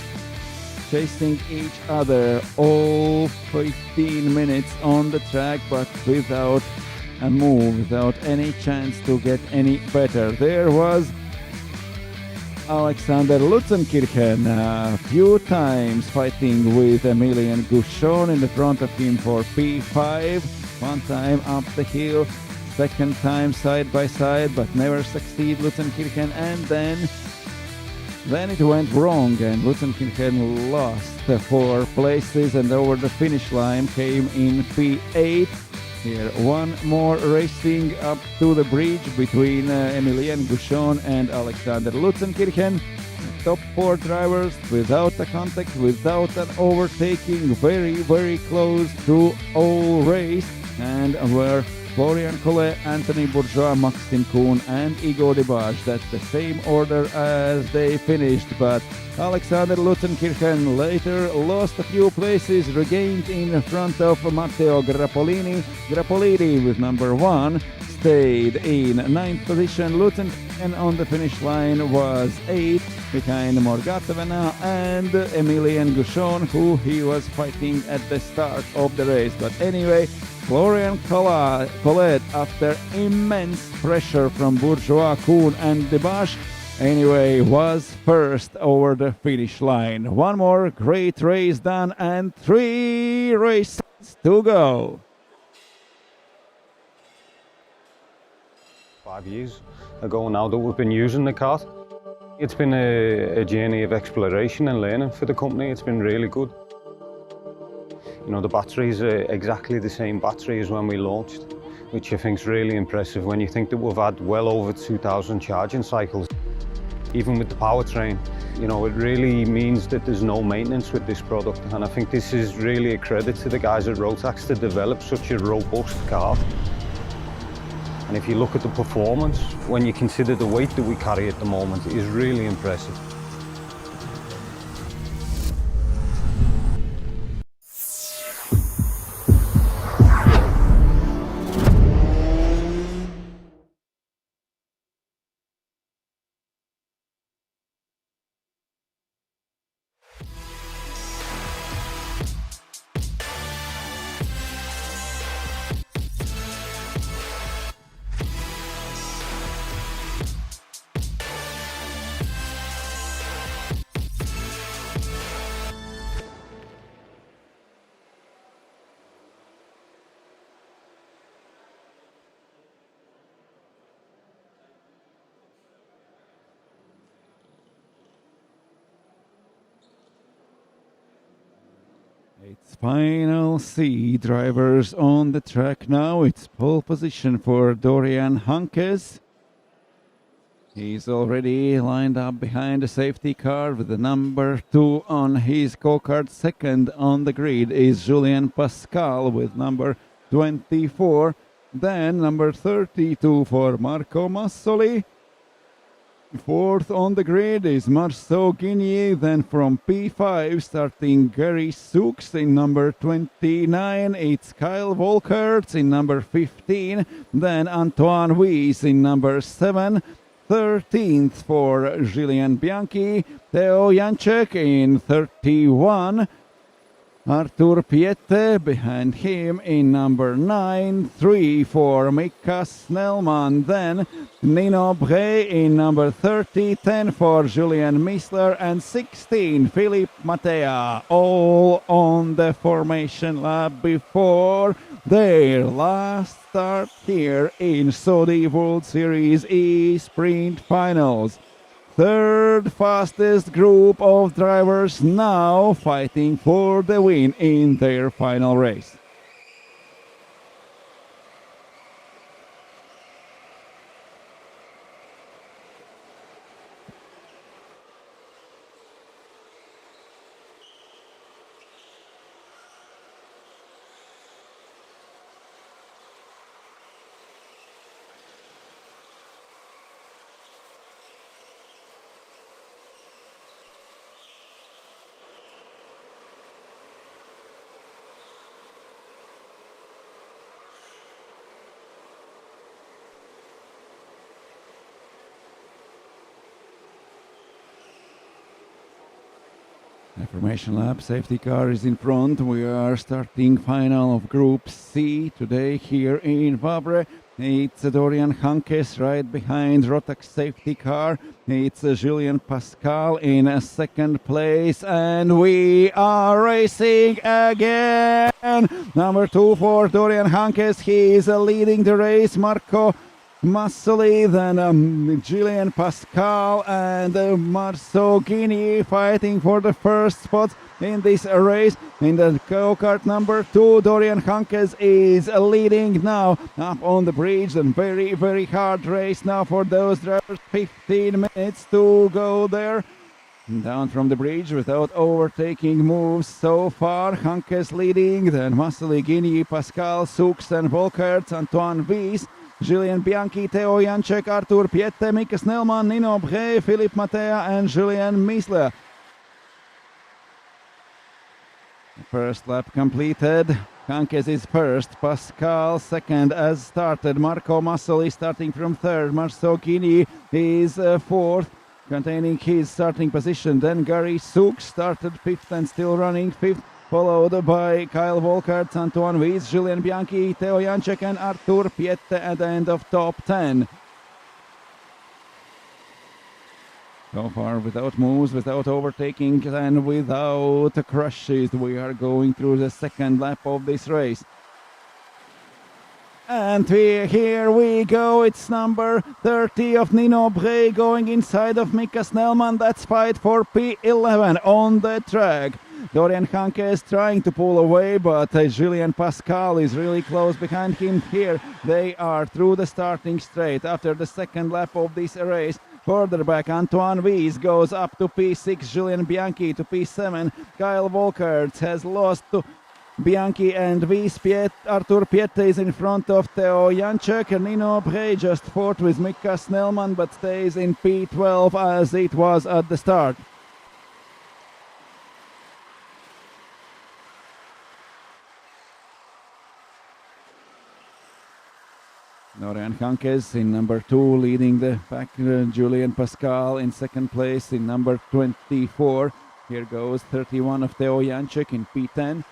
chasing each other all 15 minutes on the track, but without a move, without any chance to get any better. There was Alexander Lutzenkirchen a few times fighting with Emilian Gouchon in the front of him for P5. One time up the hill, second time side by side, but never succeed Lutzenkirchen, and then it went wrong, and Lutzenkirchen lost 4 places, and over the finish line came in P8. Here, one more racing up to the bridge between Emilian Gouchon and Alexander Lutzenkirchen. Top 4 drivers without a contact, without an overtaking, very, very close to all race, and were Florian Collet, Anthony Bourgeois, Maxim Kuhn, and Igo Dibash. That's the same order as they finished, but Alexander Lutzenkirchen later lost a few places, regained in front of Matteo Grappolini. Grappolini with number 1 stayed in 9th position. Lutzenkirchen on the finish line was 8th, behind Morgatavena and Emilian Gouchon, who he was fighting at the start of the race. But anyway, Florian Collet, after immense pressure from Bourgeois, Kuhn, and Dibash, anyway, was first over the finish line. One more great race done and 3 races to go. 5 years ago now that we've been using the kart. It's been a journey of exploration and learning for the company. It's been really good. You know, the batteries are exactly the same battery as when we launched, which I think is really impressive when you think that we've had well over 2,000 charging cycles. Even with the powertrain, you know, it really means that there's no maintenance with this product, and I think this is really a credit to the guys at Rotax to develop such a robust car. And if you look at the performance, when you consider the weight that we carry at the moment, it is really impressive. It's final C drivers on the track now. It's pole position for Dorian Hankes. He's already lined up behind the safety car with the number 2 on his go-kart. Second on the grid is Julien Pascal with number 24. Then number 32 for Marco Massoli. Fourth on the grid is Marceau Guigny. Then from P5 starting Gary Soux in number 29. It's Kyle Volkert in number 15. Then Antoine Weiss in number 7. 13th for Julien Bianchi. Theo Janček in 31. Artur Piette behind him in number 9, 3 for Mika Snellman, then Nino Bray in number 30, 10 for Julien Missler and 16 Philippe Mattea, all on the formation lap before their last start here in Saudi World Series E-Sprint Finals. Third fastest group of drivers now fighting for the win in their final race. Formation lap, safety car is in front. We are starting final of Group C today here in Wavre. It's Dorian Hankes right behind Rotax safety car. It's Julien Pascal in second place, and we are racing again. Number 2 for Dorian Hankes. He is leading the race. Marco Massoli, then Julien Pascal and Marceau Guigny fighting for the first spot in this race. In the go-kart number 2, Dorian Hankes is leading now up on the bridge, and very, very hard race now for those drivers. 15 minutes to go there. Down from the bridge without overtaking moves so far. Hankes leading, then Massoli, Guigny, Pascal, Soux and Volkert, Antoine Weiss, Julien Bianchi, Theo Janček, Artur Piette, Mika Snellman, Nino Bray, Philippe Mattea and Julien Missler. First lap completed. Hankes is first, Pascal second as started. Marco Massoli starting from third. Marceau Guigny is fourth, containing his starting position. Then Gary Soux started fifth and still running fifth, followed by Kyle Volkert, Antoine Weiss, Julien Bianchi, Theo Janček and Artur Piette at the end of top 10. So far without moves, without overtaking and without crashes, we are going through the second lap of this race. And here we go, it's number 30 of Nino Bray going inside of Mika Snellman. That's fight for P11 on the track. Dorian Hankes trying to pull away, but Julien Pascal is really close behind him. Here they are through the starting straight after the second lap of this race. Further back, Antoine Weiss goes up to P6, Julien Bianchi to P7. Kyle Volkert has lost to Bianchi and Weiss. Artur Piette is in front of Theo Janček. Nino Bray just fourth with Mika Snellman, but stays in P12 as it was at the start. Dorian Hankes in number 2 leading the pack. Julien Pascal in second place in number 24. Here goes 31 of Theo Janček in P10.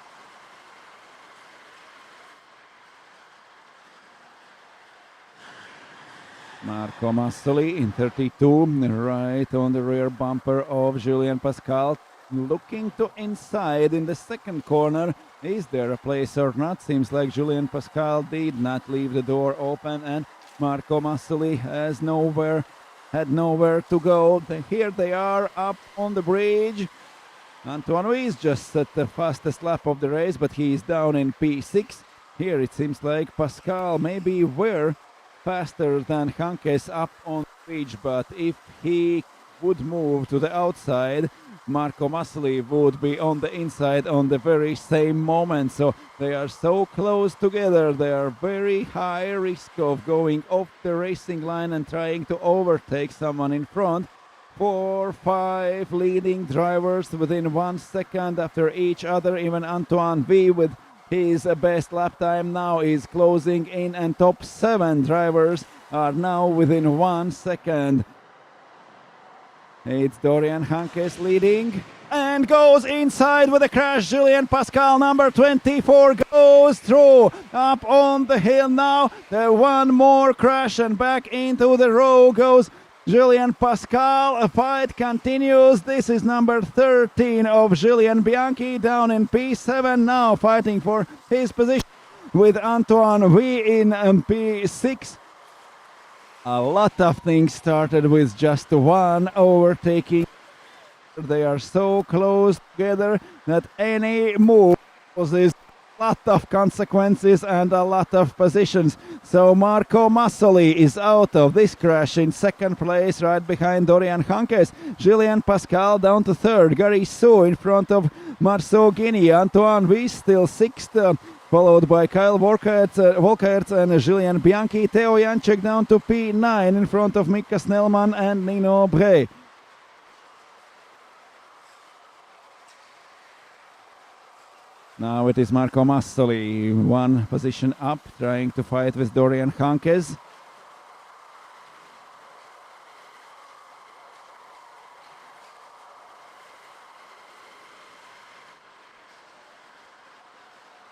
Marco Massoli in 32, right on the rear bumper of Julien Pascal. Looking to inside in the second corner. Is there a place or not? Seems like Julien Pascal did not leave the door open, and Marco Massoli had nowhere to go. Here they are up on the bridge. Antoine Weiss just set the fastest lap of the race, but he is down in P6. Here it seems like Pascal maybe were faster than Hankes up on the bridge, but if he would move to the outside, Marco Massoli would be on the inside on the very same moment. So they are so close together. They are very high risk of going off the racing line and trying to overtake someone in front. 4, 5 leading drivers within 1 second after each other. Even Antoine V with his best lap time now is closing in, and top 7 drivers are now within 1 second. It's Dorian Hankes leading and goes inside with a crash. Julien Pascal, number 24, goes through up on the hill now. There one more crash and back into the row goes Julien Pascal. A fight continues. This is number 13 of Julien Bianchi down in P7 now, fighting for his position with Antoine V in P6. A lot of things started with just one overtaking. They are so close together that any move causes a lot of consequences and a lot of positions. So Marco Massoli is out of this crash in second place, right behind Dorian Hankes. Julien Pascal down to third. Gary Sou in front of Marceau Guinea. Antoine V still sixth. Followed by Kyle Volkerts and Julien Bianchi. Theo Janček down to P9 in front of Mika Snellman and Nino Bray. Now it is Marco Massoli, one position up, trying to fight with Dorian Hankes.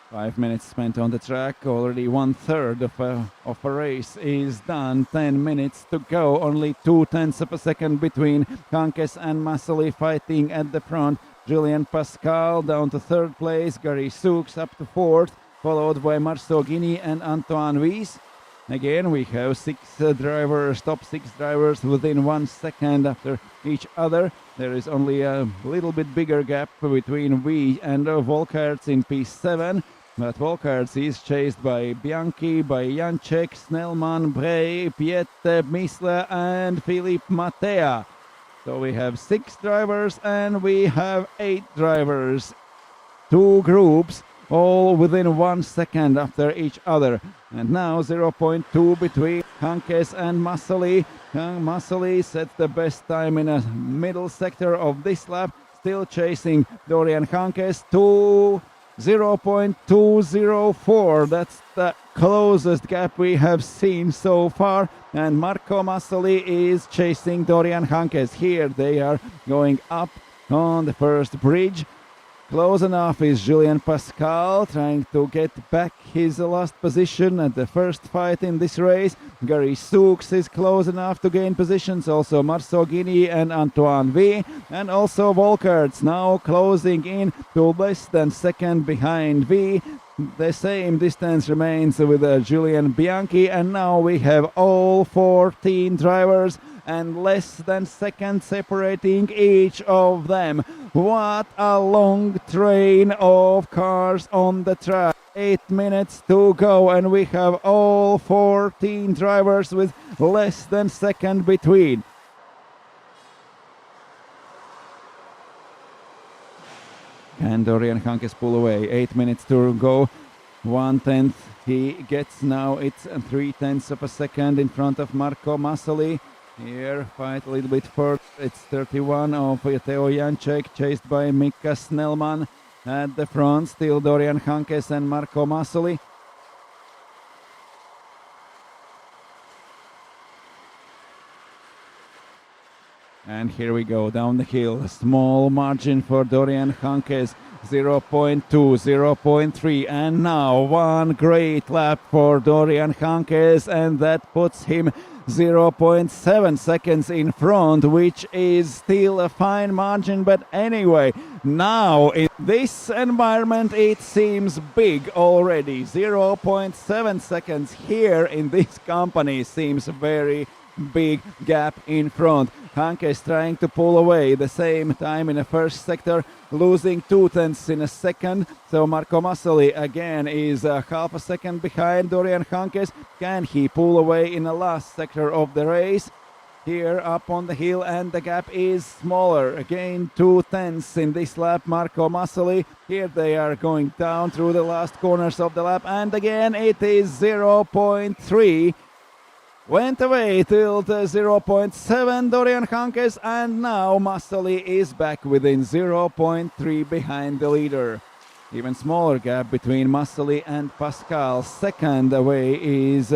Five minutes spent on the track, already 1/3 of a race is done. 10 minutes to go, only 0.2 of a second between Hankes and Massoli fighting at the front. Julien Pascal down to third place, Gary Soux up to fourth, followed by Marceau Guinea and Antoine Wies. Again, we have top six drivers within 1 second after each other. There is only a little bit bigger gap between Wies and Volkerts in P7. But Volkerts is chased by Bianchi, by Janček, Snellman, Bray, Piette, Misle and Philippe Mattea. So we have 6 drivers and we have 8 drivers. 2 groups, all within 1 second after each other. And now 0.2 between Hankes and Massoli. Massoli sets the best time in a middle sector of this lap, still chasing Dorian Hankes to 0.204. That's the closest gap we have seen so far. And Marco Massoli is chasing Dorian Hankes. Here they are going up on the first bridge. Close enough is Julien Pascal, trying to get back his last position at the first fight in this race. Gary Soux is close enough to gain positions, also Marceau Guinea and Antoine V, and also Volkerts now closing in to less than second behind V. The same distance remains with Julien Bianchi, and now we have all 14 drivers and less than second separating each of them. What a long train of cars on the track. 8 minutes to go and we have all 14 drivers with less than second between. Can Dorian Hankes pull away? 8 minutes to go. 1/10 he gets now. It's 3/10 of a second in front of Marco Massoli. Here, fight a little bit further. It's 31 of Theo Janček, chased by Mika Snellman. At the front, still Dorian Hankes and Marco Massoli. And here we go, down the hill. A small margin for Dorian Hankes. 0.2, 0.3, and now one great lap for Dorian Hankes, and that puts him 0.7 seconds in front, which is still a fine margin. But anyway, now in this environment it seems big already. 0.7 seconds here in this company seems very big gap in front. Hankes trying to pull away, the same time in the first sector, losing 0.2 in a second. So Marco Massoli again is half a second behind Dorian Hankes. Can he pull away in the last sector of the race? here up on the hill, and the gap is smaller. Again, 2/10 in this lap. Marco Massoli, here they are going down through the last corners of the lap, and again it is 0.3. Went away till the 0.7 Dorian Hankes, and now Massoli is back within 0.3 behind the leader. Even smaller gap between Massoli and Pascal. Second away is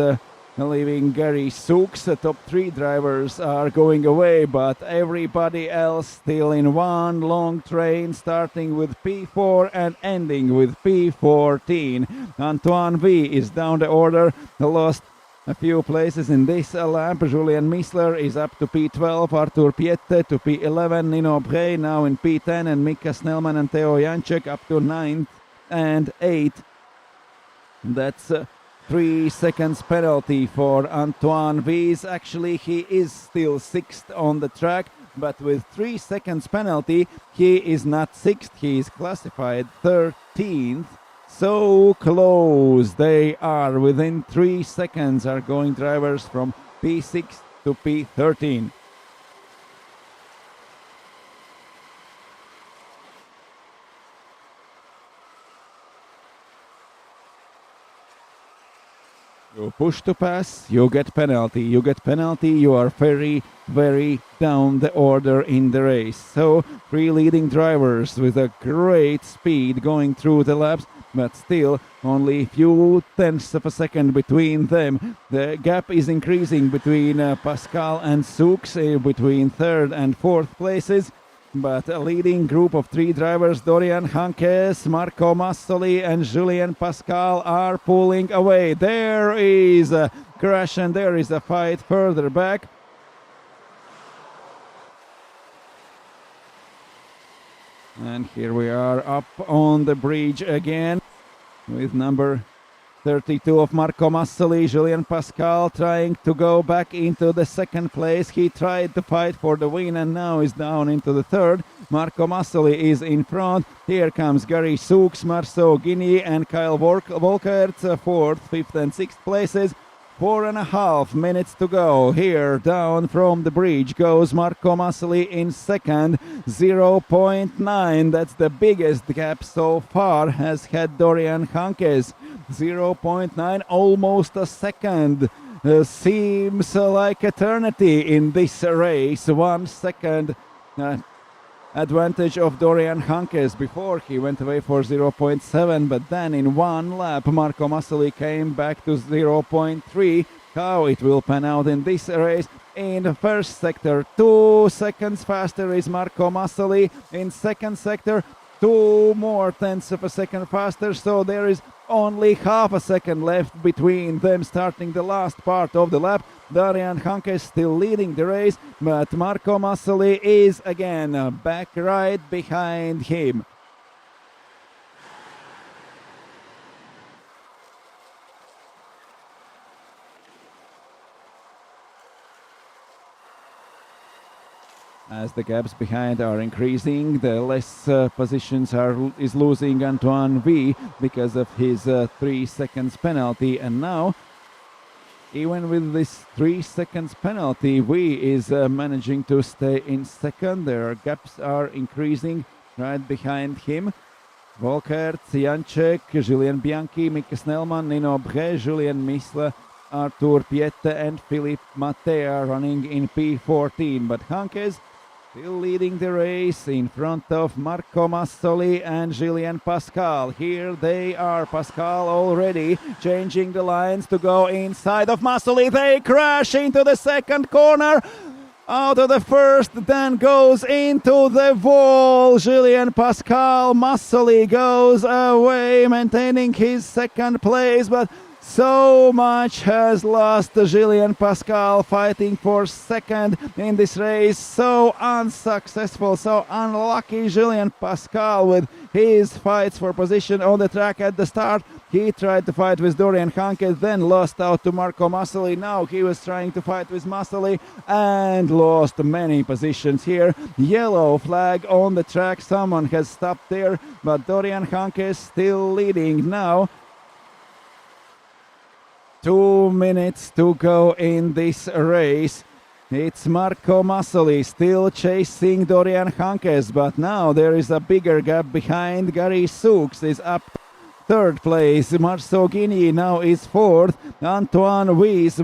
leaving Gary Sookes. The top three drivers are going away, but everybody else still in one long train, starting with P4 and ending with P14. Antoine V is down the order, lost a few places in this lap. Julian Missler is up to P12, Arthur Piette to P11, Nino Bray now in P10, and Mika Snellman and Theo Janček up to 9th and 8th. That's 3 seconds penalty for Antoine Wies. Actually, he is still 6th on the track, but with 3 seconds penalty, he is not 6th, he is classified 13th. So close they are. Within 3 seconds are going drivers from P6 to P13. You push to pass, you get penalty. You get penalty, you are very, very down the order in the race. So 3 leading drivers with a great speed going through the laps, but still only few tenths of a second between them. The gap is increasing between Pascal and Sookes, between 3rd and 4th places. But a leading group of 3 drivers, Dorian Hankes, Marco Massoli and Julien Pascal, are pulling away. There is a crash and there is a fight further back. And here we are up on the bridge again with number 32 of Marco Massoli. Julien Pascal trying to go back into the 2nd place. He tried to fight for the win and now is down into the 3rd. Marco Massoli is in front. Here comes Gary Sookes, Marceau Guinea and Kyle Volkerts, 4th, 5th and 6th places. 4.5 minutes to go. Here down from the bridge goes Marco Massoli in 2nd, 0.9. That's the biggest gap so far has had Dorian Hankes. 0.9, almost a second. Seems like eternity in this race. 1 second advantage of Dorian Hankes. Before he went away for 0.7, but then in one lap Marco Massoli came back to 0.3. How it will pan out in this race? In the first sector, 2 seconds faster is Marco Massoli. In second sector, 2 more tenths of a second faster, so there is only half a second left between them starting the last part of the lap. Dorian Hankes still leading the race, but Marco Massoli is again back right behind him. As the gaps behind are increasing, the less positions is losing Antoine V because of his 3 seconds penalty. And now, even with this 3 seconds penalty, V is managing to stay in 2nd. Their gaps are increasing right behind him. Volkert, Janček, Julien Bianchi, Mika Snellman, Nino Bray, Julien Missler, Arthur Piette and Philippe Mattea running in P14. But Hankes still leading the race in front of Marco Massoli and Julien Pascal. Here they are. Pascal already changing the lines to go inside of Massoli. They crash into the 2nd corner. Out of the 1st, then goes into the wall. Julien Pascal. Massoli goes away, maintaining his 2nd place, but so much has lost Julien Pascal fighting for 2nd in this race. So unsuccessful, so unlucky Julien Pascal with his fights for position on the track at the start. He tried to fight with Dorian Hankes, then lost out to Marco Massoli. Now he was trying to fight with Massoli and lost many positions here. Yellow flag on the track. Someone has stopped there, but Dorian Hankes still leading now. 2 minutes to go in this race. It's Marco Massoli still chasing Dorian Hankes, but now there is a bigger gap behind. Gary Sooks is up third place. Marceau Guigny now is fourth. Antoine Weiss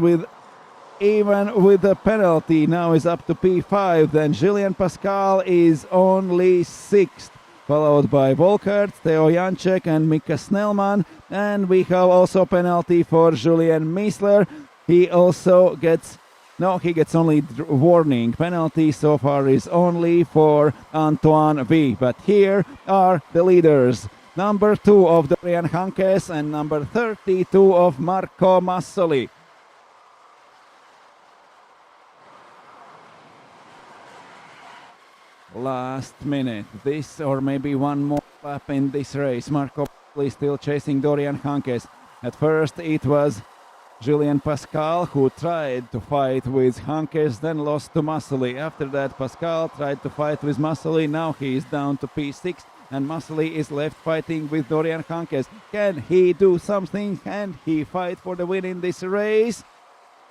even with the penalty now is up to P5. Then Julien Pascal is only sixth, followed by Volkert, Theo Janček and Mika Snellman. And we have also penalty for Julien Miesler. He also gets only warning. Penalty so far is only for Antoine V. But here are the leaders. Number 2 of Dorian Hankes and number 32 of Marco Massoli. Last minute, this or maybe one more lap in this race. Marco Massoli still chasing Dorian Hankes. At first it was Julien Pascal who tried to fight with Hankes, then lost to Massoli. After that, Pascal tried to fight with Massoli. Now he is down to P6 and Massoli is left fighting with Dorian Hankes. Can he do something? Can he fight for the win in this race?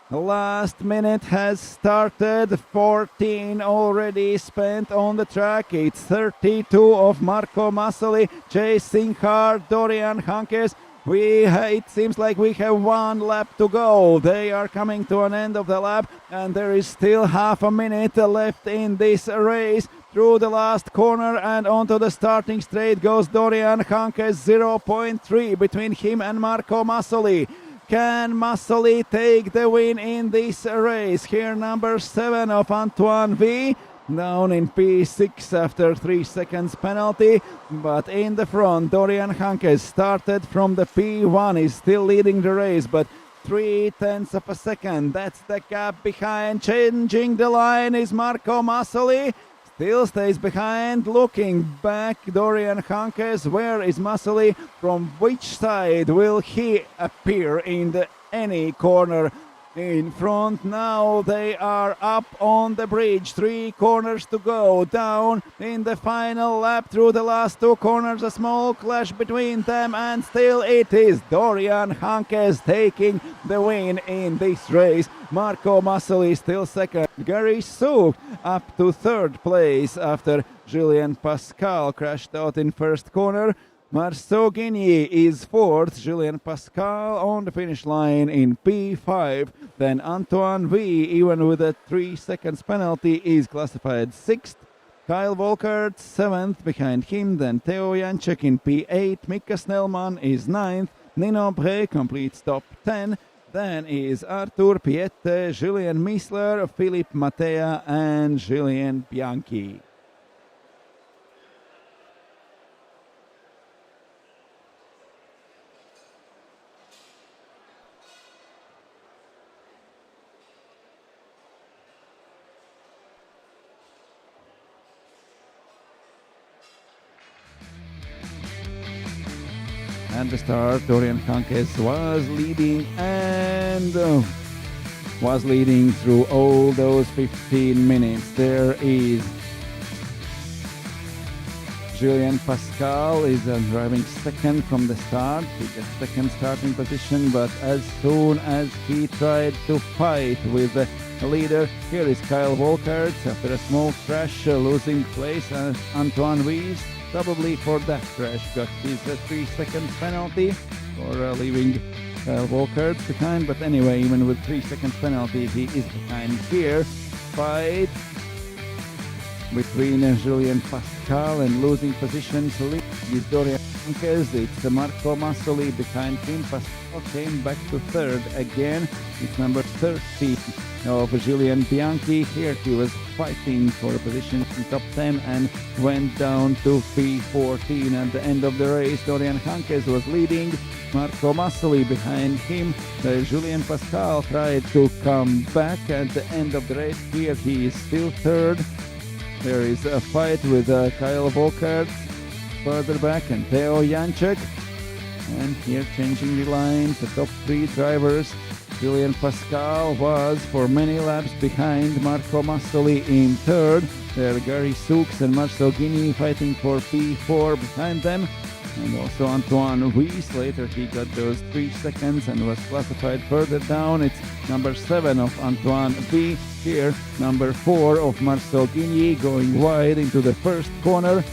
The last minute has started. 14 already spent on the track. It's 32 of Marco Massoli chasing hard Dorian Hankes. It seems like we have one lap to go. They are coming to an end of the lap and there is still half a minute left in this race. Through the last corner and onto the starting straight goes Dorian Hankes. 0.3 between him and Marco Massoli. Can Massoli take the win in this race? Here number 7 of Antoine V. Down in P6 after 3 seconds penalty, but in the front Dorian Hankes started from the P1, is still leading the race, but 0.3 of a second, that's the gap behind. Changing the line is Marco Massoli, still stays behind, looking back Dorian Hankes. Where is Massoli? From which side will he appear in any corner? In front now they are up on the bridge, 3 corners to go, down in the final lap through the last 2 corners, a small clash between them and still it is Dorian Hankes taking the win in this race. Marco Massoli still second, Gary Sooks up to third place after Julien Pascal crashed out in first corner. Marceau Guigny is fourth, Julien Pascal on the finish line in P5. Then Antoine V, even with a 3 seconds penalty, is classified sixth. Kyle Volkert seventh, behind him. Then Theo Janček in P8. Mika Snellman is ninth. Nino Bre completes top 10. Then is Arthur Piette, Julien Miesler, Philippe Mattea and Julien Bianchi. At the start, Dorian Hankes was leading and was leading through all those 15 minutes. There is Julien Pascal is driving second from the start. He gets second starting position, but as soon as he tried to fight with the leader, here is Kyle Volkert after a small crash, losing place. Antoine Weiss probably for that crash got his 3 seconds penalty for leaving Volkert behind, but anyway, even with 3 seconds penalty he is behind. Here fight between Julien Pascal and losing positions is Dorian Hankes. It's Marco Massoli behind him. Pascal came back to third again. It's number 30 of Julien Bianchi. Here he was fighting for a position in top 10 and went down to P14 at the end of the race. Dorian Hankes was leading, Marco Massoli behind him. Julien Pascal tried to come back at the end of the race. Here he is still third. There is a fight with Kyle Volkert further back and Theo Janček. And here changing the lines, the top 3 drivers. Julien Pascal was for many laps behind Marco Massoli in third. There Gary Sooks and Marceau Guigny fighting for P4 behind them. And also Antoine Weiss, later he got those 3 seconds and was classified further down. It's number 7 of Antoine V. Here, number 4 of Marcel Guigny going wide into the first corner.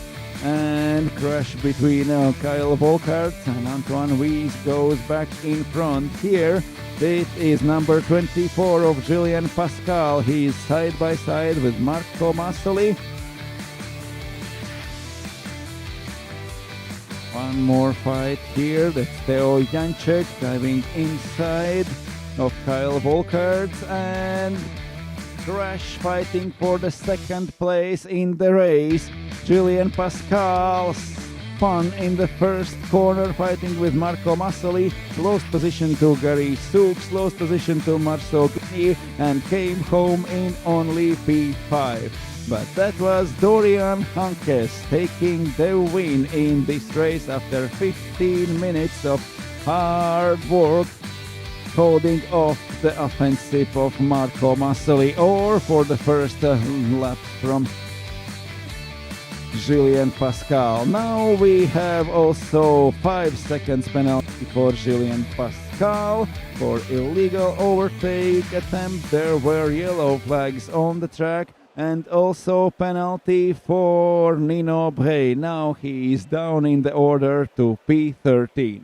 And crash between Kyle Volkart and Antoine Weiss goes back in front. Here, it is number 24 of Julien Pascal. He is side by side with Marco Massoli. One more fight here. That's Theo Janček diving inside of Kyle Volkart and crash fighting for the second place in the race. Julien Pascal spun in the first corner fighting with Marco Massoli, lost position to Gary Soux, lost position to Marcel Guigny and came home in only P5. But that was Dorian Hankes taking the win in this race after 15 minutes of hard work, holding off the offensive of Marco Massoli, or for the first lap from Julien Pascal. Now we have also 5 seconds penalty for Julien Pascal for illegal overtake attempt. There were yellow flags on the track. And also penalty for Nino Bray. Now he is down in the order to P13.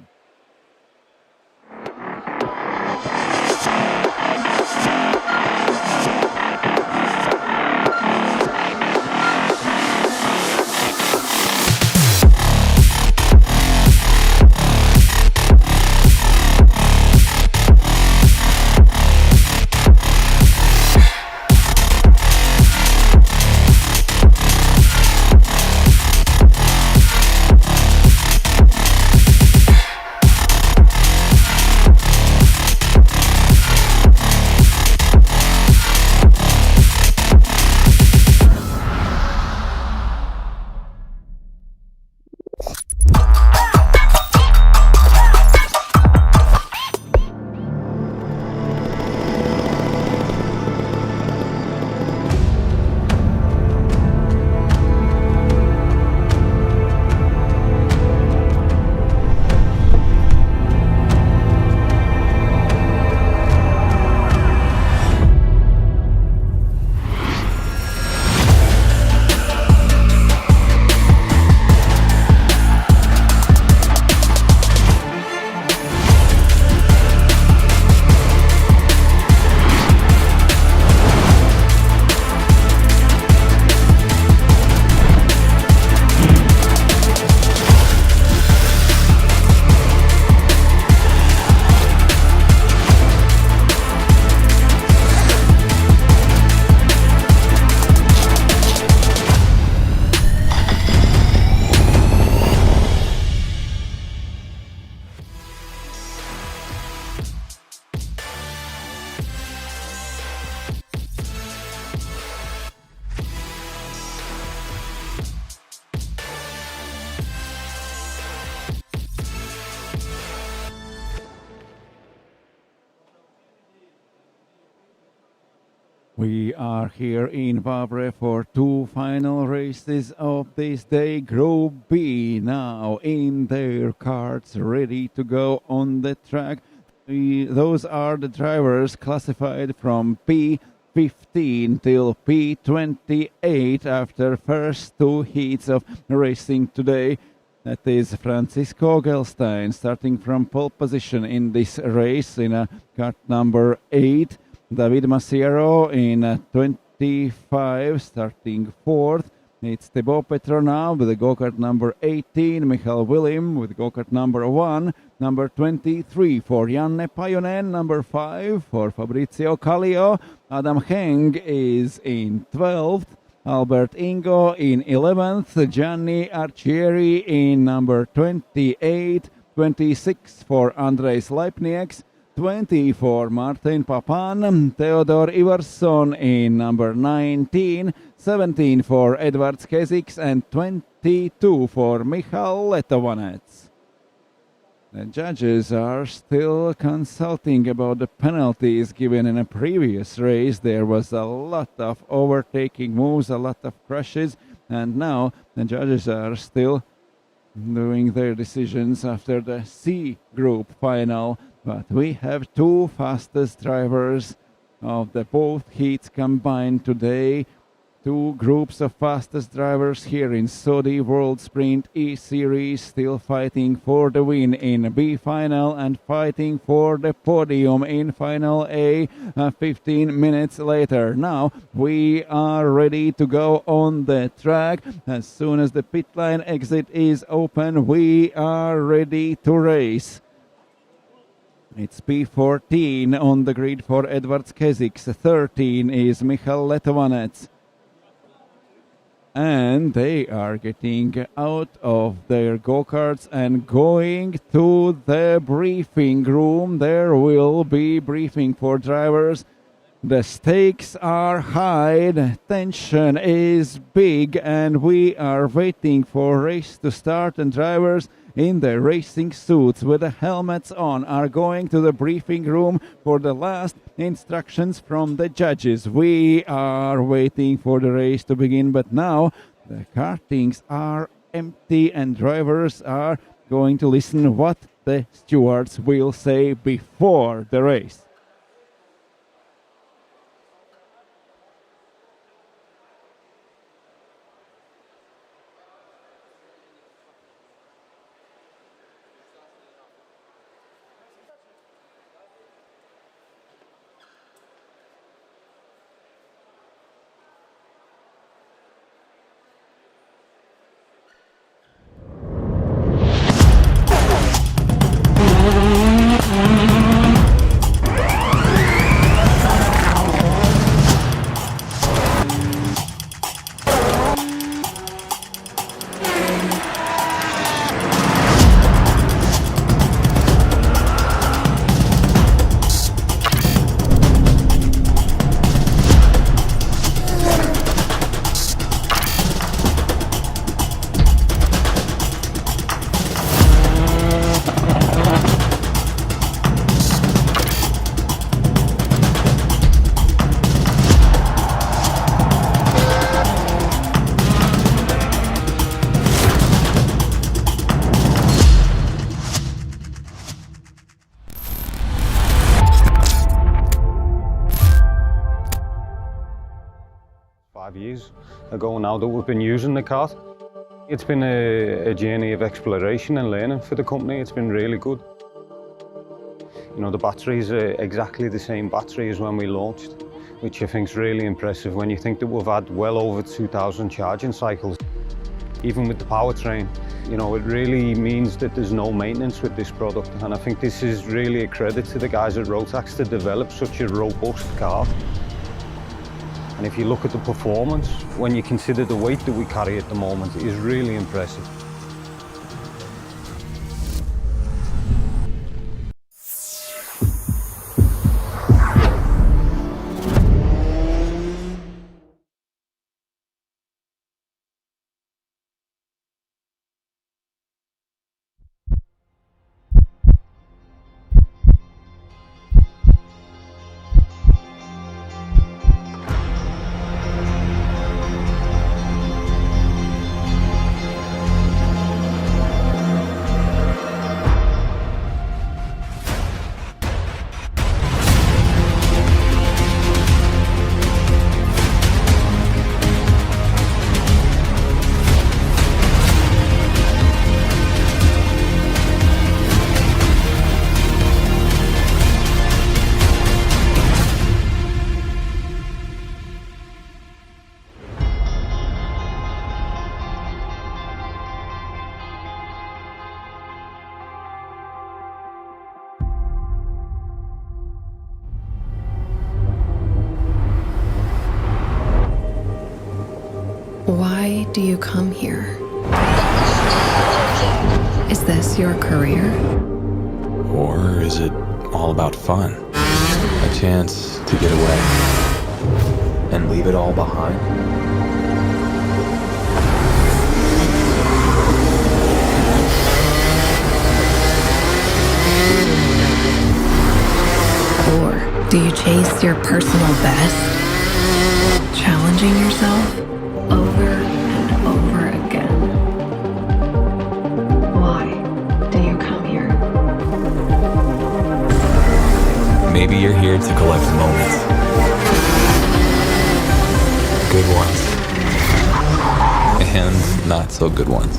We are here in Wavre for 2 final races of this day. Group B now in their carts, ready to go on the track. Those are the drivers classified from P15 till P28 after first 2 heats of racing today. That is Francisco Gelstein starting from pole position in this race in a kart number 8. David Maciero in 25, starting 4th. It's Thibaut Petronat with the go-kart number 18, Michael Willim with go-kart number 1, number 23 for Janne Pajonen, number 5 for Fabrizio Kallio. Adam Heng is in 12th, Albert Ingo in 11th, Gianni Arcieri in number 28, 26 for Andres Leipnieks, 20 for Martin Papan, Theodor Ivarsson in number 19, 17 for Edward Skeziks and 22 for Michal Letovanec. The judges are still consulting about the penalties given in a previous race. There was a lot of overtaking moves, a lot of crashes, and now the judges are still doing their decisions after the C group final. But we have two fastest drivers of the both heats combined today. Two groups of fastest drivers here in Saudi World Sprint E-Series, still fighting for the win in B final and fighting for the podium in final A 15 minutes later. Now we are ready to go on the track. As soon as the pit line exit is open, we are ready to race. It's P14 on the grid for Edwards Keziks. 13 is Michal Letovanec. And they are getting out of their go-karts and going to the briefing room. There will be briefing for drivers. The stakes are high, the tension is big, and we are waiting for race to start, and drivers in the racing suits with the helmets on are going to the briefing room for the last instructions from the judges. We are waiting for the race to begin, but now the kartings are empty and drivers are going to listen what the stewards will say before the race. Years ago now that we've been using the kart. It's been a journey of exploration and learning for the company. It's been really good. You know, the batteries are exactly the same battery as when we launched, which I think is really impressive when you think that we've had well over 2,000 charging cycles. Even with the powertrain, you know, it really means that there's no maintenance with this product, and I think this is really a credit to the guys at Rotax to develop such a robust car. And if you look at the performance, when you consider the weight that we carry at the moment, it is really impressive. Why do you come here? Is this your career? Or is it all about fun? A chance to get away and leave it all behind? Or do you chase your personal best? Challenging yourself over and over again. here to collect moments. Good ones. And not so good ones.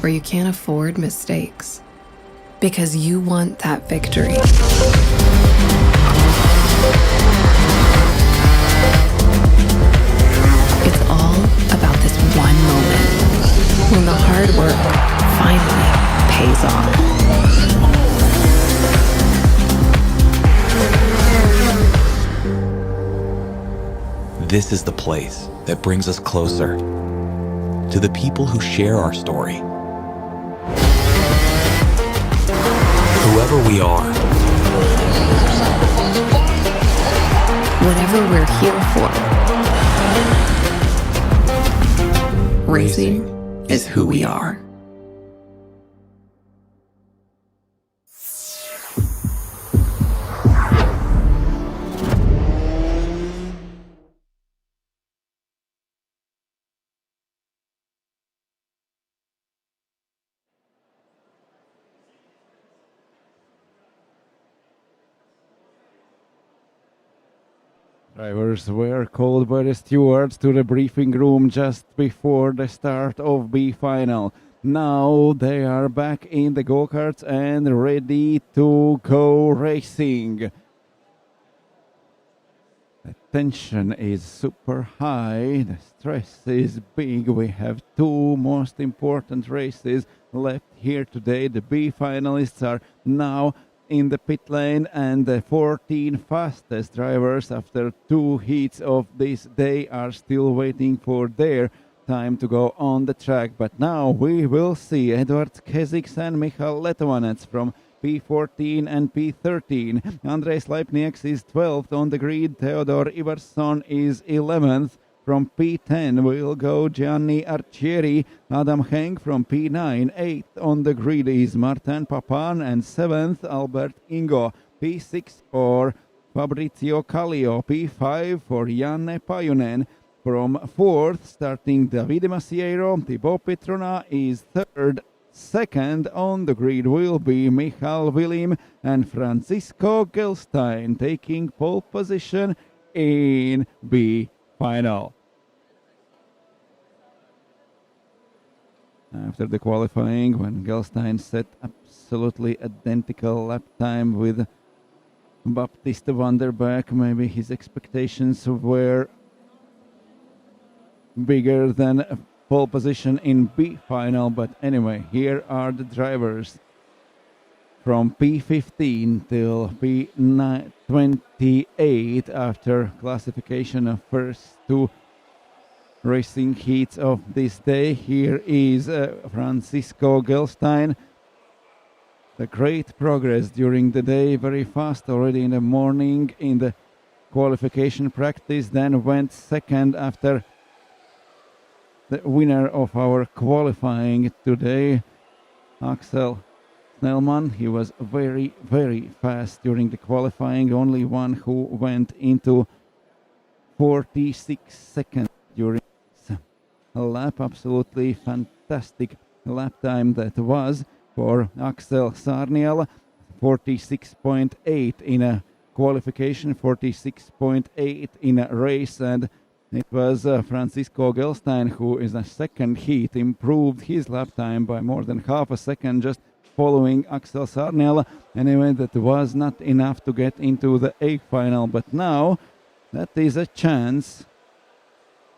Where you can't afford mistakes. Because you want that victory. It's all about this one moment when the hard work finally pays off. This is the place that brings us closer to the people who share our story. Whoever we are, Whatever we're here for, racing is who we are. Drivers were called by the stewards to the briefing room just before the start of B final. Now they are back in the go-karts and ready to go racing. The tension is super high, the stress is big. We have two most important races left here today. The B finalists are now in the pit lane, and the 14 fastest drivers after two heats of this day are still waiting for their time to go on the track. But now we will see Edward Keziks and Michal Letovanec from P14 and P13. Andrej Sleipnieks is 12th on the grid. Theodor Ivarsson is 11th. From P10 will go Gianni Arcieri. Adam Henk from P9. 8th on the grid is Martin Papan, and 7th Albert Ingo. P6 for Fabrizio Kallio. P5 for Janne Pajunen. From 4th starting Davide Masiero. Thibaut Petrona is 3rd. Second on the grid will be Michal Willim and Francisco Gelstein taking pole position in B final. After the qualifying, when Gelstein set absolutely identical lap time with Baptiste van der Beek, maybe his expectations were bigger than pole position in B final. But anyway, here are the drivers from P15 till P28 after classification of first two racing heats of this day. Here is Francisco Gelstein. The great progress during the day, very fast already in the morning in the qualification practice, then went second after the winner of our qualifying today, Axel Snellman. He was very, very fast during the qualifying, only one who went into 46 seconds during this lap. Absolutely fantastic lap time that was for Axel Sarniel. 46.8 in a qualification, 46.8 in a race, and it was Francisco Gelstein who is a second heat improved his lap time by more than half a second just following Axel Sarniel. Anyway, that was not enough to get into the A final, but now that is a chance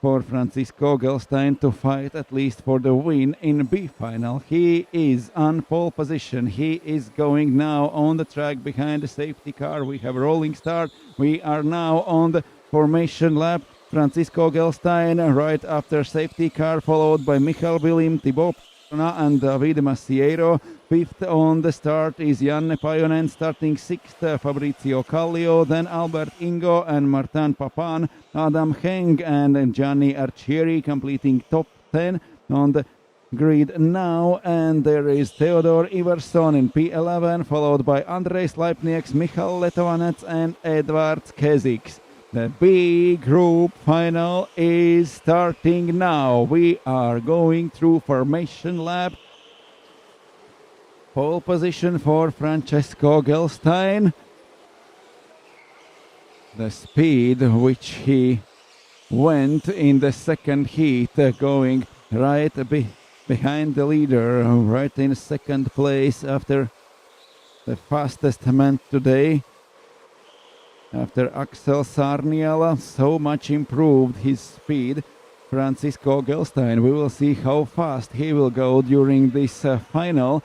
for Francisco Gelstein to fight at least for the win in B final. He is on pole position. He is going now on the track behind the safety car. We have a rolling start. We are now on the formation lap. Francisco Gelstein right after safety car, followed by Michal Willim, Thibaut Petrona and Davide Masiero. Fifth on the start is Janne Pajunen, starting sixth Fabrizio Kallio, then Albert Ingo and Martin Papan, Adam Henk and Gianni Arcieri completing top 10 on the grid now. And there is Theodor Ivarsson in P11, followed by Andrej Sleipnieks, Michal Letovanec and Edward Keziks. The B group final is starting now. We are going through formation lap. Pole position for Francesco Gelstein. The speed which he went in the second heat, going right behind the leader, right in second place after the fastest man today. After Axel Sarniala, so much improved his speed. Francisco Gelstein, we will see how fast he will go during this final.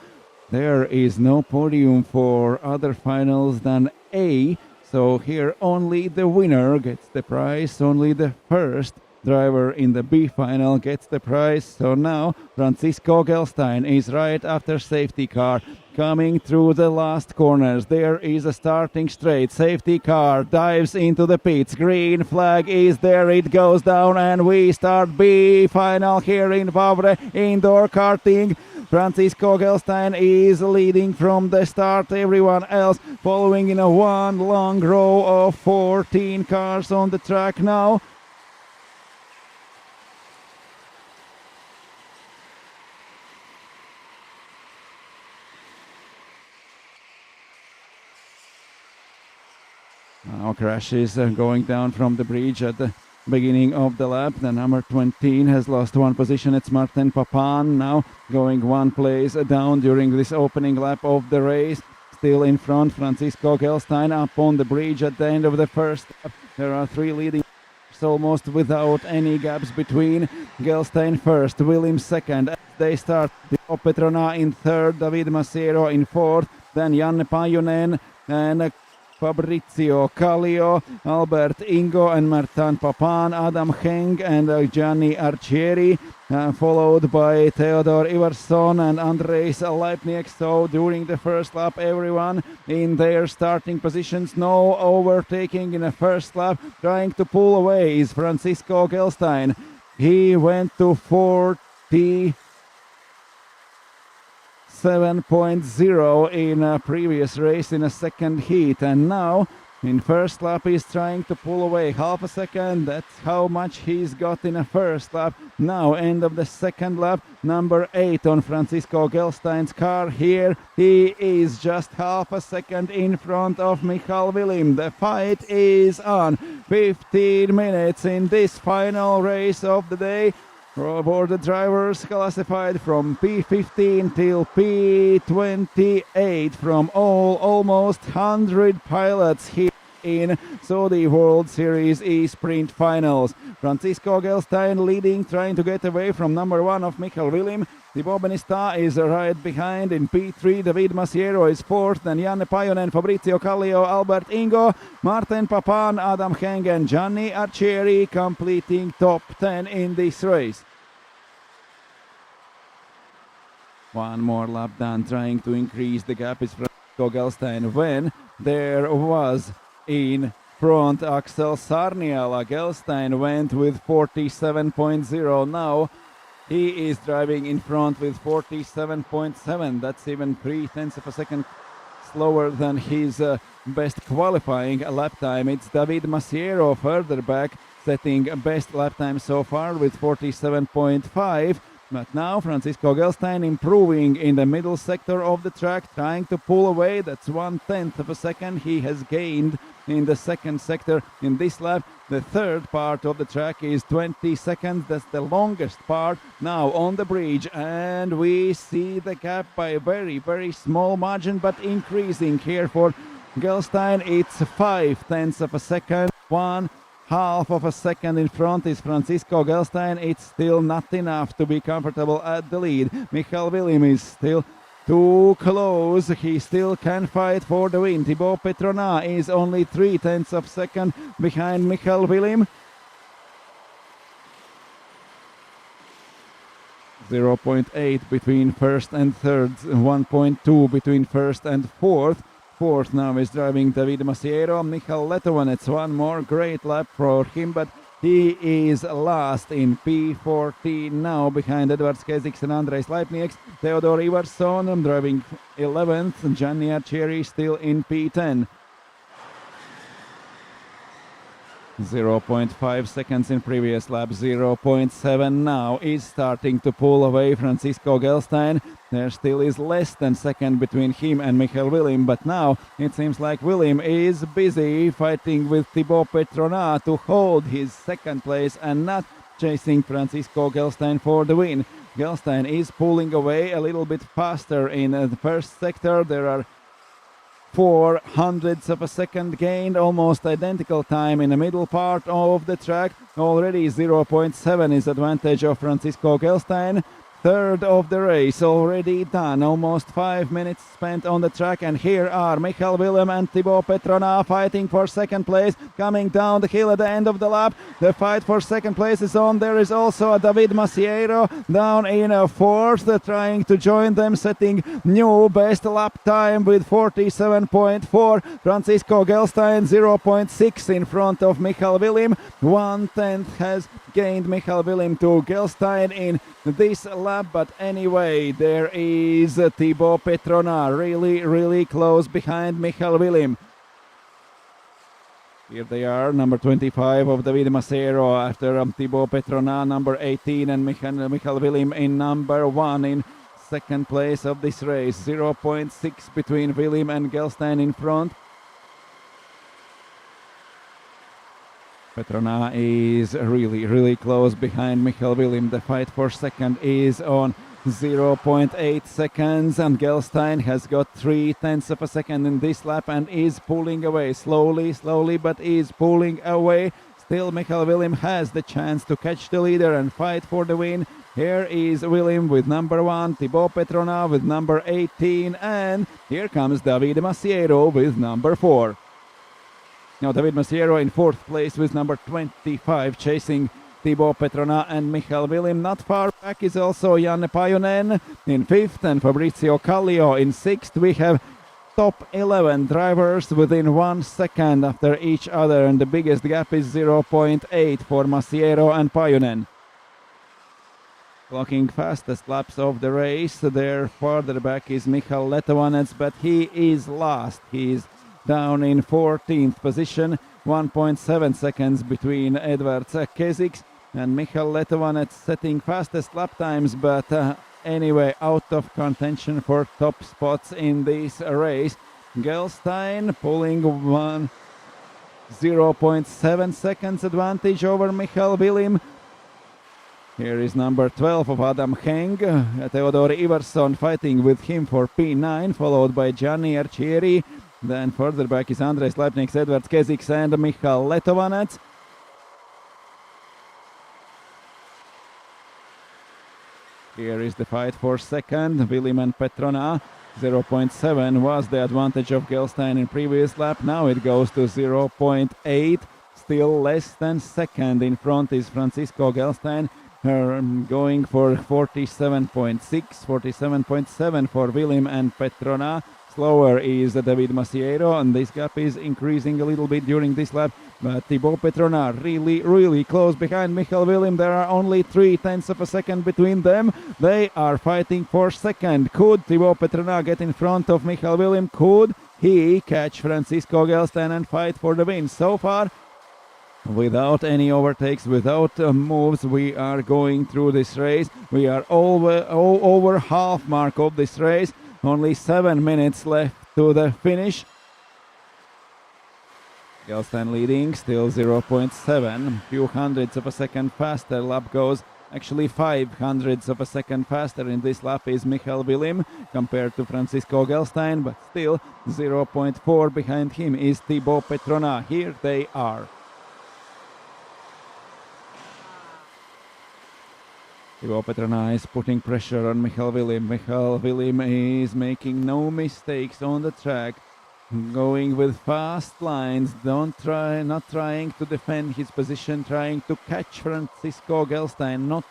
There is no podium for other finals than A, so here only the winner gets the prize, only the first driver in the B final gets the prize. So now Francisco Gelstein is right after safety car, coming through the last corners. There is a starting straight. Safety car dives into the pits. Green flag is there. It goes down and we start B final here in Wavre Indoor Karting. Francisco Gelstein is leading from the start. Everyone else following in a one long row of 14 cars on the track now. Now crashes going down from the bridge at the beginning of the lap. The number 20 has lost one position. It's Martin Papan now going one place down during this opening lap of the race. Still in front, Francisco Gelstein up on the bridge at the end of the first lap. There are three leading almost without any gaps between. Gelstein first, Williams second. As they start, Petrona in third, David Massiero in fourth, then Janne Pajunen and Fabrizio Kallio, Albert Ingo and Martin Papan, Adam Heng and Gianni Arcieri, followed by Theodor Ivarsson and Andres Leipniek. So during the first lap, everyone in their starting positions. No overtaking in the first lap. Trying to pull away is Francisco Gelstein. He went to 47.0 in a previous race in a second heat, and now in first lap he's trying to pull away half a second. That's how much he's got in a first lap. Now end of the second lap, number 8 on Francisco Gelstein's car. Here he is just half a second in front of Michal Willim. The fight is on. 15 minutes in this final race of the day. For the drivers classified from P15 till P28 from almost 100 pilots here in Saudi World Series E-Sprint Finals. Francisco Gelstein leading, trying to get away from number 1 of Michal Willim. Thibaut Benista is right behind in P3. David Massiero is fourth. Then Janne Pajunen, Fabrizio Kallio, Albert Ingo, Martin Papan, Adam Heng and Gianni Arcieri completing top 10 in this race. One more lap done, trying to increase the gap is Francisco Gelstein when there was in front Axel Sarniala. Gelstein went with 47.0. Now he is driving in front with 47.7. That's even 0.3 of a second slower than his best qualifying lap time. It's David Massiero further back, setting best lap time so far with 47.5. But now Francisco Gelstein improving in the middle sector of the track, trying to pull away. That's 1/10 of a second he has gained in the second sector in this lap. The third part of the track is 20 seconds. That's the longest part. Now on the bridge, and we see the gap by a very, very small margin, but increasing here for Gelstein. It's 0.5 of a second. 1/2 of a second in front is Francisco Gelstein. It's still not enough to be comfortable at the lead. Michal Willim is still too close. He still can fight for the win. Thibaut Petrona is only 0.3 of a second behind Michal Willim. 0.8 between first and third. 1.2 between first and fourth. Fourth now is driving David Massiero. Michal Letovan, it's one more great lap for him, but he is last in P14 now behind Edvards Keziks and Andres Leipnieks. Theodor Ivarsson driving 11th. Gianni Arcieri still in P10. 0.5 seconds in previous lap, 0.7 now, is starting to pull away Francisco Gelstein. There still is less than second between him and Michael Willim, but now it seems like Willim is busy fighting with Thibaut Petronat to hold his second place and not chasing Francisco Gelstein for the win. Gelstein is pulling away a little bit faster in the first sector. There are 0.04 of a second gained, almost identical time in the middle part of the track. Already 0.7 is advantage of Francisco Gelstein. Third of the race already done, almost 5 minutes spent on the track, and here are Michael Willim and Thibaut Petronat fighting for second place, coming down the hill at the end of the lap. The fight for second place is on. There is also a David Maciero down in a fourth, trying to join them, setting new best lap time with 47.4. Francisco Gelstein 0.6 in front of Michael Willim. 1/10 has gained Michael Willim to Gelstein in this lap, but anyway, there is Thibaut Petronat really close behind Michael Willim. Here they are, number 25 of David Maciero after Thibaut Petronat, number 18, and Michael Willim in number 1 in second place of this race. 0.6 between Willim and Gelstein in front. Petronat is really close behind Michael Willim. The fight for second is on 0.8 seconds, and Gelstein has got 0.3 of a second in this lap and is pulling away slowly, but is pulling away. Still, Michael Willim has the chance to catch the leader and fight for the win. Here is Willim with number 1, Thibaut Petronat with number 18, and here comes David Maciero with number 4. Now David Maciero in fourth place with number 25, chasing Thibaut Petronat and Michael Willim. Not far back is also Janne Pajunen in fifth and Fabrizio Kallio in sixth. We have top 11 drivers within 1 second after each other, and the biggest gap is 0.8 for Maciero and Pajunen. Clocking fastest laps of the race. There farther back is Michal Letovanec, but he is last. He is down in 14th position, 1.7 seconds between Edvards Keziks and Michal Letovanec, setting fastest lap times, but anyway out of contention for top spots in this race. Gelstein pulling 0.7 seconds advantage over Michael Willim. Here is number 12 of Adam Heng, Theodor Ivarsson fighting with him for P9, followed by Gianni Arcieri. Then further back is Andres Leipniks, Edvards Keziks and Michal Letovanec. Here is the fight for second, Willim and Petronat. 0.7 was the advantage of Gelstein in previous lap. Now it goes to 0.8, still less than second. In front is Francisco Gelstein, going for 47.6, 47.7 for Willim and Petronat. Slower is David Maciero, and this gap is increasing a little bit during this lap. But Thibaut Petronat really close behind Michael Willim. There are only 0.3 of a second between them. They are fighting for second. Could Thibaut Petronat get in front of Michael Willim? Could he catch Francisco Gelstein and fight for the win? So far, without any overtakes, without moves, we are going through this race. We are over half mark of this race. Only 7 minutes left to the finish. Gelstein leading, still 0.7. Few hundreds of a second faster. Lap goes actually 0.05 of a second faster in this lap is Michael Willim compared to Francisco Gelstein, but still 0.4 behind him is Thibaut Petronat. Here they are. Thibaut Petronat is putting pressure on Michael Willim. Michael Willim is making no mistakes on the track, going with fast lines, not trying to defend his position, trying to catch Francisco Gelstein, not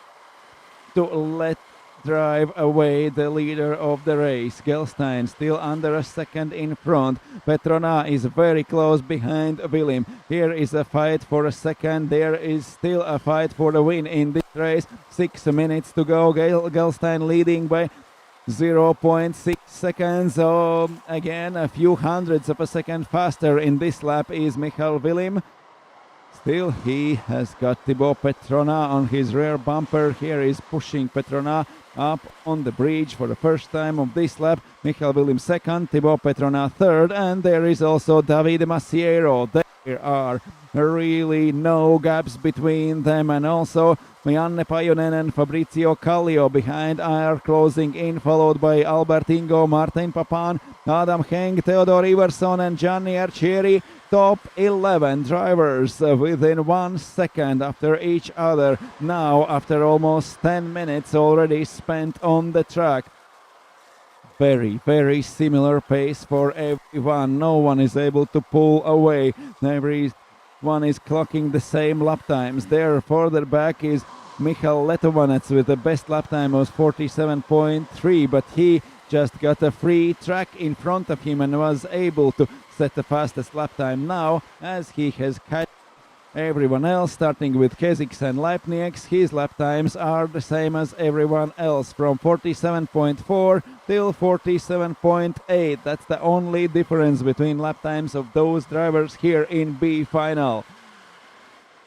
to let drive away the leader of the race. Gelstein still under a second in front. Petronat is very close behind Willim. Here is a fight for a second. There is still a fight for the win in this race. 6 minutes to go. Gelstein leading by 0.6 seconds. So again, a few hundreds of a second faster in this lap is Michael Willim. Still, he has got Thibaut Petrona on his rear bumper. Here is pushing Petrona up on the bridge for the first time of this lap. Michael William second, Thibaut Petrona third, and there is also Davide Masiero. There are really no gaps between them, and also Janne Pajunen and Fabrizio Kallio behind are closing in, followed by Albert Ingo, Martin Papan, Adam Heng, Theodor Iverson and Gianni Arcieri. Top 11 drivers within 1 second after each other. Now, after almost 10 minutes already spent on the track. Very, very similar pace for everyone. No one is able to pull away. Everyone is clocking the same lap times. There, further back is Michal Letovanec with the best lap time of 47.3, but he just got a free track in front of him and was able to set the fastest lap time now, as he has catch everyone else, starting with Keziks and Leipnieks. His lap times are the same as everyone else, from 47.4 till 47.8. That's the only difference between lap times of those drivers here in B final.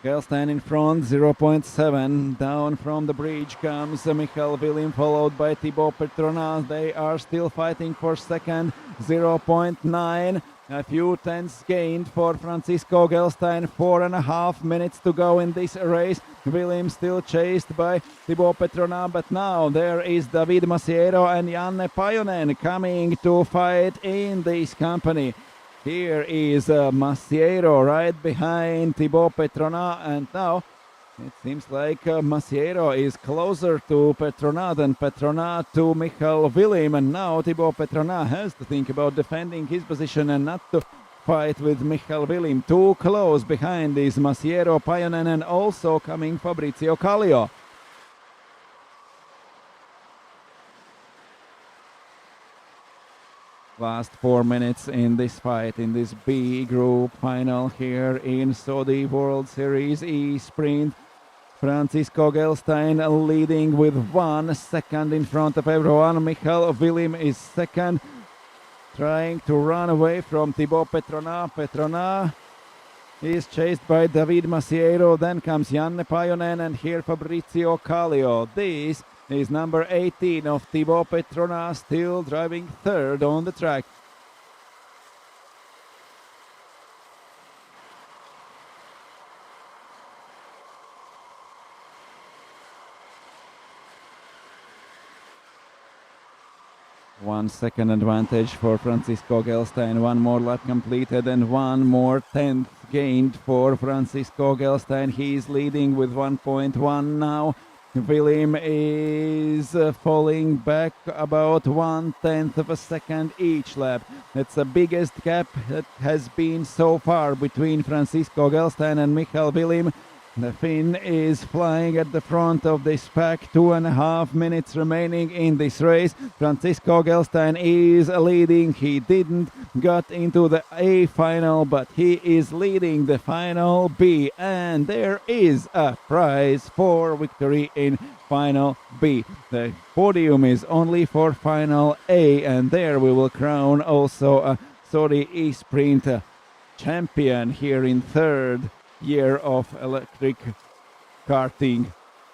Gelstein in front, 0.7. Down from the bridge comes Michael William, followed by Thibaut Petrona. They are still fighting for second, 0.9. A few tenths gained for Francisco Gelstein. 4.5 minutes to go in this race. William still chased by Thibaut Petrona, but now there is David Masiero and Janne Pajunen coming to fight in this company. Here is Masiero right behind Thibaut Petrona, and now it seems like Masiero is closer to Petrona than Petrona to Michael William, and now Thibaut Petrona has to think about defending his position and not to fight with Michael William. Too close behind is Masiero, Pajunen, and also coming Fabrizio Kallio. Last 4 minutes in this fight, in this B group final here in Saudi World Series E-Sprint. Francisco Gelstein leading with 1 second in front of everyone. Michael William is second, trying to run away from Thibaut Petrona. Petrona is chased by David Masiero. Then comes Janne Pajunen, and here Fabrizio Kallio. This is number 18 of Thibaut Petrona, still driving third on the track. One second advantage for Francisco Gelstein. One more lap completed and one more tenth gained for Francisco Gelstein. He's leading with 1.1 now. William is falling back about 1/10 of a second each lap. That's the biggest gap that has been so far between Francisco Gelstein and Michael William. The Finn is flying at the front of this pack. 2.5 minutes remaining in this race. Francisco Gelstein is leading. He didn't got into the A final, but he is leading the final B. And there is a prize for victory in final B. The podium is only for final A, and there we will crown also a Saudi E-Sprint champion here in third year of electric karting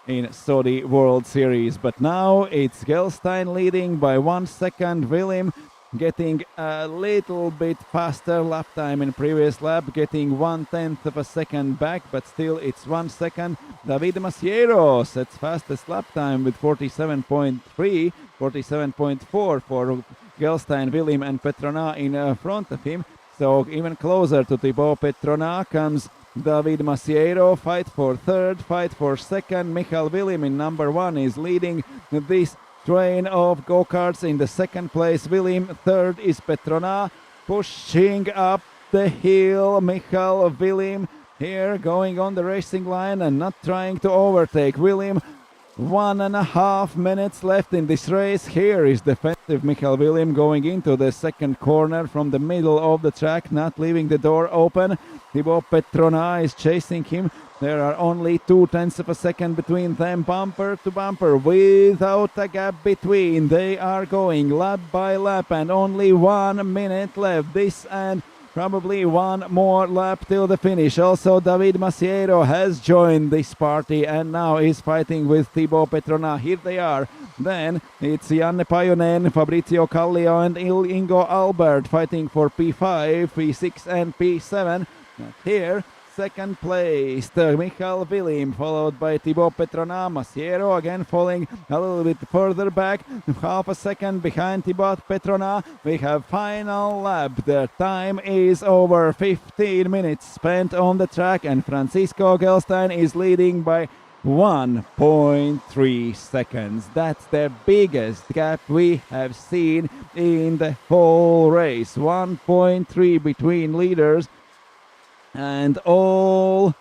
in Saudi World Series. But now it's Gelstein leading by 1 second. William getting a little bit faster lap time in previous lap, getting 1/10 of a second back, but still it's 1 second. David Masiero sets fastest lap time with 47.3, 47.4 for Gelstein, William and Petrona in front of him. So even closer to Thibaut Petrona comes David Masiero. Fight for third, fight for second. Michael William in number 1 is leading this train of go-karts. In the second place, William. Third is Petrona. Pushing up the hill, Michael William here going on the racing line and not trying to overtake William. 1.5 minutes left in this race. Here is defensive Michael William going into the second corner from the middle of the track, not leaving the door open. Thibaut Petrona is chasing him. There are only 0.2 of a second between them, bumper to bumper, without a gap between. They are going lap by lap and only 1 minute left. This and Probably one more lap till the finish. Also, David Maciero has joined this party and now is fighting with Thibaut Petrona. Here they are. Then it's Janne Pajunen, Fabrizio Kallio and Ingo Albert fighting for P5, P6 and P7. Here, second place, Michael Willim, followed by Thibaut Petrona. Maciero again falling a little bit further back, half a second behind Thibaut Petrona. We have final lap. The time is over 15 minutes spent on the track, and Francisco Gelstein is leading by 1.3 seconds. That's the biggest gap we have seen in the whole race. 1.3 between leaders. And all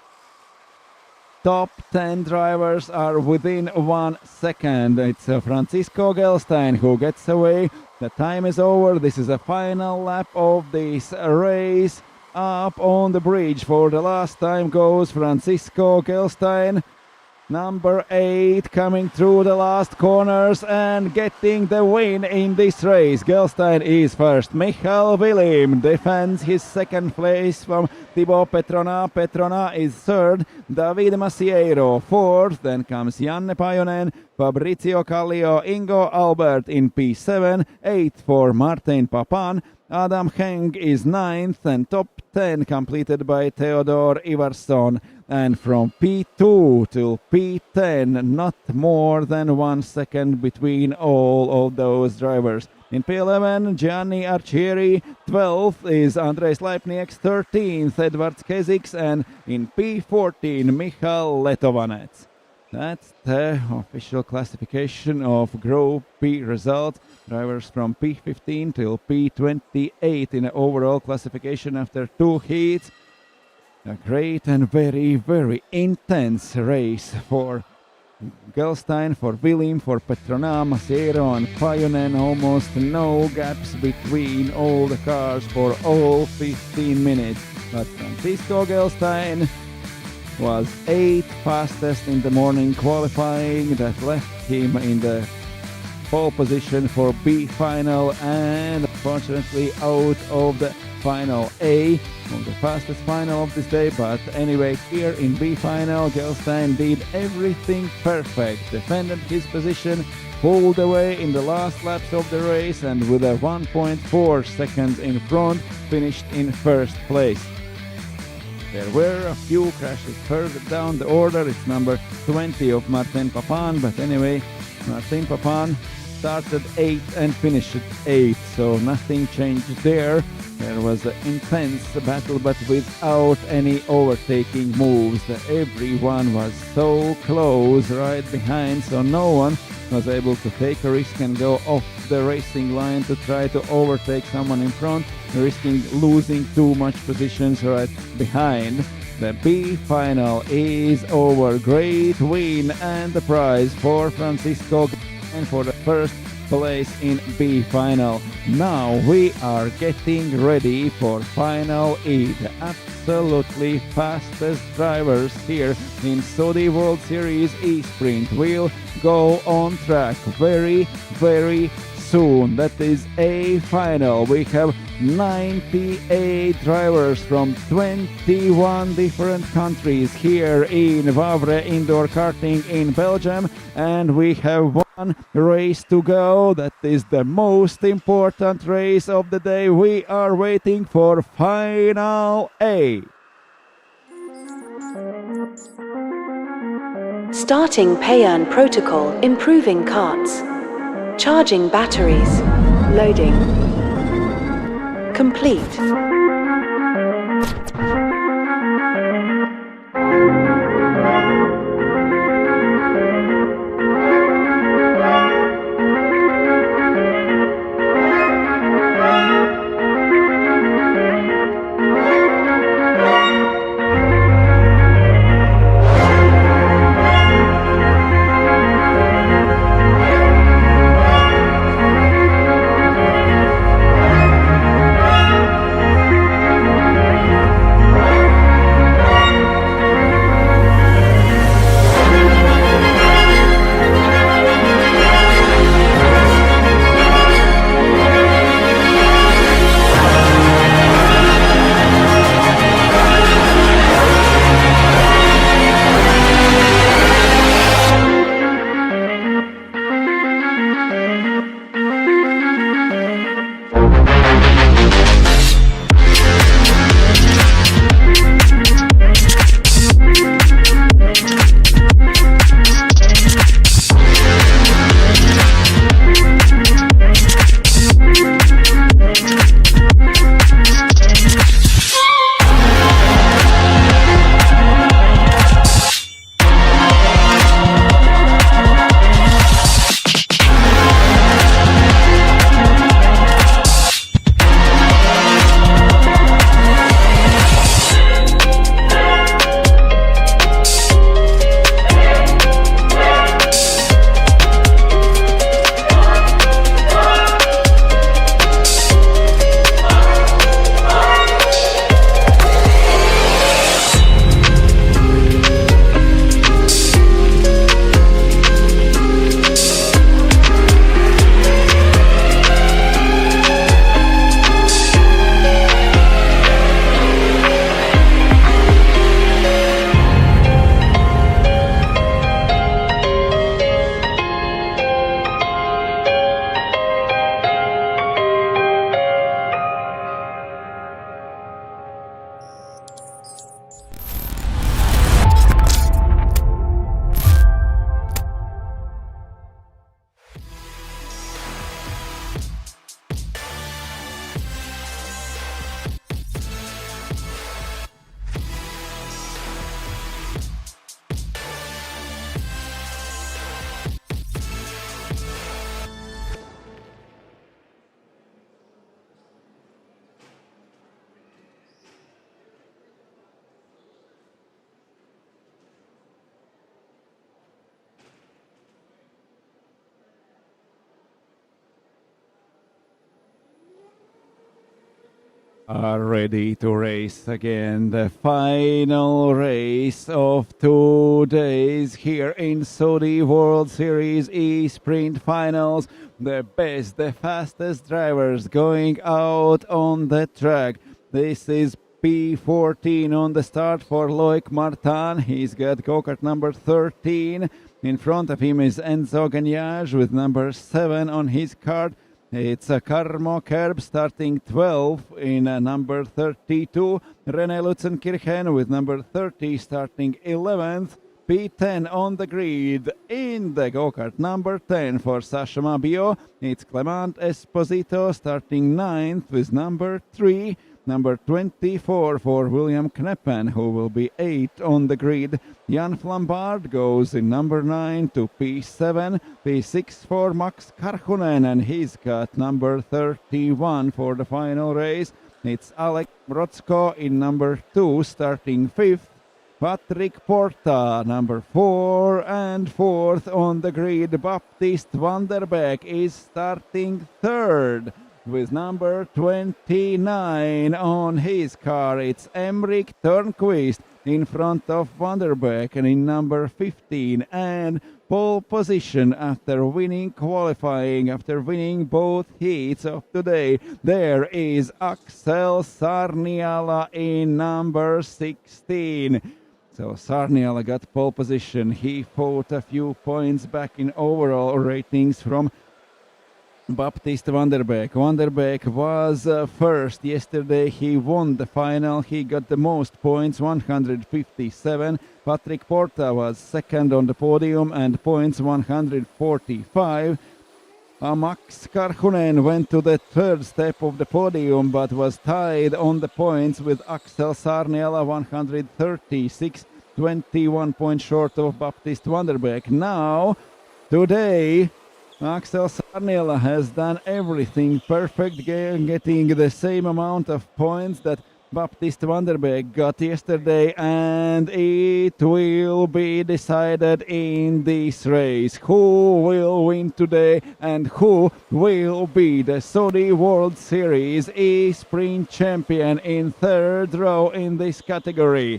top 10 drivers are within 1 second. It's Francisco Gelstein who gets away. The time is over. This is a final lap of this race. Up on the bridge for the last time goes Francisco Gelstein. Number 8 coming through the last corners and getting the win in this race. Gelstein is first. Michael Willim defends his second place from Thibaut Petrona. Petrona is third. David Maciero fourth. Then comes Janne Pajunen, Fabrizio Kallio, Ingo Albert in P7. 8th for Martin Papan. Adam Heng is 9th, and top 10 completed by Theodor Ivarsson. And from P2 to P10, not more than 1 second between all of those drivers. In P11, Gianni Arcieri, 12th is Andrei Sleipnieks, 13th Edvards Keziks, and in P14, Michal Letovanec. That's the official classification of Group P results. Drivers from P15 till P28 in the overall classification after 2 heats. A great and very, very intense race for Gelstein, for Willim, for Petrona, Maciero and Pajunen. Almost no gaps between all the cars for all 15 minutes. But Francisco Gelstein was 8th fastest in the morning qualifying. That left him in the pole position for B final and unfortunately out of the final A, on the fastest final of this day. But anyway, here in B final, Gelstein did everything perfect, defended his position, pulled away in the last laps of the race, and with a 1.4 seconds in front, finished in first place. There were a few crashes further down the order. It's number 20 of Martin Papan, but anyway, Martin Papan started 8th and finished 8th, so nothing changed there. There was an intense battle, but without any overtaking moves. Everyone was so close right behind, so no one was able to take a risk and go off the racing line to try to overtake someone in front, risking losing too much positions right behind. The B final is over. Great win and the prize for Francisco and for the first place in B final. Now we are getting ready for Final E. The absolutely fastest drivers here in Saudi World Series E-Sprint will go on track very, very soon. That is A final. We have 98 drivers from 21 different countries here in Wavre Indoor Karting in Belgium, and we have one race to go. That is the most important race of the day. We are waiting for Final A. Starting Payan protocol, improving carts. Charging batteries. Loading. Complete. are ready to race again. The final race of 2 days here in Saudi World Series E-Sprint Finals. The best, the fastest drivers going out on the track. This is P14 on the start for Loic Martin. He's got go-kart number 13. In front of him is Enzo Gagnage with number 7 on his cart. It's a Carmo Kerb starting 12 in number 32. René Lutzenkirchen with number 30 starting 11th. P10 on the grid in the go-kart number 10 for Sasha Mabio. It's Clement Esposito starting 9th with number 3. Number 24 for William Kneppen, who will be 8 on the grid. Jan Flambard goes in number 9 to P7. P6 for Max Karhunen, and he's got number 31 for the final race. It's Alek Mrotzko in number 2, starting 5th. Patrick Porta, number 4 and 4th on the grid. Baptiste van der Beek is starting 3rd. With number 29 on his car. It's Emrik Turnquist in front of Van der Beek, and in number 15 and pole position after winning qualifying, after winning both heats of today. There is Axel Sarniala in number 16. So Sarniala got pole position. He fought a few points back in overall ratings from Baptiste van der Beek. Van der Beek was first yesterday. He won the final. He got the most points, 157. Patrick Porta was second on the podium and points 145. Max Karhunen went to the third step of the podium but was tied on the points with Axel Sarniala, 136, 21 points short of Baptiste van der Beek. Now, today, Axel Sarniala has done everything perfect, getting the same amount of points that Baptiste van der Beek got yesterday, and it will be decided in this race who will win today and who will be the Saudi World Series E-Sprint champion in third row in this category.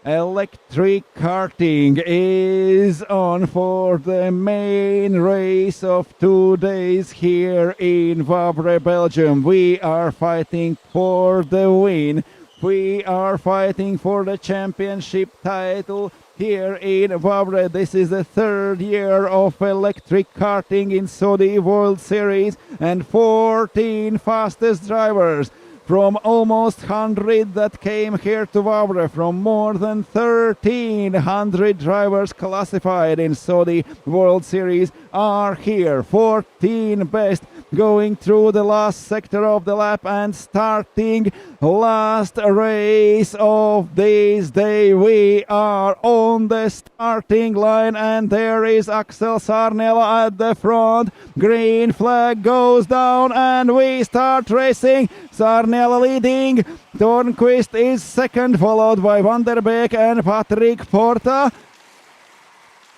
Electric karting is on for the main race of 2 days here in Wavre, Belgium. We are fighting for the win. We are fighting for the championship title here in Wavre. This is the third year of electric karting in Saudi World Series, and 14 fastest drivers from almost 100 that came here to Wavre, from more than 1,300 drivers classified in Saudi World Series are here. 14 best going through the last sector of the lap and starting last race of this day. We are on the starting line, and there is Axel Sarniala at the front. Green flag goes down and we start racing. Sarniala leading. Tornquist is second, followed by Van der Beek and Patrick Porta.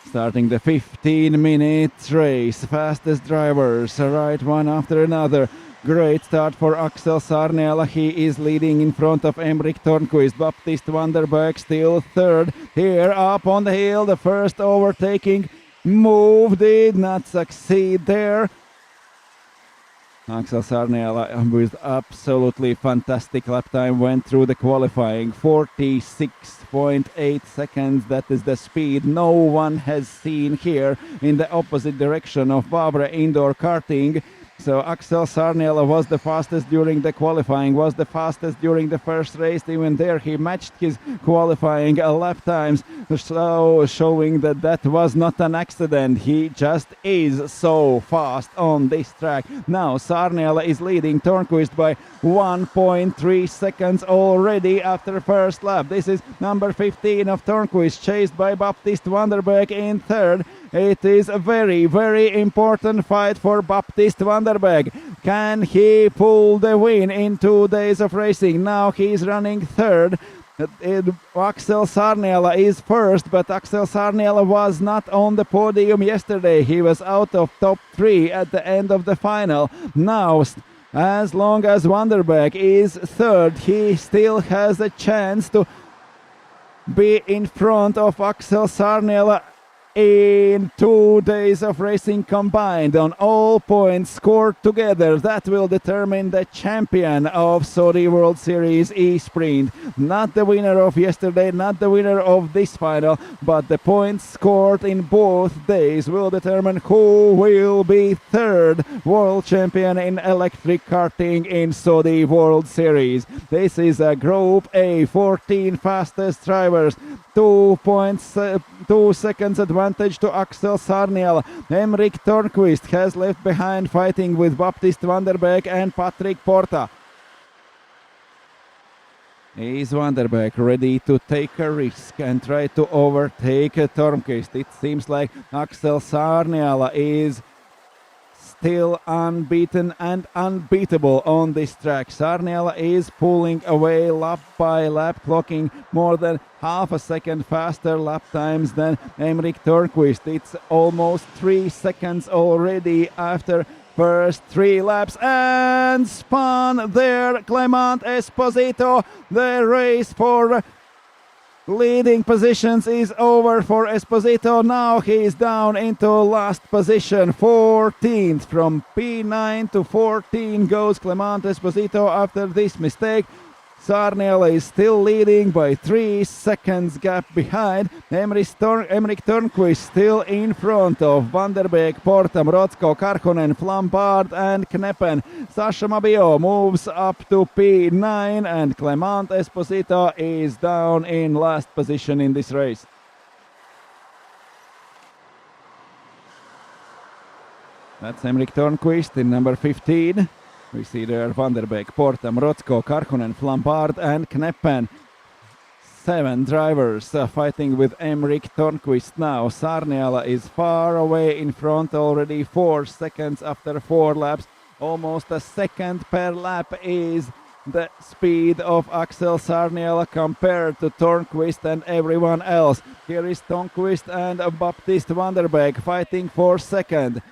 Starting the 15-minute race, fastest drivers, right one after another. Great start for Axel Sarniala. He is leading in front of Emrik Tornquist. Baptiste van der Beek still third. Here up on the hill, the first overtaking move did not succeed there. Axel Sarniala with absolutely fantastic lap time went through the qualifying, 46.8 seconds. That is the speed no one has seen here in the opposite direction of Wavre Indoor Karting. So Axel Sarniala was the fastest during the qualifying, was the fastest during the first race. Even there he matched his qualifying lap times, so showing that that was not an accident. He just is so fast on this track. Now Sarniala is leading Tornquist by 1.3 seconds already after first lap. This is number 15 of Tornquist, chased by Baptiste van der Beek in third. It is a very, very important fight for Baptiste van der Beek. Can he pull the win in 2 days of racing? Now he is running third. Axel Sarniala is first, but Axel Sarniala was not on the podium yesterday. He was out of top 3 at the end of the final. Now As long as Vanderbeek is third, he still has a chance to be in front of Axel Sarniela in 2 days of racing combined on all points scored together. That will determine the champion of Saudi World Series E-Sprint. Not the winner of yesterday, not the winner of this final, but the points scored in both days will determine who will be third world champion in electric karting in Saudi World Series. This is a Group A, 14 fastest drivers, 2 seconds advantage to Axel Sarniel. Emrik Törnqvist has left behind fighting with Baptiste Vanderbeek and Patrick Porta. Is Vanderbeek ready to take a risk and try to overtake Törnqvist? It seems like Axel Sarniel is still unbeaten and unbeatable on this track. Sarniel is pulling away lap by lap, clocking more than half a second faster lap times than Emrik Törnqvist. It's almost 3 seconds already after first 3 laps, and spun there Clement Esposito. The race for leading positions is over for Esposito. Now he is down into last position, 14th. From P9 to 14 goes Clement Esposito after this mistake. Sarniel is still leading by 3 seconds gap behind. Emrik Törnqvist still in front of Vanderbeek, Porta, Mrotsko, Karkonen, Flambard and Kneppen. Sasha Mabio moves up to P9 and Clement Esposito is down in last position in this race. That's Emrik Törnqvist in number 15. We see there Vanderbeek, Porta, Mrotsko, Karkonen, Flambard and Kneppen. 7 drivers fighting with Emrik Törnqvist now. Sarniela is far away in front already, 4 seconds after 4 laps. Almost a second per lap is the speed of Axel Sarniela compared to Törnqvist and everyone else. Here is Törnqvist and Baptiste Vanderbeek fighting for second.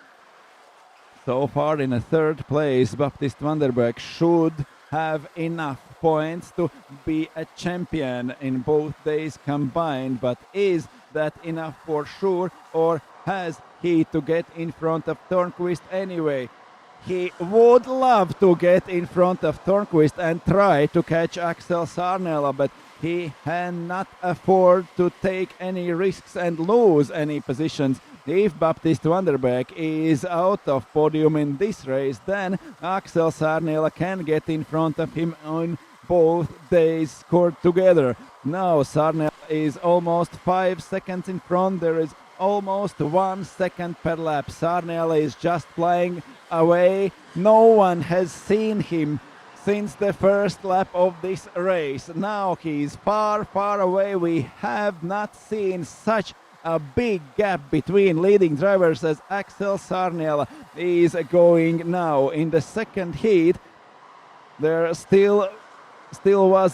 So far in a third place, Baptiste Vanderbeek should have enough points to be a champion in both days combined, but is that enough for sure, or has he to get in front of Törnqvist anyway? He would love to get in front of Törnqvist and try to catch Axel Sarniela, but he cannot afford to take any risks and lose any positions. If Baptiste Vanderbeek is out of podium in this race, then Axel Sarniela can get in front of him on both days scored together. Now Sarniela is almost 5 seconds in front. There is almost 1 second per lap. Sarniela is just flying away. No one has seen him since the first lap of this race. Now he is far, far away. We have not seen such a big gap between leading drivers as Axel Sarniela is going now. In the second heat, there still was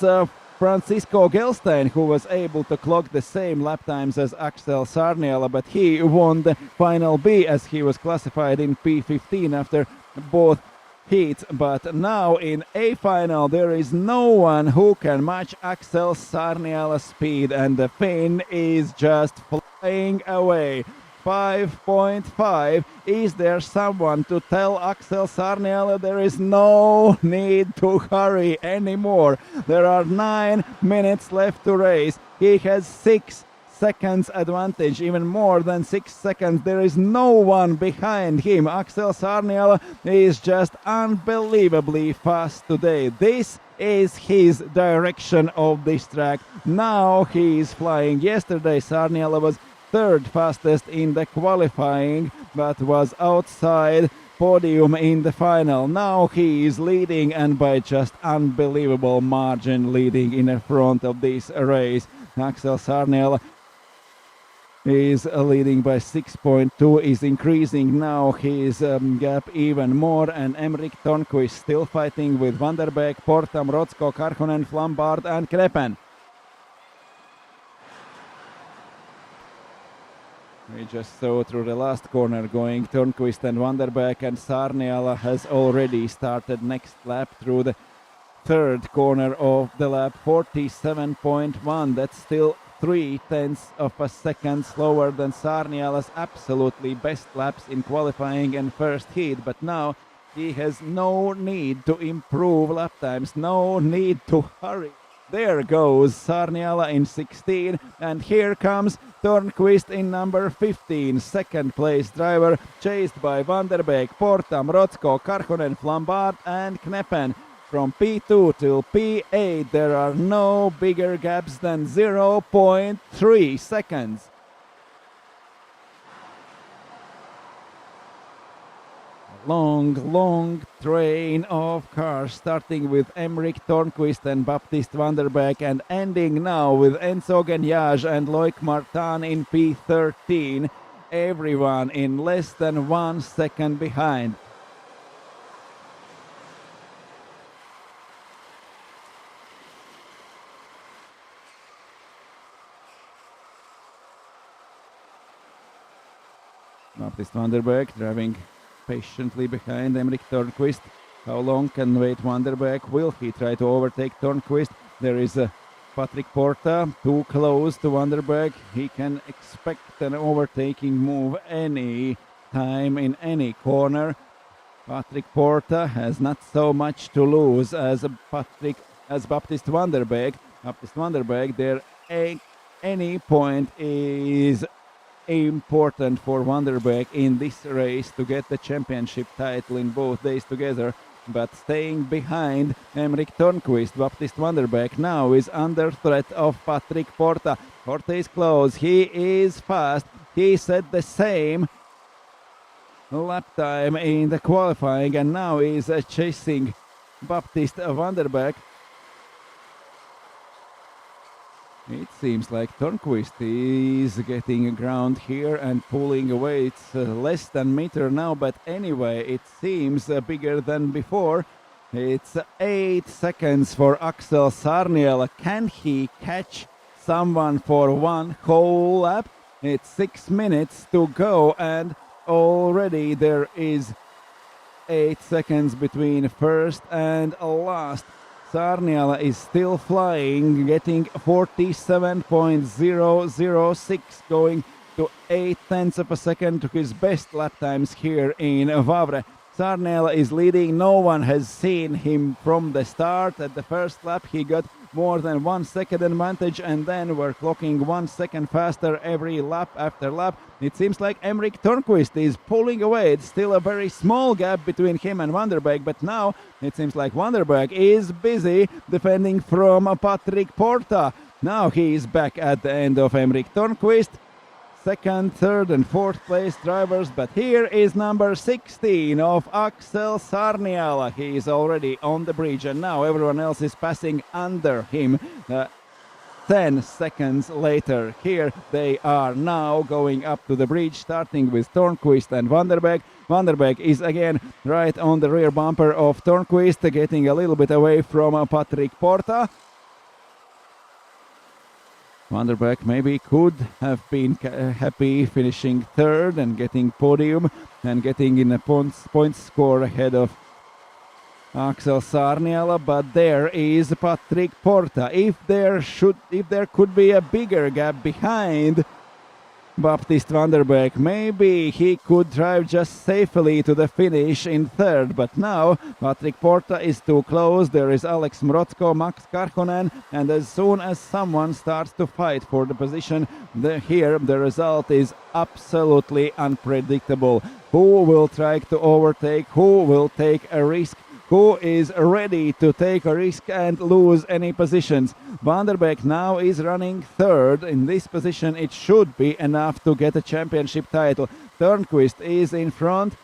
Francisco Gelstein who was able to clock the same lap times as Axel Sarniela, but he won the final B as he was classified in P15 after both heats. But now in A final there is no one who can match Axel Sarniela's speed, and the Finn is just flying away. 5.5. Is there someone to tell Axel Sarniela there is no need to hurry anymore? There are 9 minutes left to race. He has 6 seconds advantage, even more than 6 seconds. There is no one behind him. Axel Sarniela is just unbelievably fast today. This is his direction of this track. Now he is flying. Yesterday Sarniela was third fastest in the qualifying, but was outside podium in the final. Now he is leading, and by just unbelievable margin leading in the front of this race. Axel Sarniela is leading by 6.2, is increasing now his gap even more, and Emrik Törnqvist still fighting with Vanderbeek, Porta, Mrotsko, Karkonen, Flambard and Kneppen. We just saw through the last corner going Törnqvist and Vanderberg, and Sarniala has already started next lap through the third corner of the lap. 47.1, that's still 0.3 of a second slower than Sarniala's absolutely best laps in qualifying and first heat, but now he has no need to improve lap times, no need to hurry. There goes Sarniala in 16, and here comes Törnqvist in number 15, second place driver, chased by Vanderbeek, Porta, Mrotko, Karkonen, Flambard and Kneppen. From P2 till P8 there are no bigger gaps than 0.3 seconds. Long train of cars, starting with Emrik Törnqvist and Baptiste Vanderbeek and ending now with Enzo Geniage and Loic Martin in P13. Everyone in less than 1 second behind. Baptiste Vanderbeek driving patiently behind Emrik Törnqvist. How long can wait Vanderbeek? Will he try to overtake Törnqvist? There is Patrick Porta too close to Vanderbeek. He can expect an overtaking move any time in any corner. Patrick Porta has not so much to lose as Baptiste Vanderbeek. Baptiste Vanderbeek, there any point is important for Vanderbeek in this race to get the championship title in both days together, but staying behind Emrik Törnqvist, Baptiste Vanderbeek now is under threat of Patrick Porta. Porta is close, he is fast, he set the same lap time in the qualifying and now is chasing Baptiste Vanderbeek. It seems like Törnqvist is getting ground here and pulling away. It's less than meter now, but anyway, it seems bigger than before. It's 8 seconds for Axel Sarniala. Can he catch someone for one whole lap? It's 6 minutes to go, and already there is 8 seconds between first and last. Sarniala is still flying, getting 47.006, going to 0.8 of a second to his best lap times here in Wavre. Sarniala is leading, no one has seen him from the start. At the first lap he got more than 1 second advantage, and then we're clocking 1 second faster every lap after lap. It seems like Emrik Törnqvist is pulling away. It's still a very small gap between him and Vanderbeek, but now it seems like Vanderbeek is busy defending from Patrick Porta. Now he is back at the end of Emrik Törnqvist. Second, third and fourth place drivers, but here is number 16 of Axel Sarniala. He is already on the bridge and now everyone else is passing under him. 10 seconds later, here they are now going up to the bridge, starting with Törnqvist and Vanderbeek. Vanderbeek is again right on the rear bumper of Törnqvist, getting a little bit away from Patrick Porta. Vanderbeek maybe could have been happy finishing third and getting podium and getting in a points score ahead of Axel Sarniala, but there is Patrick Porta. If there could be a bigger gap behind Baptiste Vanderbeek, maybe he could drive just safely to the finish in third, but now Patrick Porta is too close. There is Alex Mrotko, Max Karkonen, and as soon as someone starts to fight for the position, here the result is absolutely unpredictable. Who will try to overtake? Who will take a risk? Who is ready to take a risk and lose any positions? Vanderbeek now is running third. In this position it should be enough to get a championship title. Törnqvist is in front.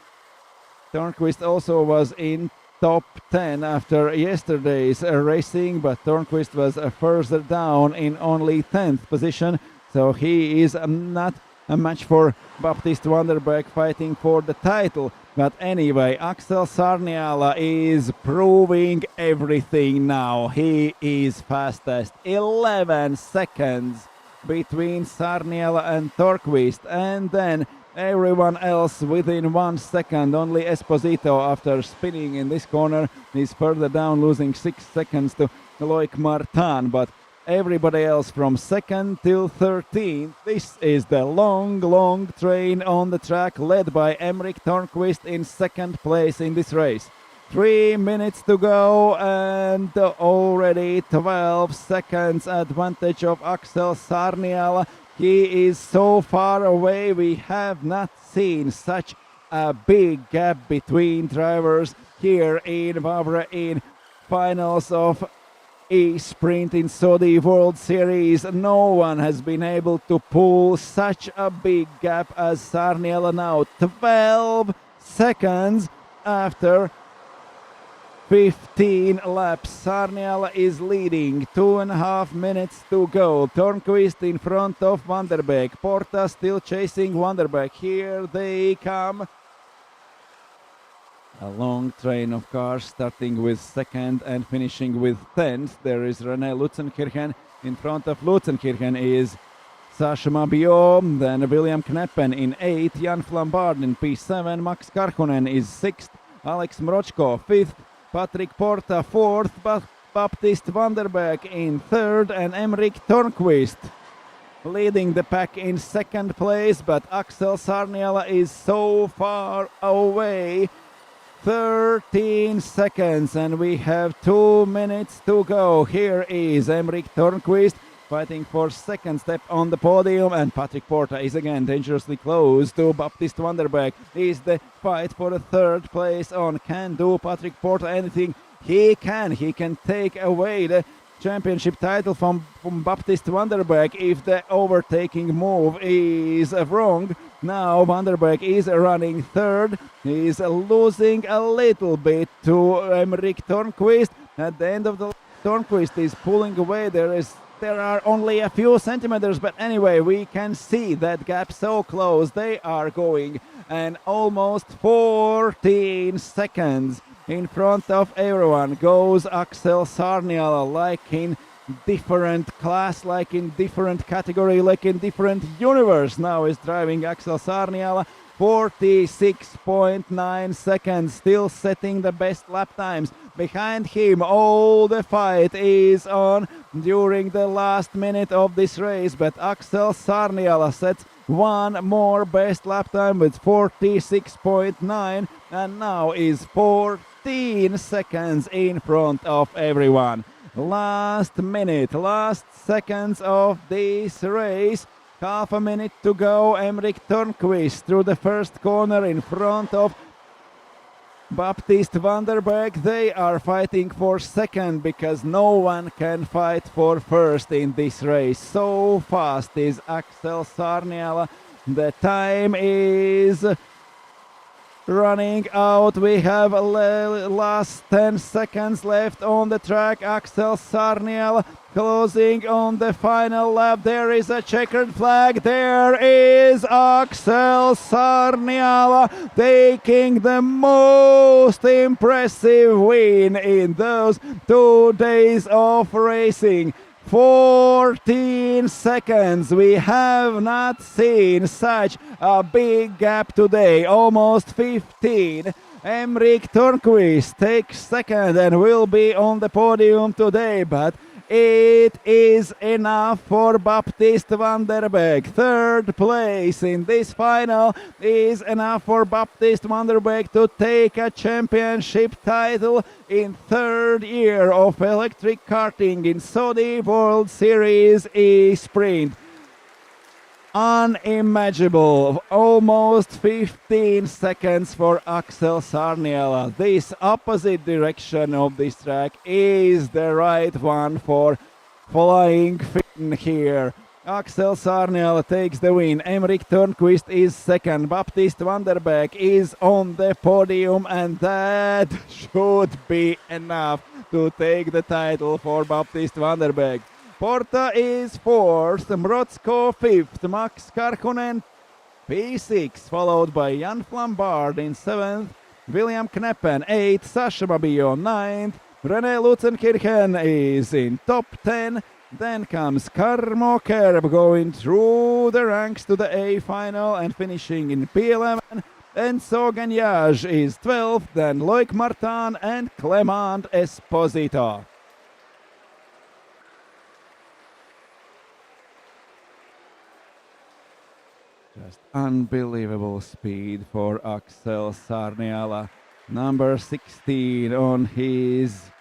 Törnqvist also was in top 10 after yesterday's racing, but Törnqvist was further down in only 10th position, so he is not a match for Baptiste Vanderbeek fighting for the title. But anyway, Axel Sarniala is proving everything now. He is fastest. 11 seconds between Sarniala and Torquist, and then everyone else within 1 second. Only Esposito, after spinning in this corner, is further down, losing 6 seconds to Loic Martin, but everybody else from 2nd till 13th. This is the long train on the track, led by Emrik Tornquist in 2nd place in this race. 3 minutes to go and already 12 seconds advantage of Axel Sarniala. He is so far away. We have not seen such a big gap between drivers here in Wavre in finals of E-Sprint in Saudi World Series. No one has been able to pull such a big gap as Sarniala now. 12 seconds after 15 laps. Sarniala is leading. 2.5 minutes to go. Tornquist in front of Van der Beek. Porta still chasing Van der Beek. Here they come. A long train of cars, starting with 2nd and finishing with 10th. There is René Lutzenkirchen. In front of Lutzenkirchen is Sacha Mabiot, then William Kneppen in 8th, Jan Flambard in P7, Max Karhunen is 6th, Alex Mrochko 5th, Patrick Porta 4th, Baptist Van der Beek in 3rd, and Emrik Tornquist leading the pack in 2nd place, but Axel Sarniala is so far away. 13 seconds and we have 2 minutes to go. Here is Emrik Tornquist fighting for 2nd step on the podium, and Patrick Porta is again dangerously close to Baptist Van der Beek. Is the fight for the 3rd place on? Can do Patrick Porta anything? He can take away the championship title from Baptist Van der Beek if the overtaking move is wrong. Now Van der Beek is running 3rd. He is losing a little bit to Emrik Tornquist. At the end of the Tornquist is pulling away. There are only a few centimeters, but anyway, we can see that gap so close. They are going, and almost 14 seconds in front of everyone goes Axel Sarniala, like in different class, like in different category, like in different universe. Now is driving Axel Sarniala, 46.9 seconds, still setting the best lap times. Behind him, all the fight is on during the last minute of this race, but Axel Sarniala sets one more best lap time with 46.9 and now is 14 seconds in front of everyone. Last minute, last seconds of this race. Half a minute to go. Emrik Tornquist through the first corner in front of Baptist Van der Beek. They are fighting for 2nd because no one can fight for 1st in this race. So fast is Axel Sarniala. The time is running out. We have last 10 seconds left on the track. Axel Sarniala closing on the final lap. There is a checkered flag. There is Axel Sarniala taking the most impressive win in those 2 days of racing. 14 seconds. We have not seen such a big gap today. Almost 15. Emrik Tornquist takes 2nd and will be on the podium today, but it is enough for Baptist Van der Beek. 3rd place in this final is enough for Baptist Van der Beek to take a championship title in 3rd year of electric karting in Saudi World Series E-Sprint. Unimaginable. Almost 15 seconds for Axel Sarniala. This opposite direction of this track is the right one for Flying Finn here. Axel Sarniala takes the win. Emrik Tornquist is 2nd. Baptist Van der Beek is on the podium, and that should be enough to take the title for Baptist Van der Beek. Porta is 4th, Mrotzko 5th, Max Karhunen P6, followed by Jan Flambard in 7th, William Kneppen 8th, Sacha Mabiot 9th, René Lutzenkirchen is in top 10, Then comes Karmo Kerb going through the ranks to the A final and finishing in P11. Enzo Gagnage is 12th, then Loic Martin and Clement Esposito. Just unbelievable speed for Axel Sarniala. Number 16 on his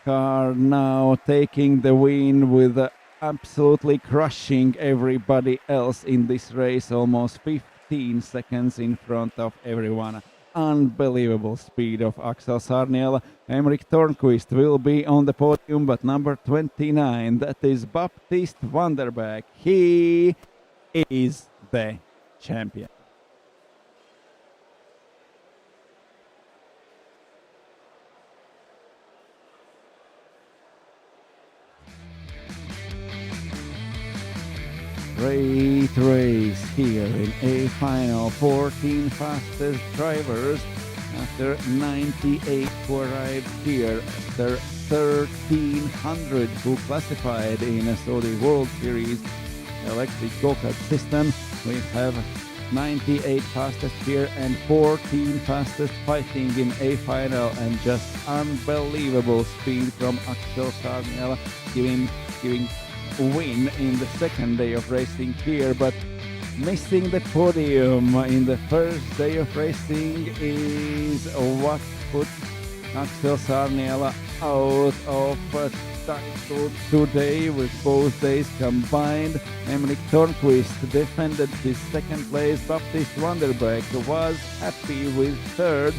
car now taking the win with absolutely crushing everybody else in this race, almost 15 seconds in front of everyone. Unbelievable speed of Axel Sarniala. Emmerich Tornquist will be on the podium, but number 29, that is Baptiste Vanderbeek. He is the champion. Great race here in A final. 14 fastest drivers after 98 who arrived here after 1300 who classified in a Saudi World Series electric go-kart system. We have 98 fastest here and 14 fastest fighting in A final, and just unbelievable speed from Axel Sarniala giving win in the second day of racing here, but missing the podium in the first day of racing is what put Axel Sarniala out of title today with both days combined. Emmerich Tornquist defended his second place. Baptiste Vanderbeek was happy with third,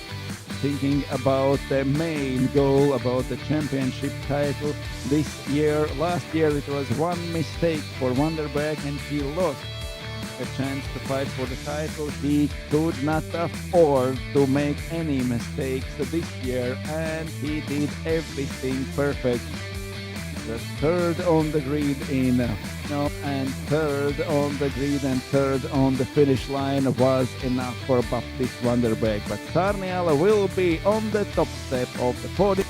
thinking about the main goal, about the championship title this year. Last year it was one mistake for Vanderbeek and he lost a chance to fight for the title. He could not afford to make any mistakes this year, and he did everything perfect. The third on the grid and third on the grid and third on the finish line was enough for Baptiste Vanderbeek. But Sarniala will be on the top step of the podium.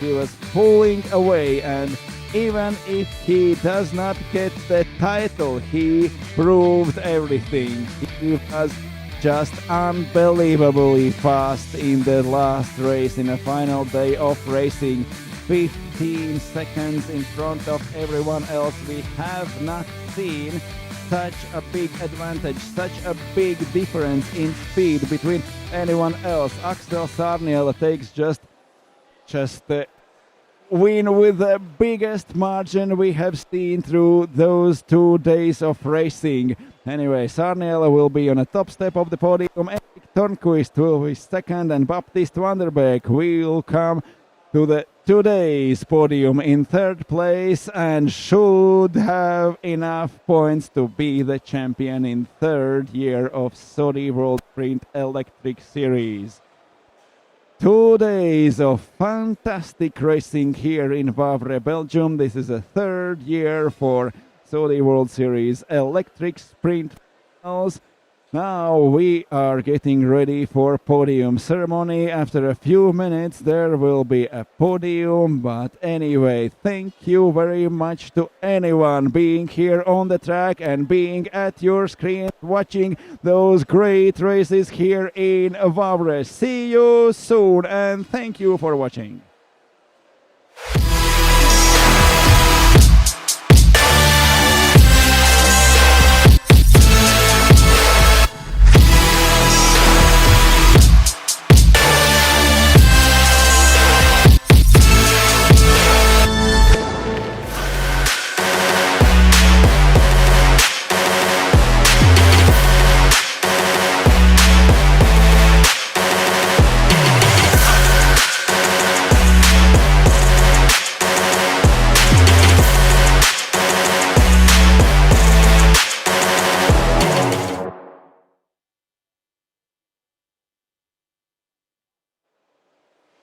He was pulling away, and even if he does not get the title, he proved everything. He was just unbelievably fast in the last race, in a final day of racing. 15 seconds in front of everyone else. We have not seen such a big advantage, such a big difference in speed between anyone else. Axel Sarniala takes just the win with the biggest margin we have seen through those 2 days of racing. Anyway, Sarniala will be on the top step of the podium. Emmerich Tornquist will be second, and Baptiste Vanderbeek will come to the today's podium in third place and should have enough points to be the champion in third year of Saudi World Sprint Electric Series. 2 days of fantastic racing here in Wavre, Belgium. This is the third year for Saudi World Series Electric Sprint Finals. Now we are getting ready for podium ceremony. After a few minutes there will be a podium, but anyway, thank you very much to anyone being here on the track and being at your screen watching those great races here in Wavre. See you soon and thank you for watching.